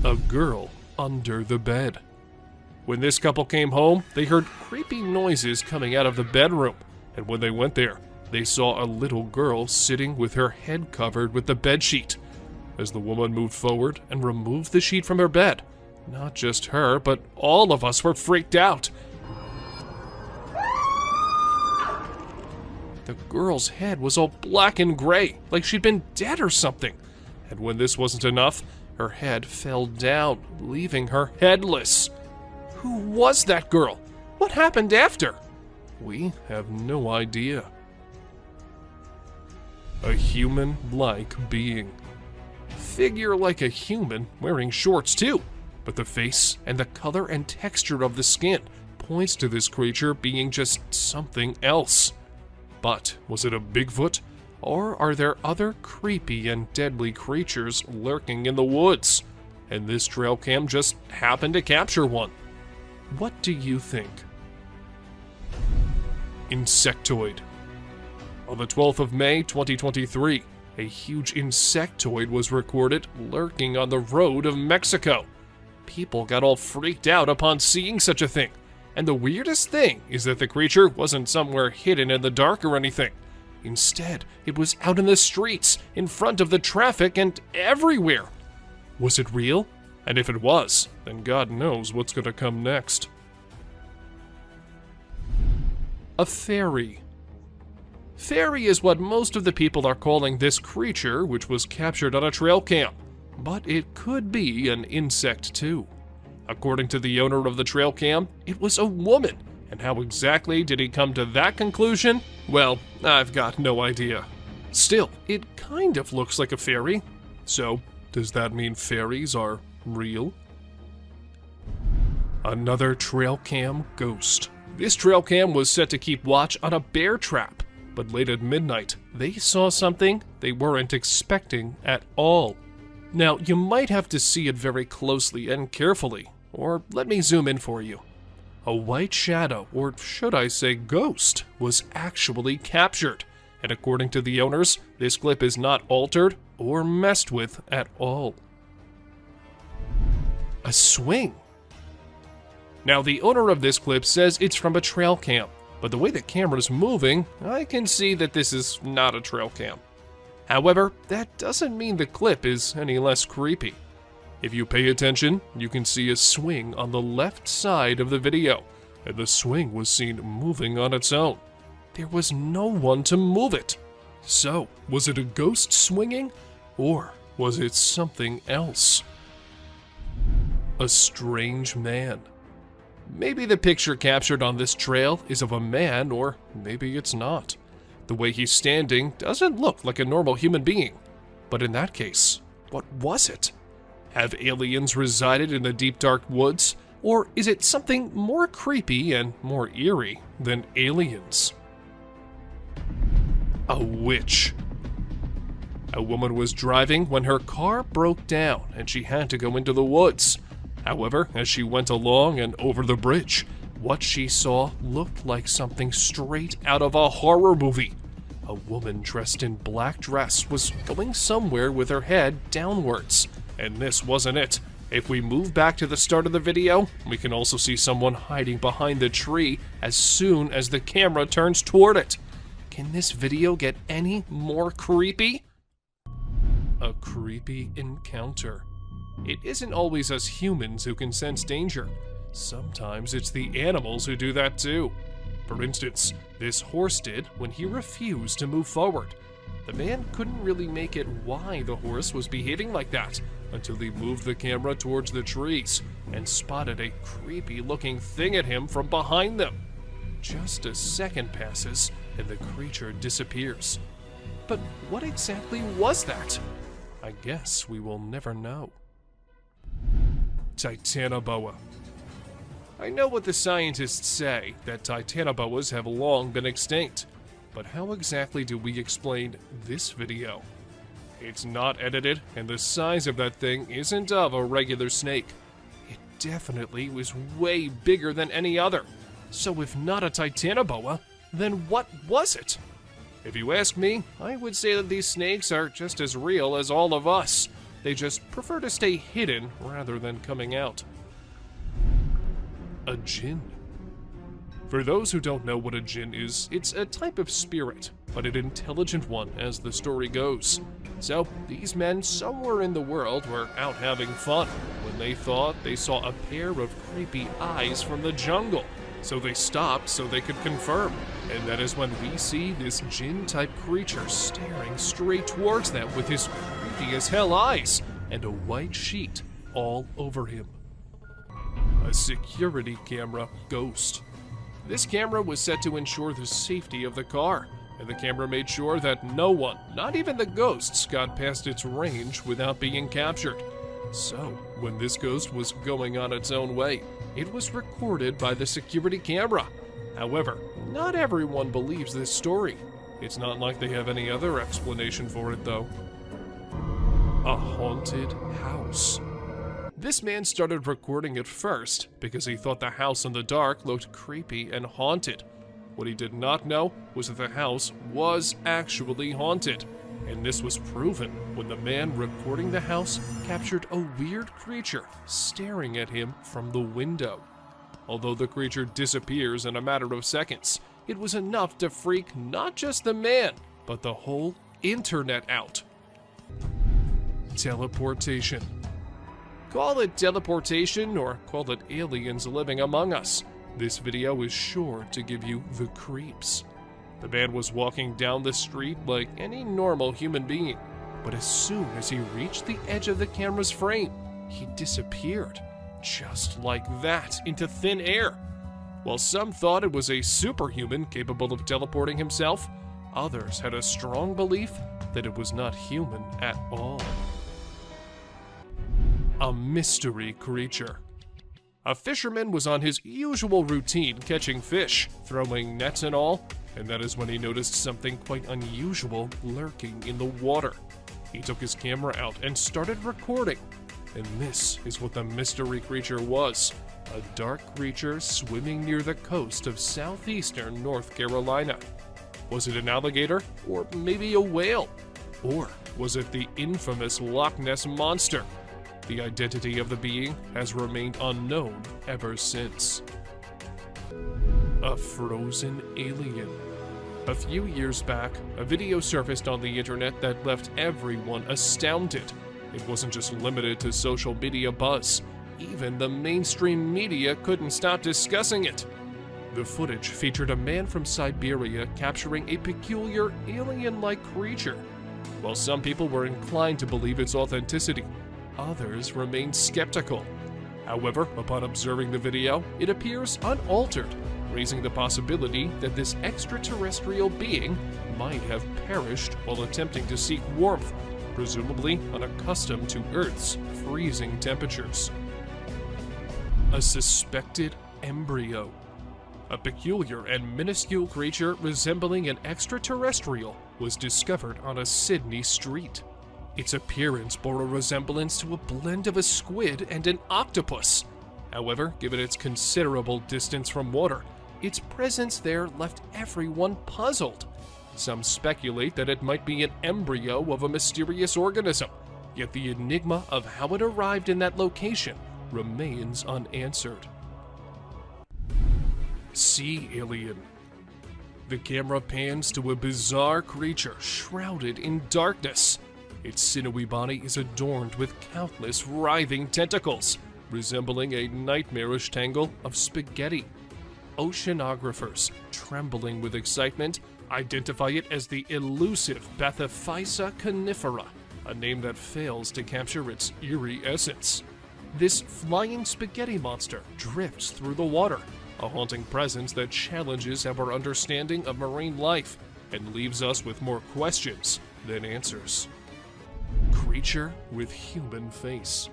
A girl under the bed. When this couple came home, they heard creepy noises coming out of the bedroom, and when they went there, they saw a little girl sitting with her head covered with the bedsheet. As the woman moved forward and removed the sheet from her bed, not just her, but all of us were freaked out. The girl's head was all black and gray, like she'd been dead or something. And when this wasn't enough, her head fell down, leaving her headless. Who was that girl? What happened after? We have no idea. A human-like being. Figure like a human, wearing shorts too, but the face and the color and texture of the skin points to this creature being just something else. But was it a Bigfoot? Or are there other creepy and deadly creatures lurking in the woods? And this trail cam just happened to capture one. What do you think? Insectoid. On the 12th of May, 2023, a huge insectoid was recorded lurking on the road of Mexico. People got all freaked out upon seeing such a thing. And the weirdest thing is that the creature wasn't somewhere hidden in the dark or anything. Instead, it was out in the streets, in front of the traffic, and everywhere. Was it real? And if it was, then God knows what's gonna come next. A fairy. Fairy is what most of the people are calling this creature, which was captured on a trail cam. But it could be an insect too. According to the owner of the trail cam, it was a woman. And how exactly did he come to that conclusion? Well, I've got no idea. Still, it kind of looks like a fairy. So, does that mean fairies are real? Another trail cam ghost. This trail cam was set to keep watch on a bear trap, but late at midnight, they saw something they weren't expecting at all. Now, you might have to see it very closely and carefully, or let me zoom in for you. A white shadow, or should I say ghost, was actually captured, and according to the owners, this clip is not altered or messed with at all. A swing. Now, the owner of this clip says it's from a trail cam, but the way the camera's moving, I can see that this is not a trail cam. However, that doesn't mean the clip is any less creepy. If you pay attention, you can see a swing on the left side of the video, and the swing was seen moving on its own. There was no one to move it. So, was it a ghost swinging, or was it something else? A strange man. Maybe the picture captured on this trail is of a man, or maybe it's not. The way he's standing doesn't look like a normal human being. But in that case, what was it? Have aliens resided in the deep dark woods, or is it something more creepy and more eerie than aliens? A witch. A woman was driving when her car broke down and she had to go into the woods. However, as she went along and over the bridge, what she saw looked like something straight out of a horror movie. A woman dressed in black dress was going somewhere with her head downwards. And this wasn't it. If we move back to the start of the video, we can also see someone hiding behind the tree as soon as the camera turns toward it. Can this video get any more creepy? A creepy encounter. It isn't always us humans who can sense danger. Sometimes it's the animals who do that too. For instance, this horse did when he refused to move forward. The man couldn't really make it why the horse was behaving like that until he moved the camera towards the trees and spotted a creepy looking thing at him from behind them. Just a second passes and the creature disappears. But what exactly was that? I guess we will never know. Titanoboa. I know what the scientists say, that titanoboas have long been extinct. But how exactly do we explain this video? It's not edited, and the size of that thing isn't of a regular snake. It definitely was way bigger than any other. So if not a titanoboa, then what was it? If you ask me, I would say that these snakes are just as real as all of us. They just prefer to stay hidden rather than coming out. A jinn. For those who don't know what a jinn is, it's a type of spirit, but an intelligent one as the story goes. So, these men somewhere in the world were out having fun when they thought they saw a pair of creepy eyes from the jungle. So they stopped so they could confirm, and that is when we see this jinn-type creature staring straight towards them with his creepy as hell eyes and a white sheet all over him. A security camera ghost. This camera was set to ensure the safety of the car, and the camera made sure that no one, not even the ghosts, got past its range without being captured. So, when this ghost was going on its own way, it was recorded by the security camera. However, not everyone believes this story. It's not like they have any other explanation for it, though. A haunted house. This man started recording it first because he thought the house in the dark looked creepy and haunted. What he did not know was that the house was actually haunted, and this was proven when the man recording the house captured a weird creature staring at him from the window. Although the creature disappears in a matter of seconds, it was enough to freak not just the man, but the whole internet out. Teleportation. Call it teleportation or call it aliens living among us. This video is sure to give you the creeps. The man was walking down the street like any normal human being, but as soon as he reached the edge of the camera's frame, he disappeared, just like that, into thin air. While some thought it was a superhuman capable of teleporting himself, others had a strong belief that it was not human at all. A mystery creature. A fisherman was on his usual routine catching fish, throwing nets and all, and that is when he noticed something quite unusual lurking in the water. He took his camera out and started recording, and this is what the mystery creature was: a dark creature swimming near the coast of southeastern North Carolina. Was it an alligator, or maybe a whale? Or was it the infamous Loch Ness Monster? The identity of the being has remained unknown ever since. A frozen alien. A few years back, a video surfaced on the internet that left everyone astounded. It wasn't just limited to social media buzz. Even the mainstream media couldn't stop discussing it. The footage featured a man from Siberia capturing a peculiar alien-like creature. While some people were inclined to believe its authenticity, others remained skeptical. However, upon observing the video, it appears unaltered, raising the possibility that this extraterrestrial being might have perished while attempting to seek warmth, presumably unaccustomed to Earth's freezing temperatures. A suspected embryo. A peculiar and minuscule creature resembling an extraterrestrial was discovered on a Sydney street. Its appearance bore a resemblance to a blend of a squid and an octopus. However, given its considerable distance from water, its presence there left everyone puzzled. Some speculate that it might be an embryo of a mysterious organism, yet the enigma of how it arrived in that location remains unanswered. Sea alien. The camera pans to a bizarre creature shrouded in darkness. Its sinewy body is adorned with countless writhing tentacles, resembling a nightmarish tangle of spaghetti. Oceanographers, trembling with excitement, identify it as the elusive Bathyphysa conifera, a name that fails to capture its eerie essence. This flying spaghetti monster drifts through the water, a haunting presence that challenges our understanding of marine life and leaves us with more questions than answers. Creature with human face.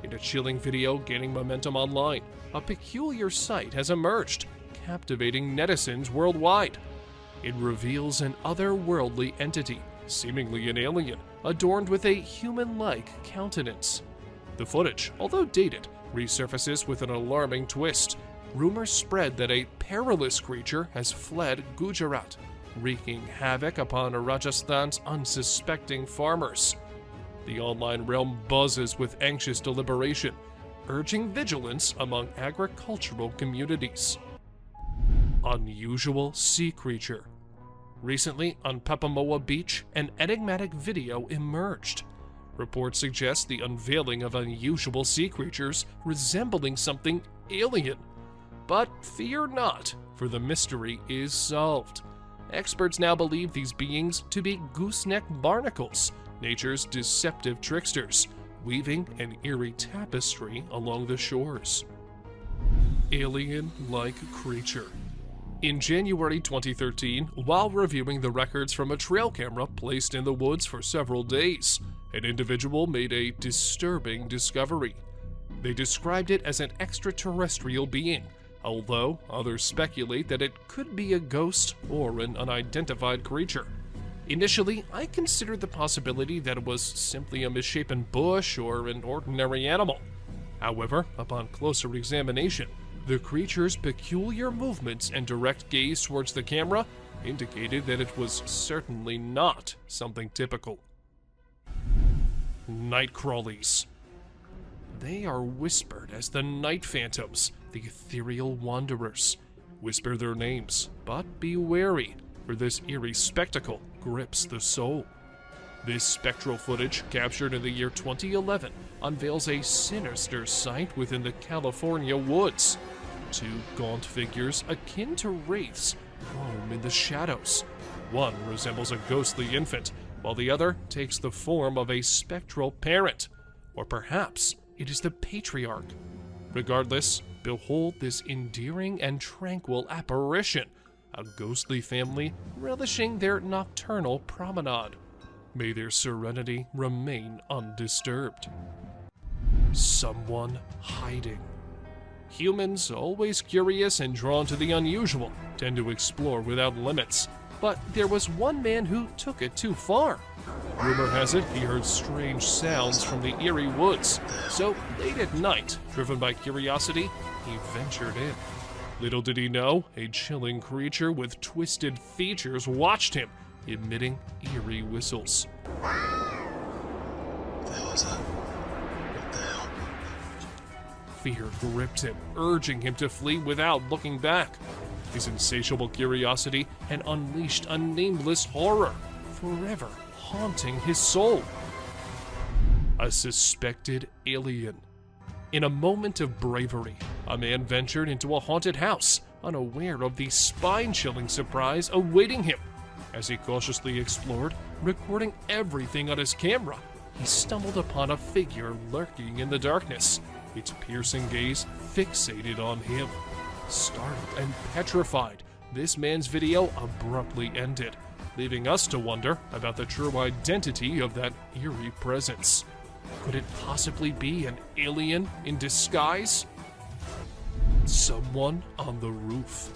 In a chilling video gaining momentum online, a peculiar sight has emerged, captivating netizens worldwide. It reveals an otherworldly entity, seemingly an alien, adorned with a human-like countenance. The footage, although dated, resurfaces with an alarming twist. Rumors spread that a perilous creature has fled Gujarat, wreaking havoc upon Rajasthan's unsuspecting farmers. The online realm buzzes with anxious deliberation, urging vigilance among agricultural communities. Unusual sea creature. Recently, on Papamoa Beach, an enigmatic video emerged. Reports suggest the unveiling of unusual sea creatures resembling something alien. But fear not, for the mystery is solved. Experts now believe these beings to be gooseneck barnacles, nature's deceptive tricksters, weaving an eerie tapestry along the shores. Alien-like creature. In January 2013, while reviewing the records from a trail camera placed in the woods for several days, an individual made a disturbing discovery. They described it as an extraterrestrial being, although others speculate that it could be a ghost or an unidentified creature. Initially, I considered the possibility that it was simply a misshapen bush or an ordinary animal. However, upon closer examination, the creature's peculiar movements and direct gaze towards the camera indicated that it was certainly not something typical. Night crawlies. They are whispered as the night phantoms, the ethereal wanderers. Whisper their names, but be wary, for this eerie spectacle grips the soul. This spectral footage, captured in the year 2011, unveils a sinister sight within the California woods. Two gaunt figures akin to wraiths roam in the shadows. One resembles a ghostly infant, while the other takes the form of a spectral parent. Or perhaps it is the patriarch. Regardless, behold this endearing and tranquil apparition, a ghostly family relishing their nocturnal promenade. May their serenity remain undisturbed. Someone hiding. Humans, always curious and drawn to the unusual, tend to explore without limits. But there was one man who took it too far. Rumor has it he heard strange sounds from the eerie woods. So late at night, driven by curiosity, he ventured in. Little did he know, a chilling creature with twisted features watched him, emitting eerie whistles. What the hell is that? What the hell? Fear gripped him, urging him to flee without looking back. His insatiable curiosity had unleashed a nameless horror, forever haunting his soul. A suspected alien. In a moment of bravery, a man ventured into a haunted house, unaware of the spine-chilling surprise awaiting him. As he cautiously explored, recording everything on his camera, he stumbled upon a figure lurking in the darkness, its piercing gaze fixated on him. Startled and petrified, this man's video abruptly ended, leaving us to wonder about the true identity of that eerie presence. Could it possibly be an alien in disguise? Someone on the roof.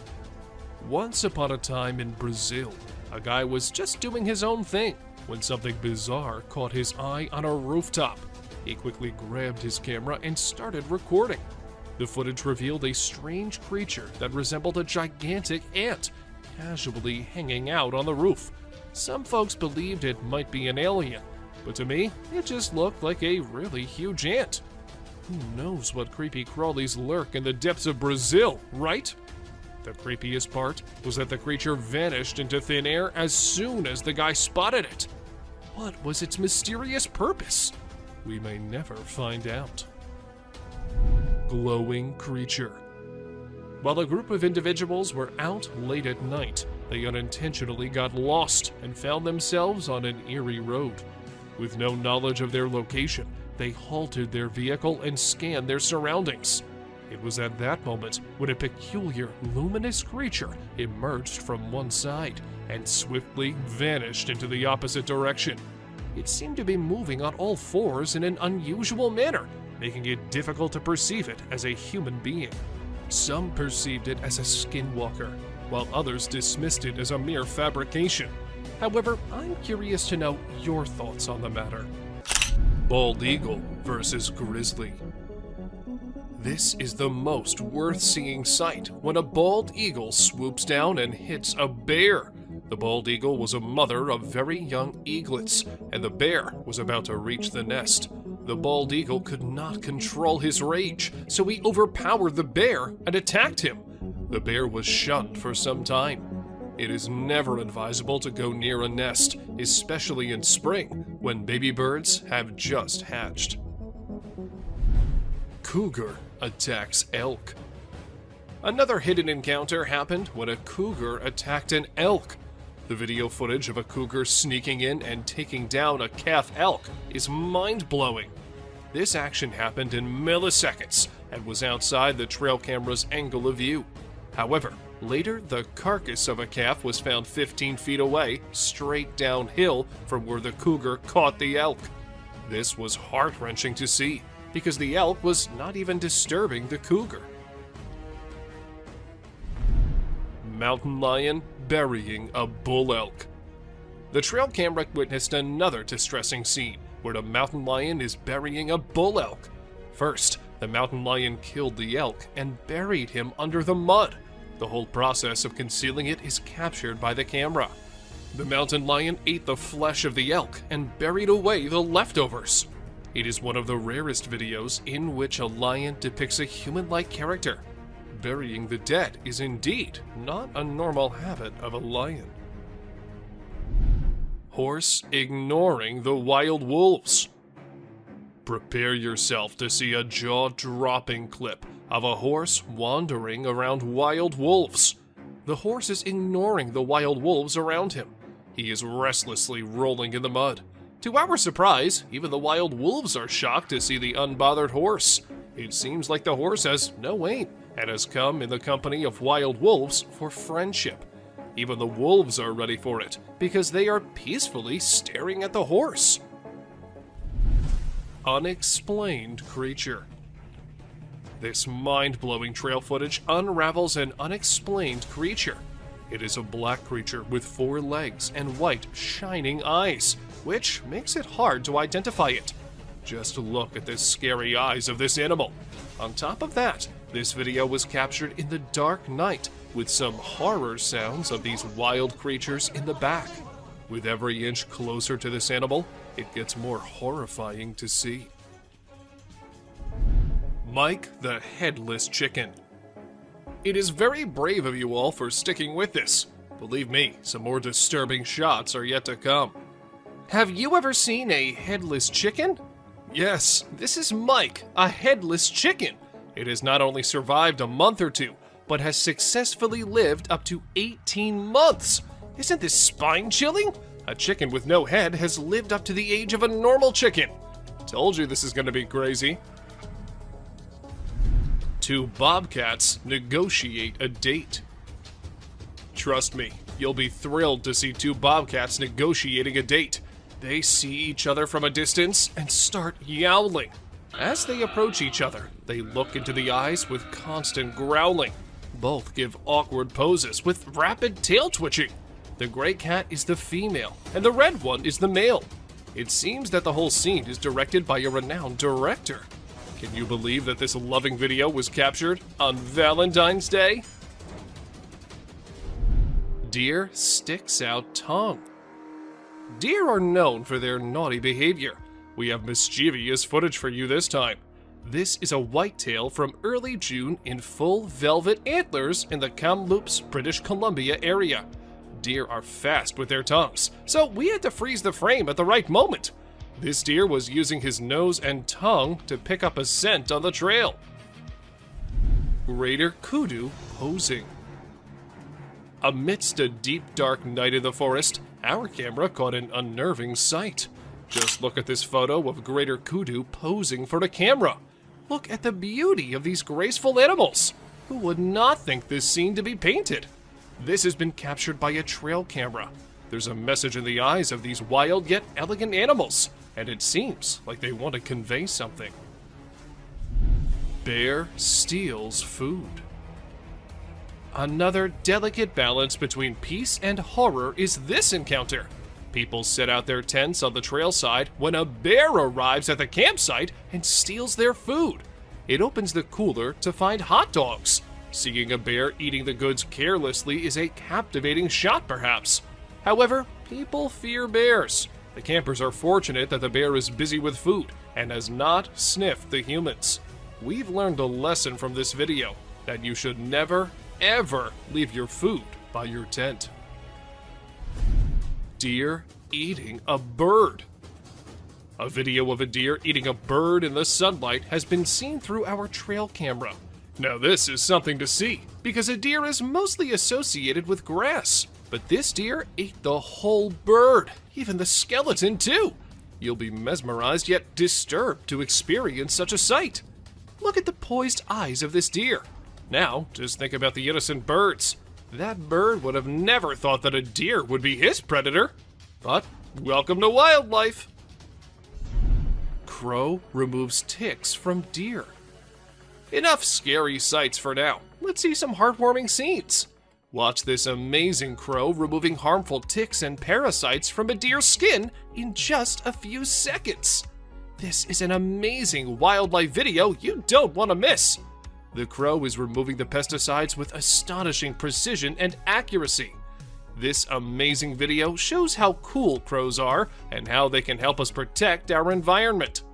Once upon a time in Brazil, a guy was just doing his own thing when something bizarre caught his eye on a rooftop. He quickly grabbed his camera and started recording. The footage revealed a strange creature that resembled a gigantic ant, casually hanging out on the roof. Some folks believed it might be an alien, but to me, it just looked like a really huge ant. Who knows what creepy crawlies lurk in the depths of Brazil, right? The creepiest part was that the creature vanished into thin air as soon as the guy spotted it. What was its mysterious purpose? We may never find out. Glowing creature. While a group of individuals were out late at night, they unintentionally got lost and found themselves on an eerie road. With no knowledge of their location, they halted their vehicle and scanned their surroundings. It was at that moment when a peculiar, luminous creature emerged from one side and swiftly vanished into the opposite direction. It seemed to be moving on all fours in an unusual manner, making it difficult to perceive it as a human being. Some perceived it as a skinwalker, while others dismissed it as a mere fabrication. However, I'm curious to know your thoughts on the matter. Bald eagle versus grizzly. This is the most worth-seeing sight when a bald eagle swoops down and hits a bear. The bald eagle was a mother of very young eaglets, and the bear was about to reach the nest. The bald eagle could not control his rage, so he overpowered the bear and attacked him. The bear was shunned for some time. It is never advisable to go near a nest, especially in spring, when baby birds have just hatched. Cougar attacks elk. Another hidden encounter happened when a cougar attacked an elk. The video footage of a cougar sneaking in and taking down a calf elk is mind-blowing. This action happened in milliseconds and was outside the trail camera's angle of view. However, later the carcass of a calf was found 15 feet away, straight downhill from where the cougar caught the elk. This was heart-wrenching to see, because the elk was not even disturbing the cougar. Mountain lion burying a bull elk. The trail camera witnessed another distressing scene where the mountain lion is burying a bull elk. First, the mountain lion killed the elk and buried him under the mud. The whole process of concealing it is captured by the camera. The mountain lion ate the flesh of the elk and buried away the leftovers. It is one of the rarest videos in which a lion depicts a human-like character. Burying the dead is indeed not a normal habit of a lion. Horse ignoring the wild wolves. Prepare yourself to see a jaw-dropping clip of a horse wandering around wild wolves. The horse is ignoring the wild wolves around him. He is restlessly rolling in the mud. To our surprise, even the wild wolves are shocked to see the unbothered horse. It seems like the horse has no aim and has come in the company of wild wolves for friendship. Even the wolves are ready for it because they are peacefully staring at the horse. Unexplained creature. This mind-blowing trail footage unravels an unexplained creature. It is a black creature with 4 legs and white, shining eyes, which makes it hard to identify it. Just look at the scary eyes of this animal. On top of that, this video was captured in the dark night with some horror sounds of these wild creatures in the back. With every inch closer to this animal, it gets more horrifying to see. Mike the Headless Chicken. It is very brave of you all for sticking with this. Believe me, some more disturbing shots are yet to come. Have you ever seen a headless chicken? Yes, this is Mike, a headless chicken. It has not only survived a month or two, but has successfully lived up to 18 months. Isn't this spine-chilling? A chicken with no head has lived up to the age of a normal chicken. Told you this is going to be crazy. 2 bobcats negotiate a date. Trust me, you'll be thrilled to see 2 bobcats negotiating a date. They see each other from a distance and start yowling. As they approach each other, they look into the eyes with constant growling. Both give awkward poses with rapid tail twitching. The gray cat is the female, and the red one is the male. It seems that the whole scene is directed by a renowned director. Can you believe that this loving video was captured on Valentine's Day? Deer sticks out tongue. Deer are known for their naughty behavior. We have mischievous footage for you this time. This is a whitetail from early June in full velvet antlers in the Kamloops, British Columbia area. Deer are fast with their tongues, so we had to freeze the frame at the right moment. This deer was using his nose and tongue to pick up a scent on the trail. Greater kudu posing. Amidst a deep dark night in the forest, our camera caught an unnerving sight. Just look at this photo of greater kudu posing for the camera. Look at the beauty of these graceful animals. Who would not think this scene to be painted? This has been captured by a trail camera. There's a message in the eyes of these wild yet elegant animals, and it seems like they want to convey something. Bear steals food. Another delicate balance between peace and horror is this encounter. People set out their tents on the trail side when a bear arrives at the campsite and steals their food. It opens the cooler to find hot dogs. Seeing a bear eating the goods carelessly is a captivating shot, perhaps. However, people fear bears. The campers are fortunate that the bear is busy with food and has not sniffed the humans. We've learned a lesson from this video, that you should never, ever leave your food by your tent. Deer eating a bird. A video of a deer eating a bird in the sunlight has been seen through our trail camera. Now this is something to see, because a deer is mostly associated with grass. But this deer ate the whole bird, even the skeleton too. You'll be mesmerized yet disturbed to experience such a sight. Look at the poised eyes of this deer. Now, just think about the innocent birds. That bird would have never thought that a deer would be his predator. But welcome to wildlife. Crow removes ticks from deer. Enough scary sights for now. Let's see some heartwarming scenes. Watch this amazing crow removing harmful ticks and parasites from a deer's skin in just a few seconds. This is an amazing wildlife video you don't want to miss. The crow is removing the pesticides with astonishing precision and accuracy. This amazing video shows how cool crows are and how they can help us protect our environment.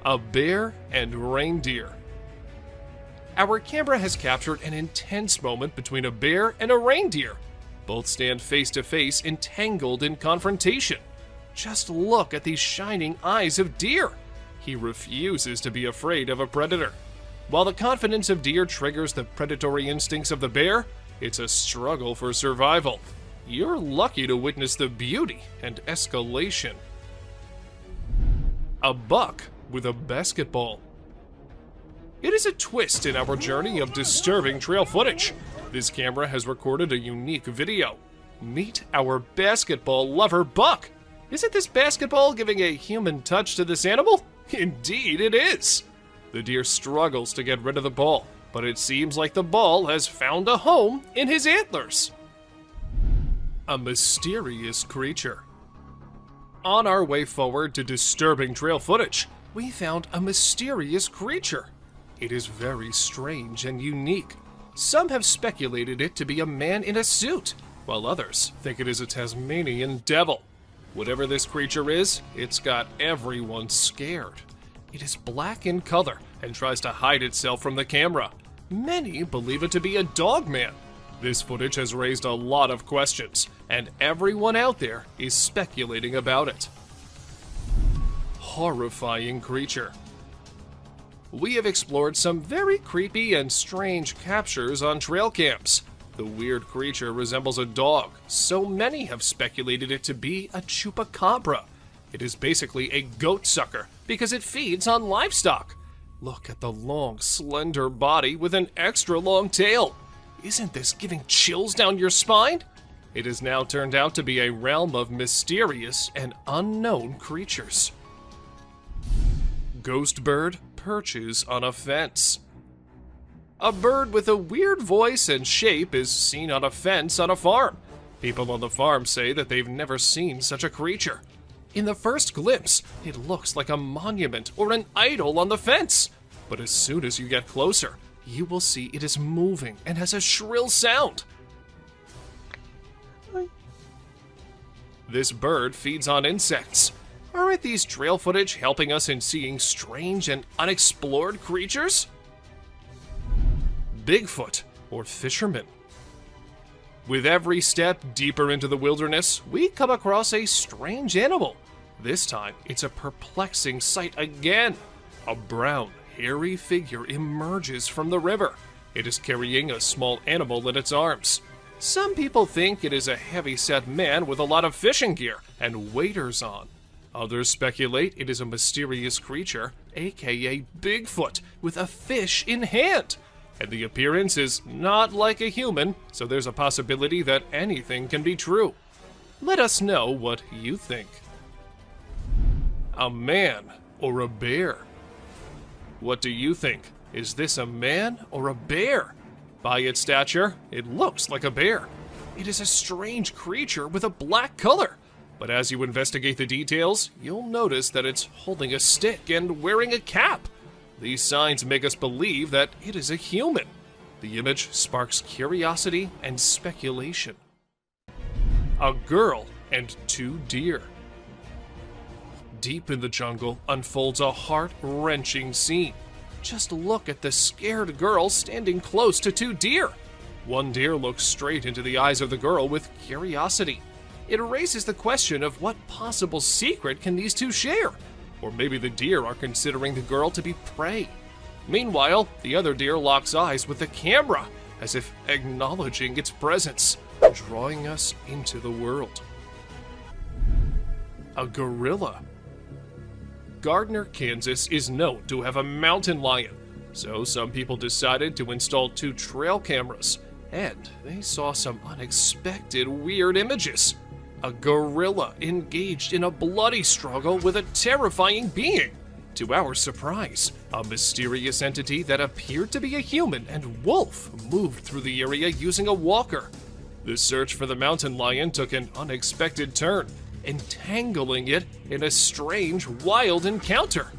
A bear and reindeer. Our camera has captured an intense moment between a bear and a reindeer. Both stand face to face, entangled in confrontation. Just look at these shining eyes of deer. He refuses to be afraid of a predator. While the confidence of deer triggers the predatory instincts of the bear, it's a struggle for survival. You're lucky to witness the beauty and escalation. A buck with a basketball. It is a twist in our journey of disturbing trail footage. This camera has recorded a unique video. Meet our basketball lover, Buck. Isn't this basketball giving a human touch to this animal? Indeed it is. The deer struggles to get rid of the ball, but it seems like the ball has found a home in his antlers. A mysterious creature. On our way forward to disturbing trail footage, we found a mysterious creature. It is very strange and unique. Some have speculated it to be a man in a suit, while others think it is a Tasmanian devil. Whatever this creature is, it's got everyone scared. It is black in color and tries to hide itself from the camera. Many believe it to be a dog man. This footage has raised a lot of questions, and everyone out there is speculating about it. Horrifying creature. We have explored some very creepy and strange captures on trail cams. The weird creature resembles a dog, so many have speculated it to be a chupacabra. It is basically a goat sucker because it feeds on livestock. Look at the long, slender body with an extra long tail. Isn't this giving chills down your spine? It has now turned out to be a realm of mysterious and unknown creatures. Ghost bird perches on a fence. A bird with a weird voice and shape is seen on a fence on a farm. People on the farm say that they've never seen such a creature. In the first glimpse, it looks like a monument or an idol on the fence. But as soon as you get closer, you will see it is moving and has a shrill sound. This bird feeds on insects. Aren't these trail footage helping us in seeing strange and unexplored creatures? Bigfoot, or fisherman. With every step deeper into the wilderness, we come across a strange animal. This time, it's a perplexing sight again. A brown, hairy figure emerges from the river. It is carrying a small animal in its arms. Some people think it is a heavy-set man with a lot of fishing gear and waders on. Others speculate it is a mysterious creature, aka Bigfoot, with a fish in hand. And the appearance is not like a human, so there's a possibility that anything can be true. Let us know what you think. A man or a bear? What do you think? Is this a man or a bear? By its stature, it looks like a bear. It is a strange creature with a black color. But as you investigate the details, you'll notice that it's holding a stick and wearing a cap. These signs make us believe that it is a human. The image sparks curiosity and speculation. A girl and 2 deer. Deep in the jungle unfolds a heart-wrenching scene. Just look at the scared girl standing close to 2 deer. One deer looks straight into the eyes of the girl with curiosity. It raises the question of what possible secret can these 2 share? Or maybe the deer are considering the girl to be prey. Meanwhile, the other deer locks eyes with the camera, as if acknowledging its presence, drawing us into the world. A gorilla. Gardner, Kansas is known to have a mountain lion, so some people decided to install 2 trail cameras, and they saw some unexpected weird images. A gorilla engaged in a bloody struggle with a terrifying being. To our surprise, a mysterious entity that appeared to be a human and wolf moved through the area using a walker. The search for the mountain lion took an unexpected turn, entangling it in a strange, wild encounter.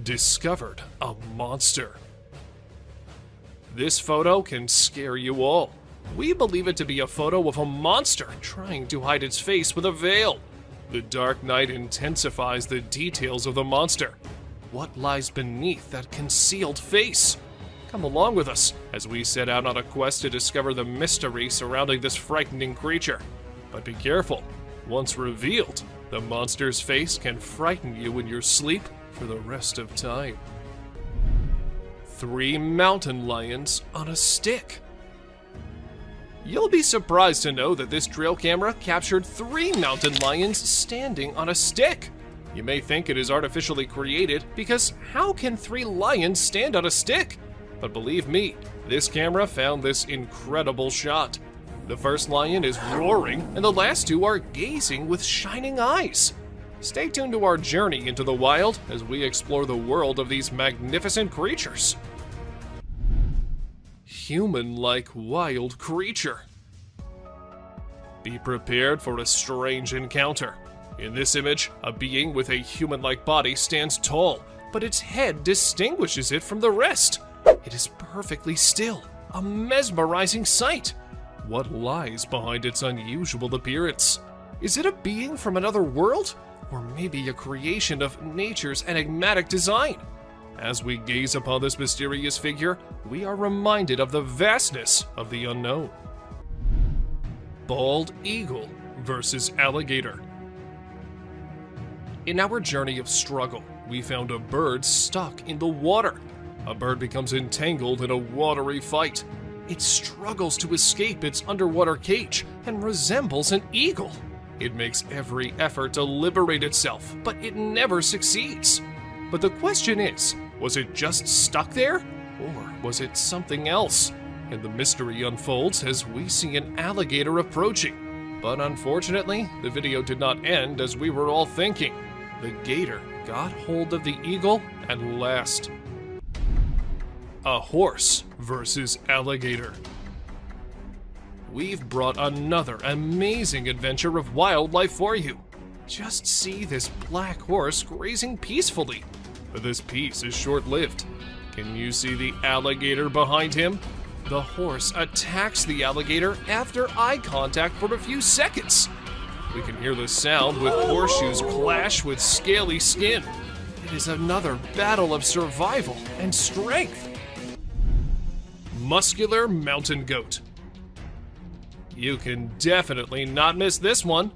Discovered a monster. This photo can scare you all. We believe it to be a photo of a monster trying to hide its face with a veil. The dark night intensifies the details of the monster. What lies beneath that concealed face? Come along with us as we set out on a quest to discover the mystery surrounding this frightening creature. But be careful. Once revealed, the monster's face can frighten you in your sleep for the rest of time. 3 mountain lions on a stick. You'll be surprised to know that this trail camera captured 3 mountain lions standing on a stick. You may think it is artificially created because how can 3 lions stand on a stick? But believe me, this camera found this incredible shot. The first lion is roaring and the last 2 are gazing with shining eyes. Stay tuned to our journey into the wild as we explore the world of these magnificent creatures. Human-like wild creature. Be prepared for a strange encounter. In this image, a being with a human-like body stands tall, but its head distinguishes it from the rest. It is perfectly still, a mesmerizing sight. What lies behind its unusual appearance? Is it a being from another world? Or maybe a creation of nature's enigmatic design? As we gaze upon this mysterious figure, we are reminded of the vastness of the unknown. Bald eagle versus alligator. In our journey of struggle, we found a bird stuck in the water. A bird becomes entangled in a watery fight. It struggles to escape its underwater cage and resembles an eagle. It makes every effort to liberate itself, but it never succeeds. But the question is, was it just stuck there? Or was it something else? And the mystery unfolds as we see an alligator approaching. But unfortunately, the video did not end as we were all thinking. The gator got hold of the eagle at last. A horse versus alligator. We've brought another amazing adventure of wildlife for you. Just see this black horse grazing peacefully. But this peace is short-lived. Can you see the alligator behind him? The horse attacks the alligator after eye contact for a few seconds. We can hear the sound with horseshoes clash with scaly skin. It is another battle of survival and strength. Muscular mountain goat. You can definitely not miss this one.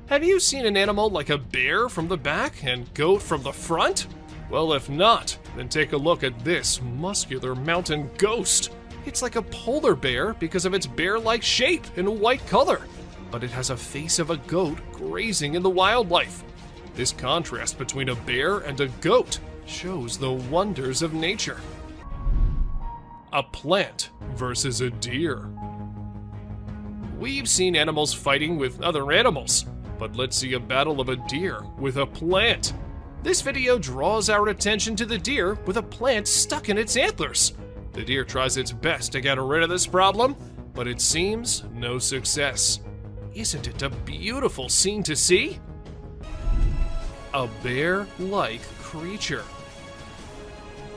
Have you seen an animal like a bear from the back and goat from the front? Well, if not, then take a look at this muscular mountain ghost. It's like a polar bear because of its bear-like shape and white color, but it has a face of a goat grazing in the wildlife. This contrast between a bear and a goat shows the wonders of nature. A plant versus a deer. We've seen animals fighting with other animals, but let's see a battle of a deer with a plant. This video draws our attention to the deer with a plant stuck in its antlers. The deer tries its best to get rid of this problem, but it seems no success. Isn't it a beautiful scene to see? A bear-like creature.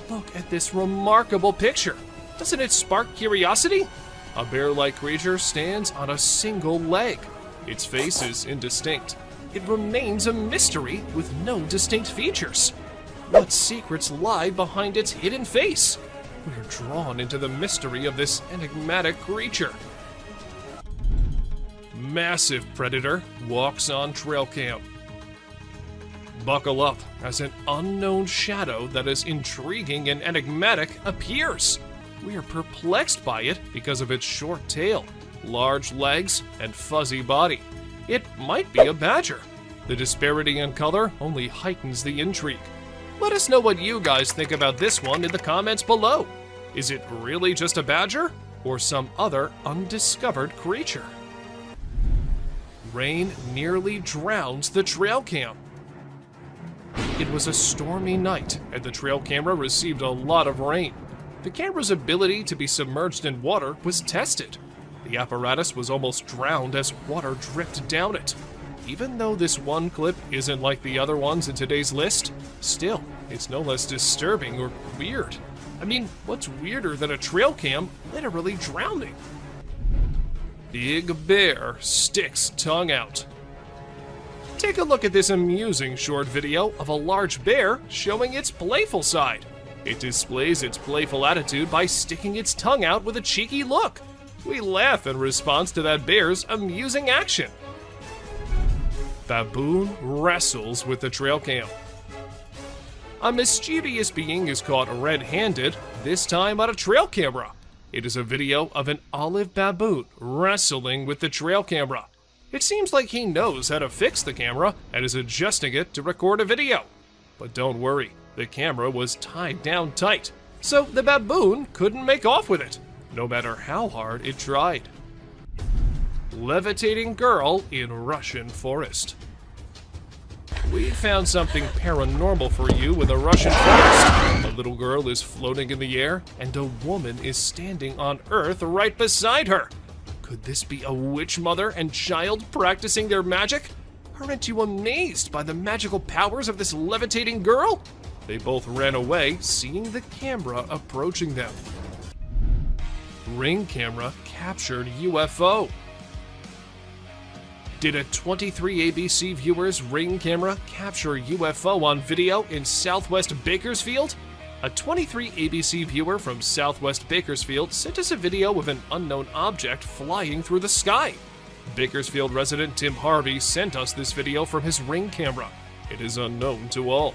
Look at this remarkable picture. Doesn't it spark curiosity? A bear-like creature stands on a single leg. Its face is indistinct. It remains a mystery with no distinct features. What secrets lie behind its hidden face? We're drawn into the mystery of this enigmatic creature. Massive predator walks on trail cam. Buckle up as an unknown shadow that is intriguing and enigmatic appears. We are perplexed by it because of its short tail, large legs, and fuzzy body. It might be a badger. The disparity in color only heightens the intrigue. Let us know what you guys think about this one in the comments below. Is it really just a badger or some other undiscovered creature? Rain nearly drowns the trail cam. It was a stormy night and the trail camera received a lot of rain. The camera's ability to be submerged in water was tested. The apparatus was almost drowned as water dripped down it. Even though this one clip isn't like the other ones in today's list, still, it's no less disturbing or weird. I mean, what's weirder than a trail cam literally drowning? Big bear sticks tongue out. Take a look at this amusing short video of a large bear showing its playful side. It displays its playful attitude by sticking its tongue out with a cheeky look. We laugh in response to that bear's amusing action. Baboon wrestles with the trail cam. A mischievous being is caught red-handed, this time on a trail camera. It is a video of an olive baboon wrestling with the trail camera. It seems like he knows how to fix the camera and is adjusting it to record a video. But don't worry, the camera was tied down tight, so the baboon couldn't make off with it, no matter how hard it tried. Levitating girl in Russian forest. We found something paranormal for you with a Russian forest. A little girl is floating in the air, and a woman is standing on Earth right beside her. Could this be a witch mother and child practicing their magic? Aren't you amazed by the magical powers of this levitating girl? They both ran away, seeing the camera approaching them. Ring camera captured UFO. Did a 23 ABC viewer's Ring camera capture UFO on video in Southwest Bakersfield? A 23 ABC viewer from Southwest Bakersfield sent us a video of an unknown object flying through the sky. Bakersfield resident Tim Harvey sent us this video from his Ring camera. It is unknown to all.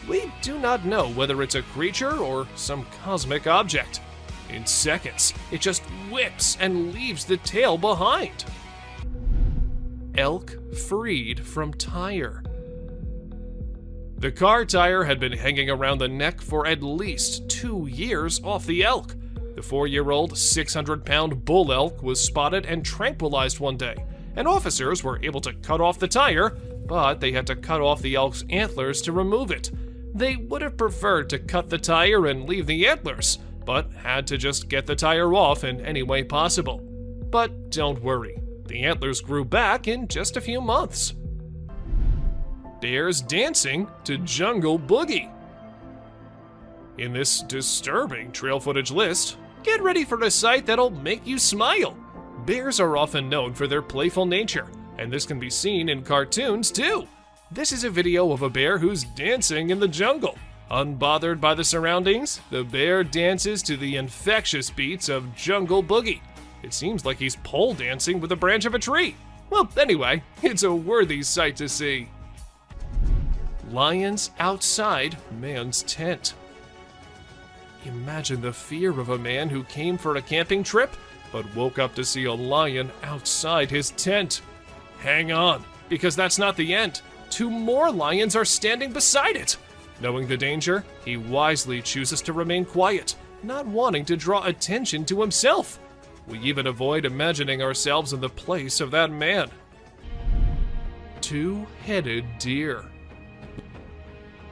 We do not know whether it's a creature or some cosmic object. In seconds, it just whips and leaves the tail behind. Elk freed from tire. The car tire had been hanging around the neck for at least 2 years off the elk. The 4-year-old, 600-pound bull elk was spotted and tranquilized one day, and officers were able to cut off the tire, but they had to cut off the elk's antlers to remove it. They would have preferred to cut the tire and leave the antlers, but had to just get the tire off in any way possible. But don't worry, the antlers grew back in just a few months. Bears dancing to Jungle Boogie. In this disturbing trail footage list, get ready for a sight that'll make you smile. Bears are often known for their playful nature, and this can be seen in cartoons too. This is a video of a bear who's dancing in the jungle. Unbothered by the surroundings, the bear dances to the infectious beats of Jungle Boogie. It seems like he's pole dancing with a branch of a tree. Well, anyway, it's a worthy sight to see. Lions outside man's tent. Imagine the fear of a man who came for a camping trip, but woke up to see a lion outside his tent. Hang on, because that's not the end. 2 more lions are standing beside it. Knowing the danger, he wisely chooses to remain quiet, not wanting to draw attention to himself. We even avoid imagining ourselves in the place of that man. 2-headed deer.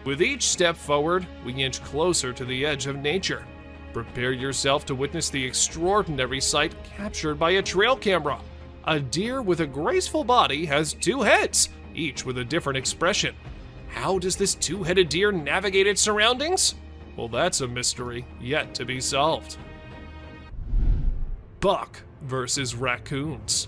With each step forward, we inch closer to the edge of nature. Prepare yourself to witness the extraordinary sight captured by a trail camera. A deer with a graceful body has 2 heads, each with a different expression. How does this 2-headed deer navigate its surroundings? Well, that's a mystery yet to be solved. Buck versus raccoons.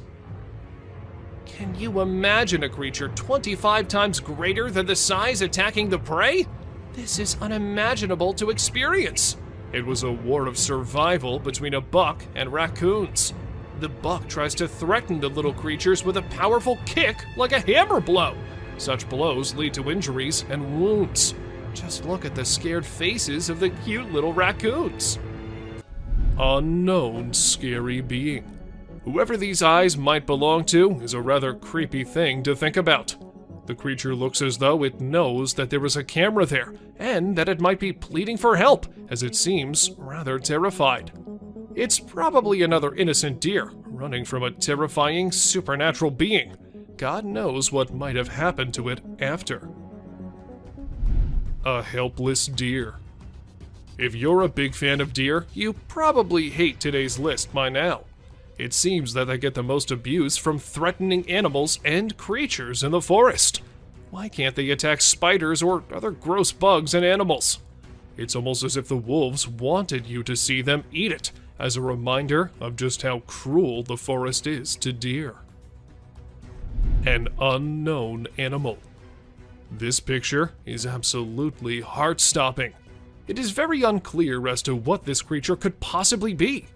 Can you imagine a creature 25 times greater than the size attacking the prey? This is unimaginable to experience. It was a war of survival between a buck and raccoons. The buck tries to threaten the little creatures with a powerful kick like a hammer blow. Such blows lead to injuries and wounds. Just look at the scared faces of the cute little raccoons. Unknown scary being. Whoever these eyes might belong to is a rather creepy thing to think about. The creature looks as though it knows that there is a camera there, and that it might be pleading for help, as it seems rather terrified. It's probably another innocent deer, running from a terrifying supernatural being. God knows what might have happened to it after. A helpless deer. If you're a big fan of deer, you probably hate today's list by now. It seems that they get the most abuse from threatening animals and creatures in the forest. Why can't they attack spiders or other gross bugs and animals? It's almost as if the wolves wanted you to see them eat it, as a reminder of just how cruel the forest is to deer. An unknown animal. This picture is absolutely heart-stopping. It is very unclear as to what this creature could possibly be.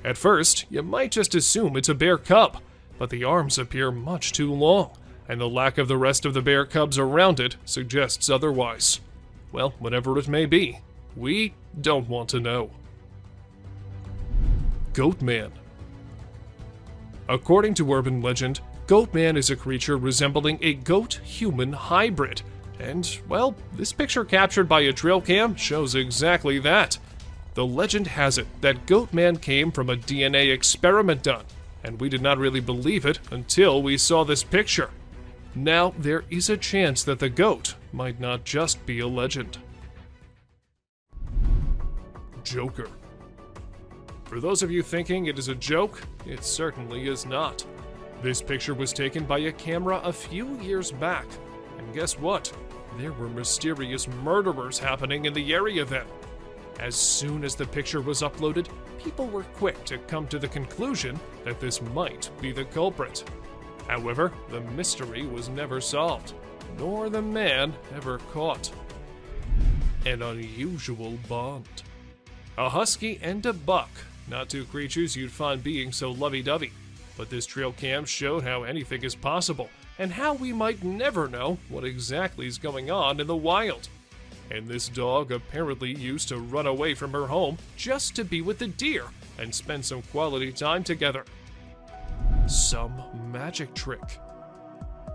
At first, you might just assume it's a bear cub, but the arms appear much too long, and the lack of the rest of the bear cubs around it suggests otherwise. Well, whatever it may be, we don't want to know. Goatman. According to urban legend, Goatman is a creature resembling a goat-human hybrid. And, well, this picture captured by a trail cam shows exactly that. The legend has it that Goatman came from a DNA experiment done, and we did not really believe it until we saw this picture. Now, there is a chance that the goat might not just be a legend. Joker. For those of you thinking it is a joke, it certainly is not. This picture was taken by a camera a few years back, and guess what? There were mysterious murderers happening in the area then. As soon as the picture was uploaded, people were quick to come to the conclusion that this might be the culprit. However, the mystery was never solved, nor the man ever caught. An unusual bond. A husky and a buck, not two creatures you'd find being so lovey-dovey, but this trail cam showed how anything is possible, and how we might never know what exactly is going on in the wild. And this dog apparently used to run away from her home just to be with the deer and spend some quality time together. Some magic trick.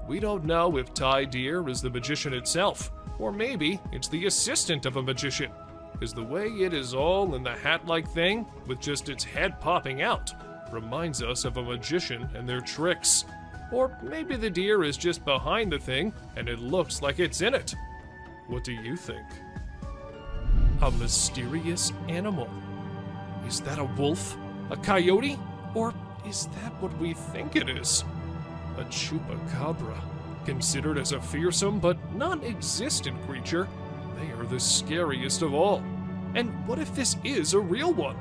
We don't know if Ty Deer is the magician itself, or maybe it's the assistant of a magician, because the way it is all in the hat-like thing, with just its head popping out, reminds us of a magician and their tricks. Or maybe the deer is just behind the thing and it looks like it's in it. What do you think? A mysterious animal. Is that a wolf? A coyote? Or is that what we think it is? A chupacabra. Considered as a fearsome but non-existent creature, they are the scariest of all. And what if this is a real one?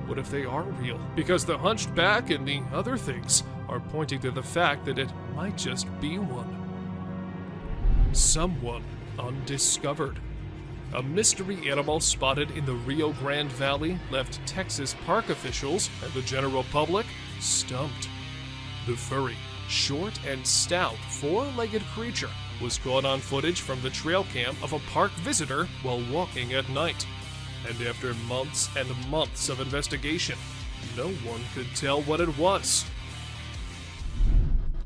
What if they are real? Because the hunched back and the other things are pointing to the fact that it might just be one. Someone undiscovered. A mystery animal spotted in the Rio Grande Valley left Texas park officials and the general public stumped. The furry, short and stout, four-legged creature was caught on footage from the trail cam of a park visitor while walking at night. And after months and months of investigation, no one could tell what it was.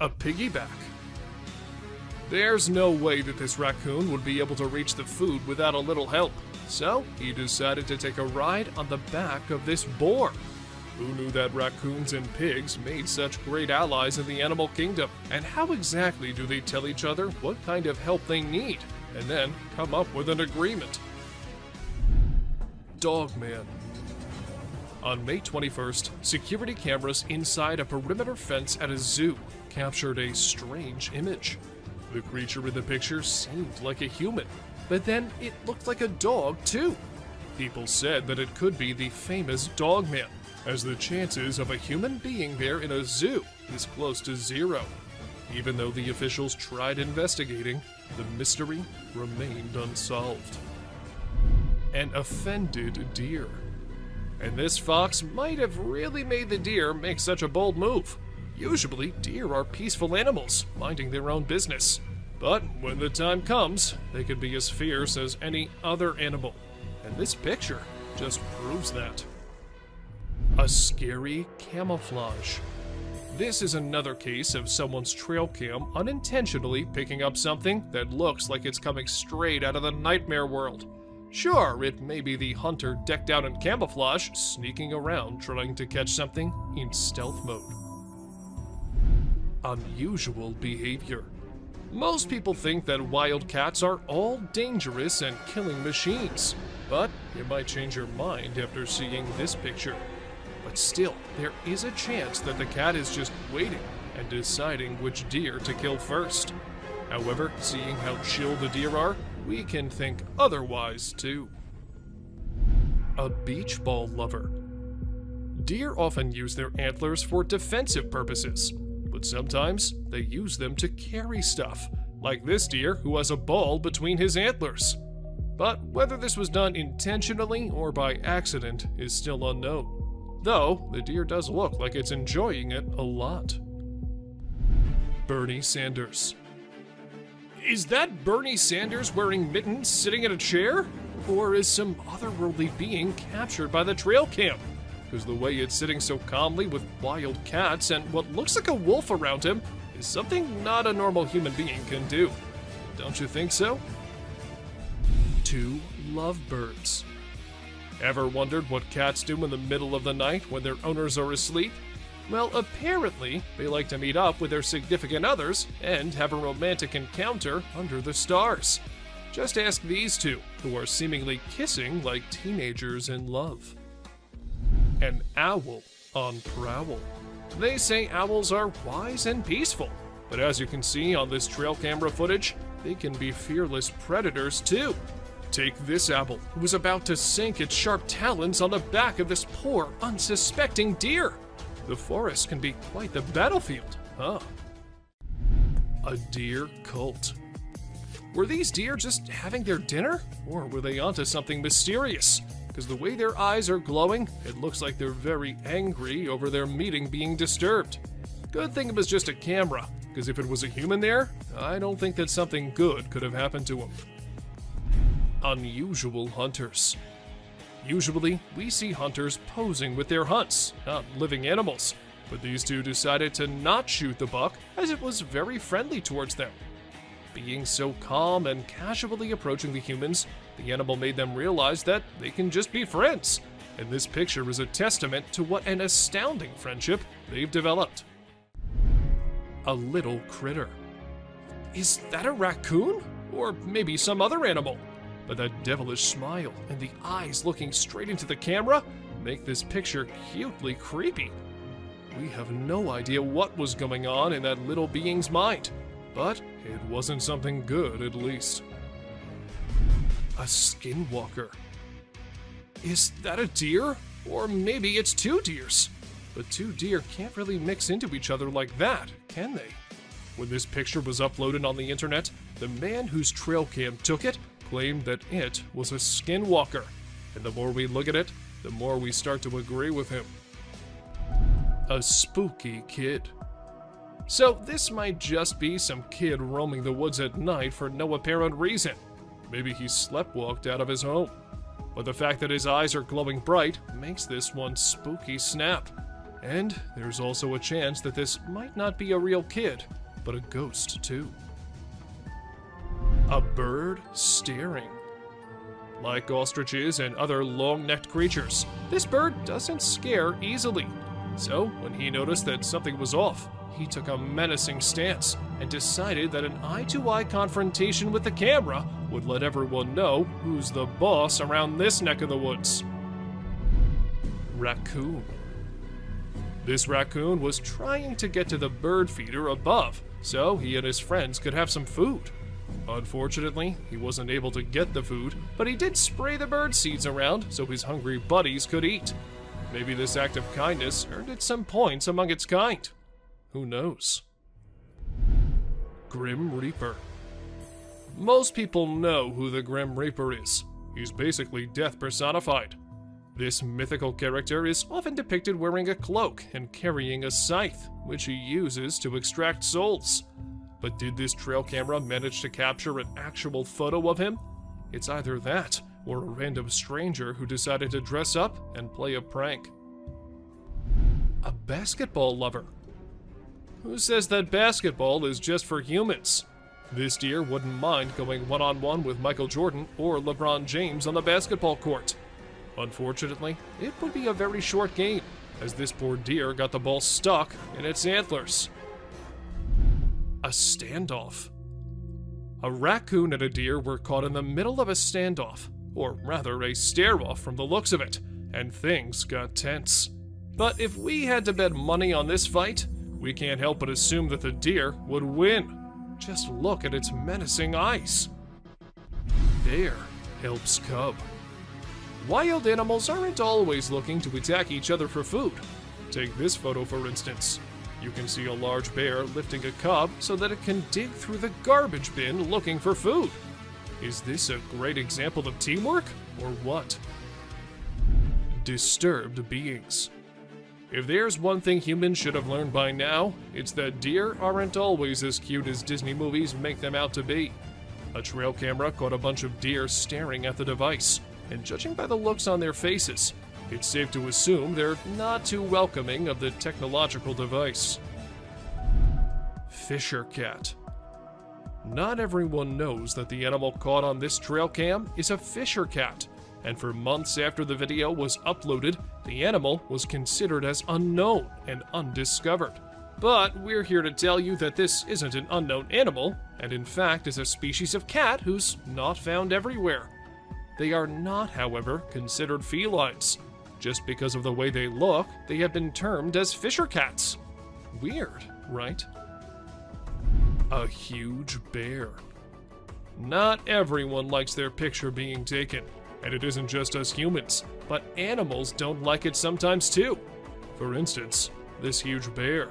A piggyback. There's no way that this raccoon would be able to reach the food without a little help, so he decided to take a ride on the back of this boar. Who knew that raccoons and pigs made such great allies in the animal kingdom? And how exactly do they tell each other what kind of help they need? and then come up with an agreement. Dogman. On May 21st, security cameras inside a perimeter fence at a zoo captured a strange image. The creature in the picture seemed like a human, but then it looked like a dog too. People said that it could be the famous Dogman, as the chances of a human being there in a zoo is close to zero. Even though the officials tried investigating, the mystery remained unsolved. An offended deer. And this fox might have really made the deer make such a bold move. Usually, deer are peaceful animals, minding their own business. But when the time comes, they can be as fierce as any other animal. And this picture just proves that. A scary camouflage. This is another case of someone's trail cam unintentionally picking up something that looks like it's coming straight out of the nightmare world. Sure, it may be the hunter decked out in camouflage, sneaking around trying to catch something in stealth mode. Unusual behavior. Most people think that wild cats are all dangerous and killing machines, but you might change your mind after seeing this picture. But still, there is a chance that the cat is just waiting and deciding which deer to kill first. However, seeing how chill the deer are, we can think otherwise too. A beach ball lover. Deer often use their antlers for defensive purposes, but sometimes they use them to carry stuff, like this deer who has a ball between his antlers. But whether this was done intentionally or by accident is still unknown. Though, the deer does look like it's enjoying it a lot. Bernie Sanders. Is that Bernie Sanders wearing mittens sitting in a chair? Or is some otherworldly being captured by the trail cam? Because the way it's sitting so calmly with wild cats and what looks like a wolf around him is something not a normal human being can do. Don't you think so? 2 lovebirds. Ever wondered what cats do in the middle of the night when their owners are asleep? Well, apparently, they like to meet up with their significant others and have a romantic encounter under the stars. Just ask these two, who are seemingly kissing like teenagers in love. An owl on prowl. They say owls are wise and peaceful, but as you can see on this trail camera footage, they can be fearless predators too. Take this owl, who was about to sink its sharp talons on the back of this poor, unsuspecting deer. The forest can be quite the battlefield, huh? A deer cult. Were these deer just having their dinner? Or were they onto something mysterious? Because the way their eyes are glowing, it looks like they're very angry over their meeting being disturbed. Good thing it was just a camera, because if it was a human there, I don't think that something good could have happened to them. Unusual hunters. Usually, we see hunters posing with their hunts, not living animals, but these two decided to not shoot the buck as it was very friendly towards them. Being so calm and casually approaching the humans, the animal made them realize that they can just be friends, and this picture is a testament to what an astounding friendship they've developed. A little critter. Is that a raccoon? Or maybe some other animal? But that devilish smile and the eyes looking straight into the camera make this picture cutely creepy. We have no idea what was going on in that little being's mind, but it wasn't something good at least. A skinwalker. Is that a deer? Or maybe it's 2 deers. But 2 deer can't really mix into each other like that, can they? When this picture was uploaded on the internet, the man whose trail cam took it claimed that it was a skinwalker, and the more we look at it, the more we start to agree with him. A spooky kid. So this might just be some kid roaming the woods at night for no apparent reason. Maybe he sleptwalked out of his home. But the fact that his eyes are glowing bright makes this one spooky snap. And there's also a chance that this might not be a real kid, but a ghost too. A bird staring. Like ostriches and other long-necked creatures, this bird doesn't scare easily. So, when he noticed that something was off, he took a menacing stance and decided that an eye-to-eye confrontation with the camera would let everyone know who's the boss around this neck of the woods. Raccoon. This raccoon was trying to get to the bird feeder above so he and his friends could have some food. Unfortunately, he wasn't able to get the food, but he did spray the bird seeds around so his hungry buddies could eat. Maybe this act of kindness earned it some points among its kind. Who knows? Grim Reaper. Most people know who the Grim Reaper is. He's basically death personified. This mythical character is often depicted wearing a cloak and carrying a scythe, which he uses to extract souls. But did this trail camera manage to capture an actual photo of him? It's either that, or a random stranger who decided to dress up and play a prank. A basketball lover. Who says that basketball is just for humans? This deer wouldn't mind going one-on-one with Michael Jordan or LeBron James on the basketball court. Unfortunately, it would be a very short game, as this poor deer got the ball stuck in its antlers. A standoff. A raccoon and a deer were caught in the middle of a standoff, or rather a stare-off from the looks of it, and things got tense. But if we had to bet money on this fight, we can't help but assume that the deer would win. Just look at its menacing eyes. Bear helps cub. Wild animals aren't always looking to attack each other for food. Take this photo for instance. You can see a large bear lifting a cub so that it can dig through the garbage bin looking for food. Is this a great example of teamwork, or what? Disturbed beings. If there's one thing humans should have learned by now, it's that deer aren't always as cute as Disney movies make them out to be. A trail camera caught a bunch of deer staring at the device, and judging by the looks on their faces, it's safe to assume they're not too welcoming of the technological device. Fisher cat. Not everyone knows that the animal caught on this trail cam is a fisher cat, and for months after the video was uploaded, the animal was considered as unknown and undiscovered. But we're here to tell you that this isn't an unknown animal, and in fact is a species of cat who's not found everywhere. They are not, however, considered felines. Just because of the way they look, they have been termed as fisher cats. Weird, right? A huge bear. Not everyone likes their picture being taken, and it isn't just us humans, but animals don't like it sometimes too. For instance, this huge bear.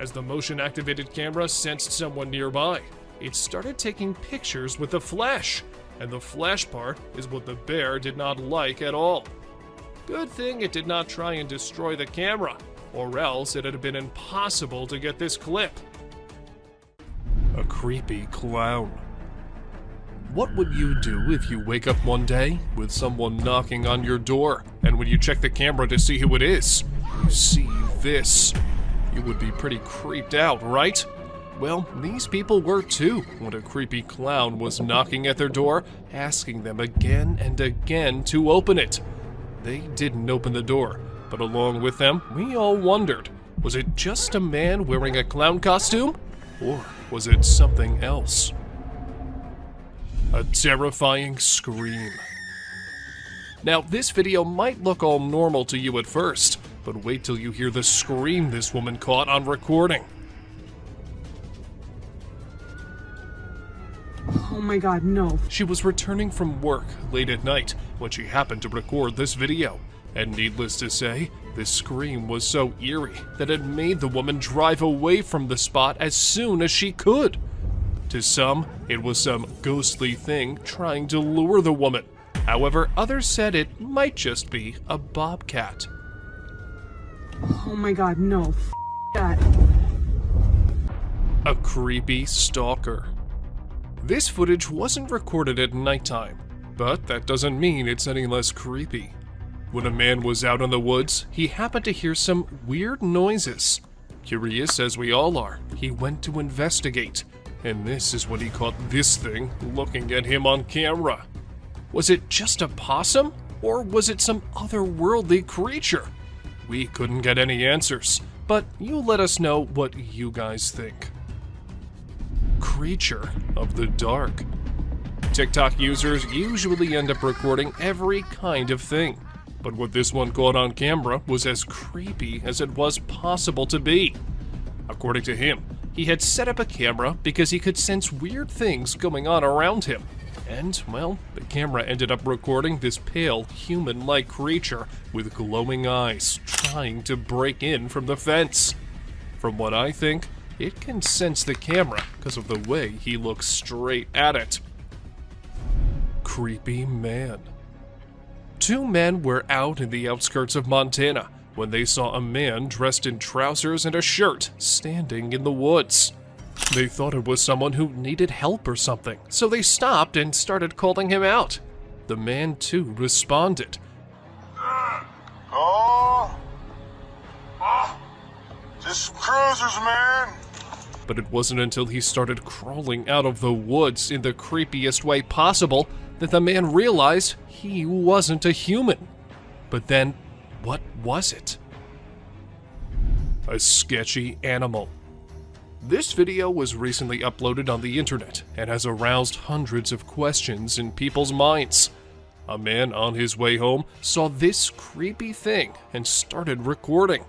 As the motion-activated camera sensed someone nearby, it started taking pictures with the flash, and the flash part is what the bear did not like at all. Good thing it did not try and destroy the camera, or else it had been impossible to get this clip. A creepy clown. What would you do if you wake up one day with someone knocking on your door, and when you check the camera to see who it is, you see this? You would be pretty creeped out, right? Well, these people were too when a creepy clown was knocking at their door, asking them again and again to open it. They didn't open the door, but along with them, we all wondered, was it just a man wearing a clown costume? Or was it something else? A terrifying scream. Now, this video might look all normal to you at first, but wait till you hear the scream this woman caught on recording. Oh my god, no. She was returning from work late at night when she happened to record this video, and needless to say, this scream was so eerie that it made the woman drive away from the spot as soon as she could. To some, it was some ghostly thing trying to lure the woman. However, others said it might just be a bobcat. Oh my god, no. That. A creepy stalker. This footage wasn't recorded at nighttime, but that doesn't mean it's any less creepy. When a man was out in the woods, he happened to hear some weird noises. Curious as we all are, he went to investigate, and this is when he caught this thing looking at him on camera. Was it just a possum, or was it some otherworldly creature? We couldn't get any answers, but you let us know what you guys think. Creature of the dark. TikTok users usually end up recording every kind of thing. But what this one caught on camera was as creepy as it was possible to be. According to him, he had set up a camera because he could sense weird things going on around him. And, well, the camera ended up recording this pale, human-like creature with glowing eyes trying to break in from the fence. From what I think, it can sense the camera because of the way he looks straight at it. Creepy man. Two men were out in the outskirts of Montana when they saw a man dressed in trousers and a shirt standing in the woods. They thought it was someone who needed help or something, so they stopped and started calling him out. The man, too, responded. Just some cruisers, man. But it wasn't until he started crawling out of the woods in the creepiest way possible that the man realized he wasn't a human. But then, what was it? A sketchy animal. This video was recently uploaded on the internet and has aroused hundreds of questions in people's minds. A man on his way home saw this creepy thing and started recording.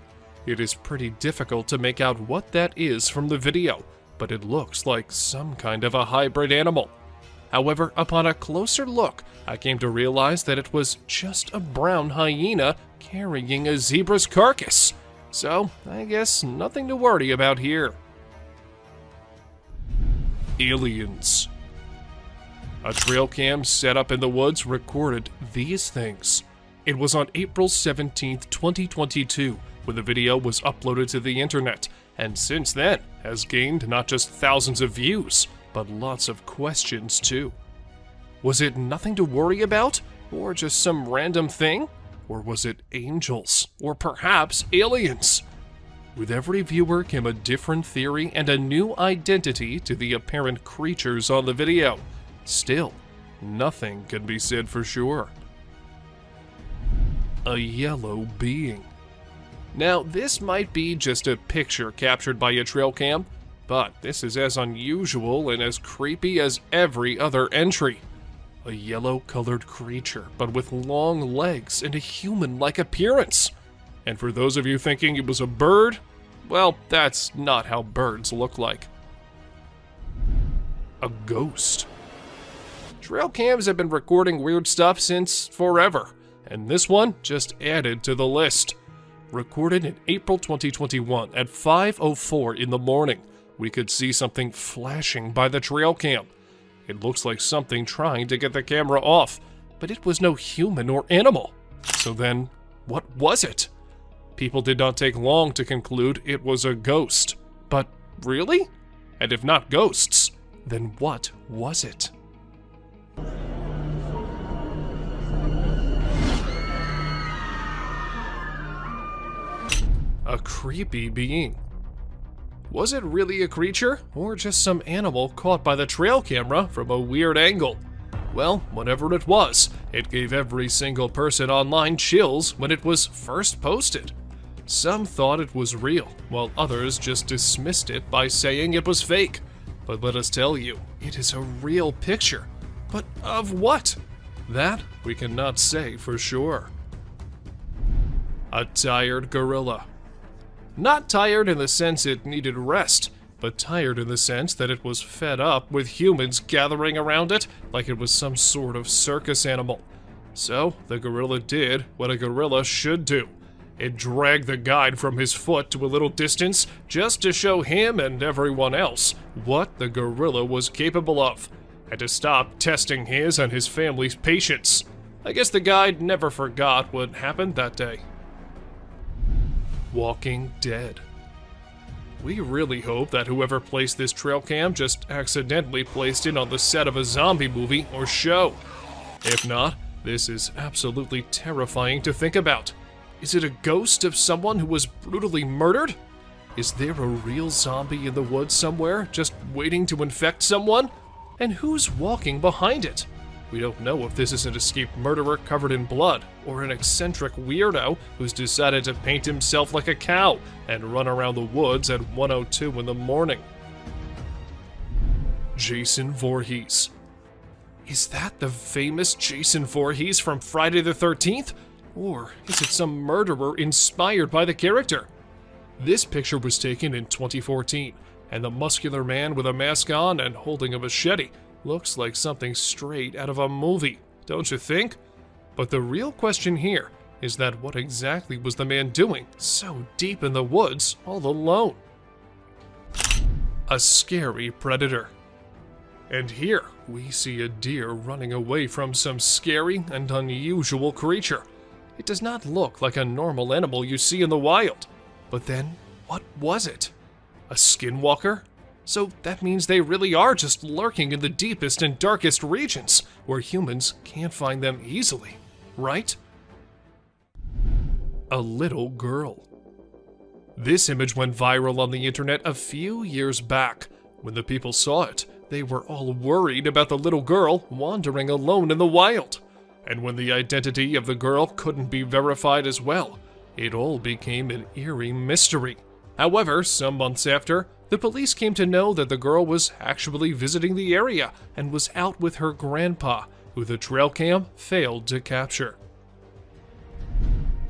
It is pretty difficult to make out what that is from the video, but it looks like some kind of a hybrid animal. However, upon a closer look, I came to realize that it was just a brown hyena carrying a zebra's carcass. So, I guess nothing to worry about here. Aliens. A trail cam set up in the woods recorded these things. It was on April 17th, 2022, when the video was uploaded to the internet, and since then has gained not just thousands of views, but lots of questions too. Was it nothing to worry about? Or just some random thing? Or was it angels? Or perhaps aliens? With every viewer came a different theory and a new identity to the apparent creatures on the video. Still, nothing can be said for sure. A yellow being. Now, this might be just a picture captured by a trail cam, but this is as unusual and as creepy as every other entry. A yellow-colored creature, but with long legs and a human-like appearance. And for those of you thinking it was a bird, well, that's not how birds look like. A ghost. Trail cams have been recording weird stuff since forever, and this one just added to the list. Recorded in April 2021 at 5:04 in the morning, we could see something flashing by the trail cam. It looks like something trying to get the camera off, but it was no human or animal. So then, what was it? People did not take long to conclude it was a ghost. But really? And if not ghosts, then what was it? A creepy being. Was it really a creature, or just some animal caught by the trail camera from a weird angle? Well, whatever it was, it gave every single person online chills when it was first posted. Some thought it was real, while others just dismissed it by saying it was fake. But let us tell you, it is a real picture. But of what? That we cannot say for sure. A tired gorilla. Not tired in the sense it needed rest, but tired in the sense that it was fed up with humans gathering around it like it was some sort of circus animal. So, the gorilla did what a gorilla should do. It dragged the guide from his foot to a little distance just to show him and everyone else what the gorilla was capable of, and to stop testing his and his family's patience. I guess the guide never forgot what happened that day. Walking Dead. We really hope that whoever placed this trail cam just accidentally placed it on the set of a zombie movie or show. If not, this is absolutely terrifying to think about. Is it a ghost of someone who was brutally murdered? Is there a real zombie in the woods somewhere, just waiting to infect someone? And who's walking behind it? We don't know if this is an escaped murderer covered in blood, or an eccentric weirdo who's decided to paint himself like a cow and run around the woods at 1:02 in the morning. Jason Voorhees. Is that the famous Jason Voorhees from Friday the 13th? Or is it some murderer inspired by the character? This picture was taken in 2014, and the muscular man with a mask on and holding a machete looks like something straight out of a movie, don't you think? But the real question here is that what exactly was the man doing so deep in the woods all alone? A scary predator. And here we see a deer running away from some scary and unusual creature. It does not look like a normal animal you see in the wild. But then, what was it? A skinwalker? So that means they really are just lurking in the deepest and darkest regions, where humans can't find them easily, right? A little girl. This image went viral on the internet a few years back. When the people saw it, they were all worried about the little girl wandering alone in the wild. And when the identity of the girl couldn't be verified as well, it all became an eerie mystery. However, some months after, the police came to know that the girl was actually visiting the area and was out with her grandpa, who the trail cam failed to capture.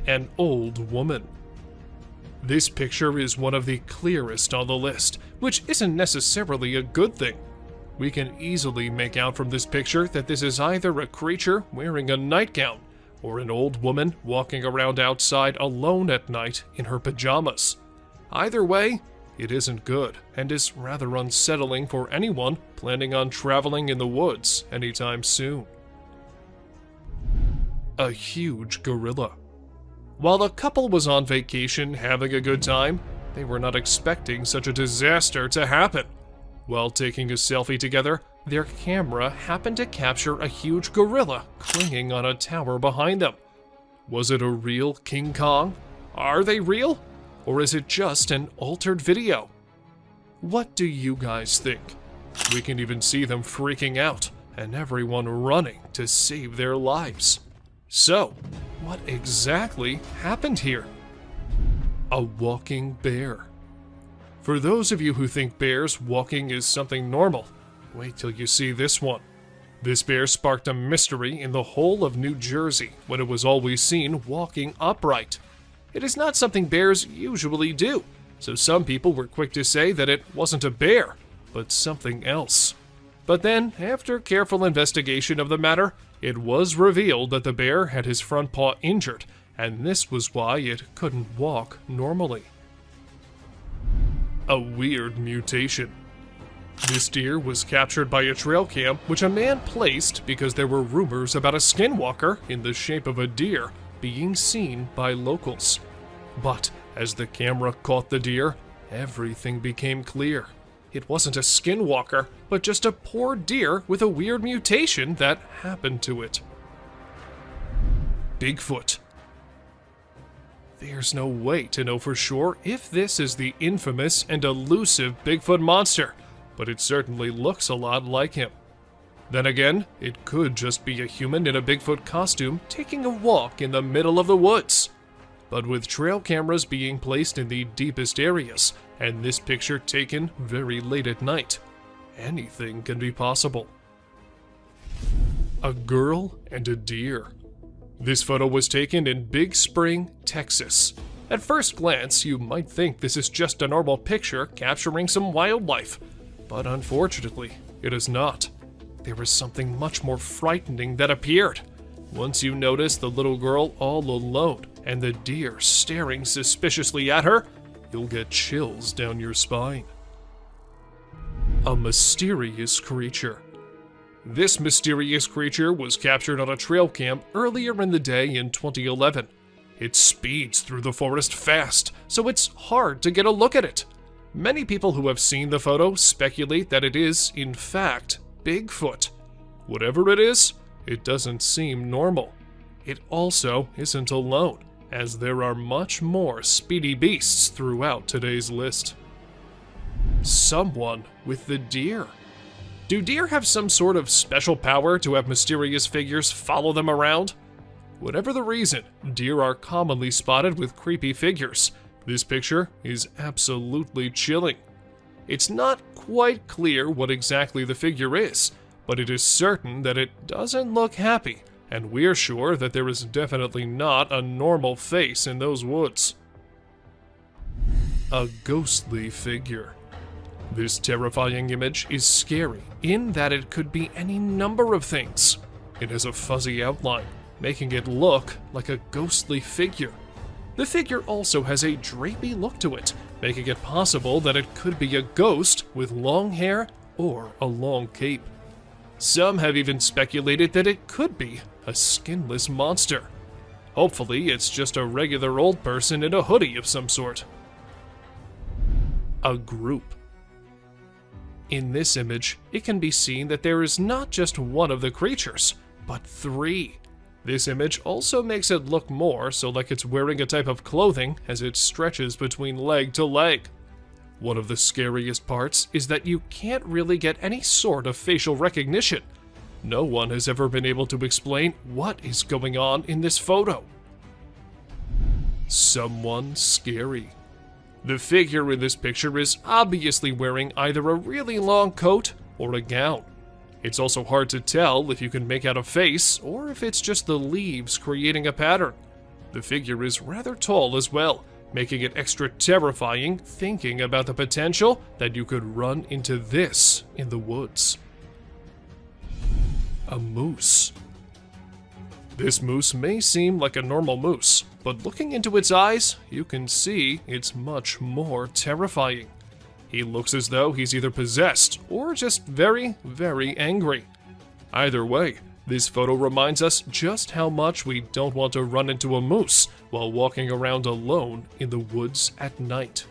An old woman. This picture is one of the clearest on the list, which isn't necessarily a good thing. We can easily make out from this picture that this is either a creature wearing a nightgown or an old woman walking around outside alone at night in her pajamas. Either way, it isn't good and is rather unsettling for anyone planning on traveling in the woods anytime soon. A huge gorilla. While the couple was on vacation having a good time, they were not expecting such a disaster to happen. While taking a selfie together, their camera happened to capture a huge gorilla clinging on a tower behind them. Was it a real King Kong? Are they real? Or is it just an altered video? What do you guys think? We can even see them freaking out and everyone running to save their lives. So, what exactly happened here? A walking bear. For those of you who think bears walking is something normal, wait till you see this one. This bear sparked a mystery in the whole of New Jersey when it was always seen walking upright. It is not something bears usually do, so some people were quick to say that it wasn't a bear, but something else. But then, after careful investigation of the matter, it was revealed that the bear had his front paw injured, and this was why it couldn't walk normally. A weird mutation. This deer was captured by a trail cam which a man placed because there were rumors about a skinwalker in the shape of a deer being seen by locals. But as the camera caught the deer, everything became clear. It wasn't a skinwalker, but just a poor deer with a weird mutation that happened to it. Bigfoot. There's no way to know for sure if this is the infamous and elusive Bigfoot monster, but it certainly looks a lot like him. Then again, it could just be a human in a Bigfoot costume taking a walk in the middle of the woods. But with trail cameras being placed in the deepest areas, and this picture taken very late at night, anything can be possible. A girl and a deer. This photo was taken in Big Spring, Texas. At first glance, you might think this is just a normal picture capturing some wildlife, but unfortunately, it is not. There was something much more frightening that appeared. Once you notice the little girl all alone and the deer staring suspiciously at her, you'll get chills down your spine. A mysterious creature. This mysterious creature was captured on a trail cam earlier in the day in 2011. It speeds through the forest fast, so it's hard to get a look at it. Many people who have seen the photo speculate that it is, in fact, Bigfoot. Whatever it is, it doesn't seem normal. It also isn't alone, as there are much more speedy beasts throughout today's list. Someone with the deer. Do deer have some sort of special power to have mysterious figures follow them around? Whatever the reason, deer are commonly spotted with creepy figures. This picture is absolutely chilling. It's not quite clear what exactly the figure is, but it is certain that it doesn't look happy, and we're sure that there is definitely not a normal face in those woods. A ghostly figure. This terrifying image is scary in that it could be any number of things. It has a fuzzy outline, making it look like a ghostly figure. The figure also has a drapey look to it, making it possible that it could be a ghost with long hair or a long cape. Some have even speculated that it could be a skinless monster. Hopefully, it's just a regular old person in a hoodie of some sort. A group. In this image, it can be seen that there is not just one of the creatures, but 3. This image also makes it look more so like it's wearing a type of clothing as it stretches between leg to leg. One of the scariest parts is that you can't really get any sort of facial recognition. No one has ever been able to explain what is going on in this photo. Someone scary. The figure in this picture is obviously wearing either a really long coat or a gown. It's also hard to tell if you can make out a face or if it's just the leaves creating a pattern. The figure is rather tall as well, making it extra terrifying thinking about the potential that you could run into this in the woods. A moose. This moose may seem like a normal moose, but looking into its eyes, you can see it's much more terrifying. He looks as though he's either possessed or just very, very angry. Either way, this photo reminds us just how much we don't want to run into a moose while walking around alone in the woods at night.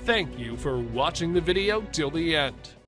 Thank you for watching the video till the end.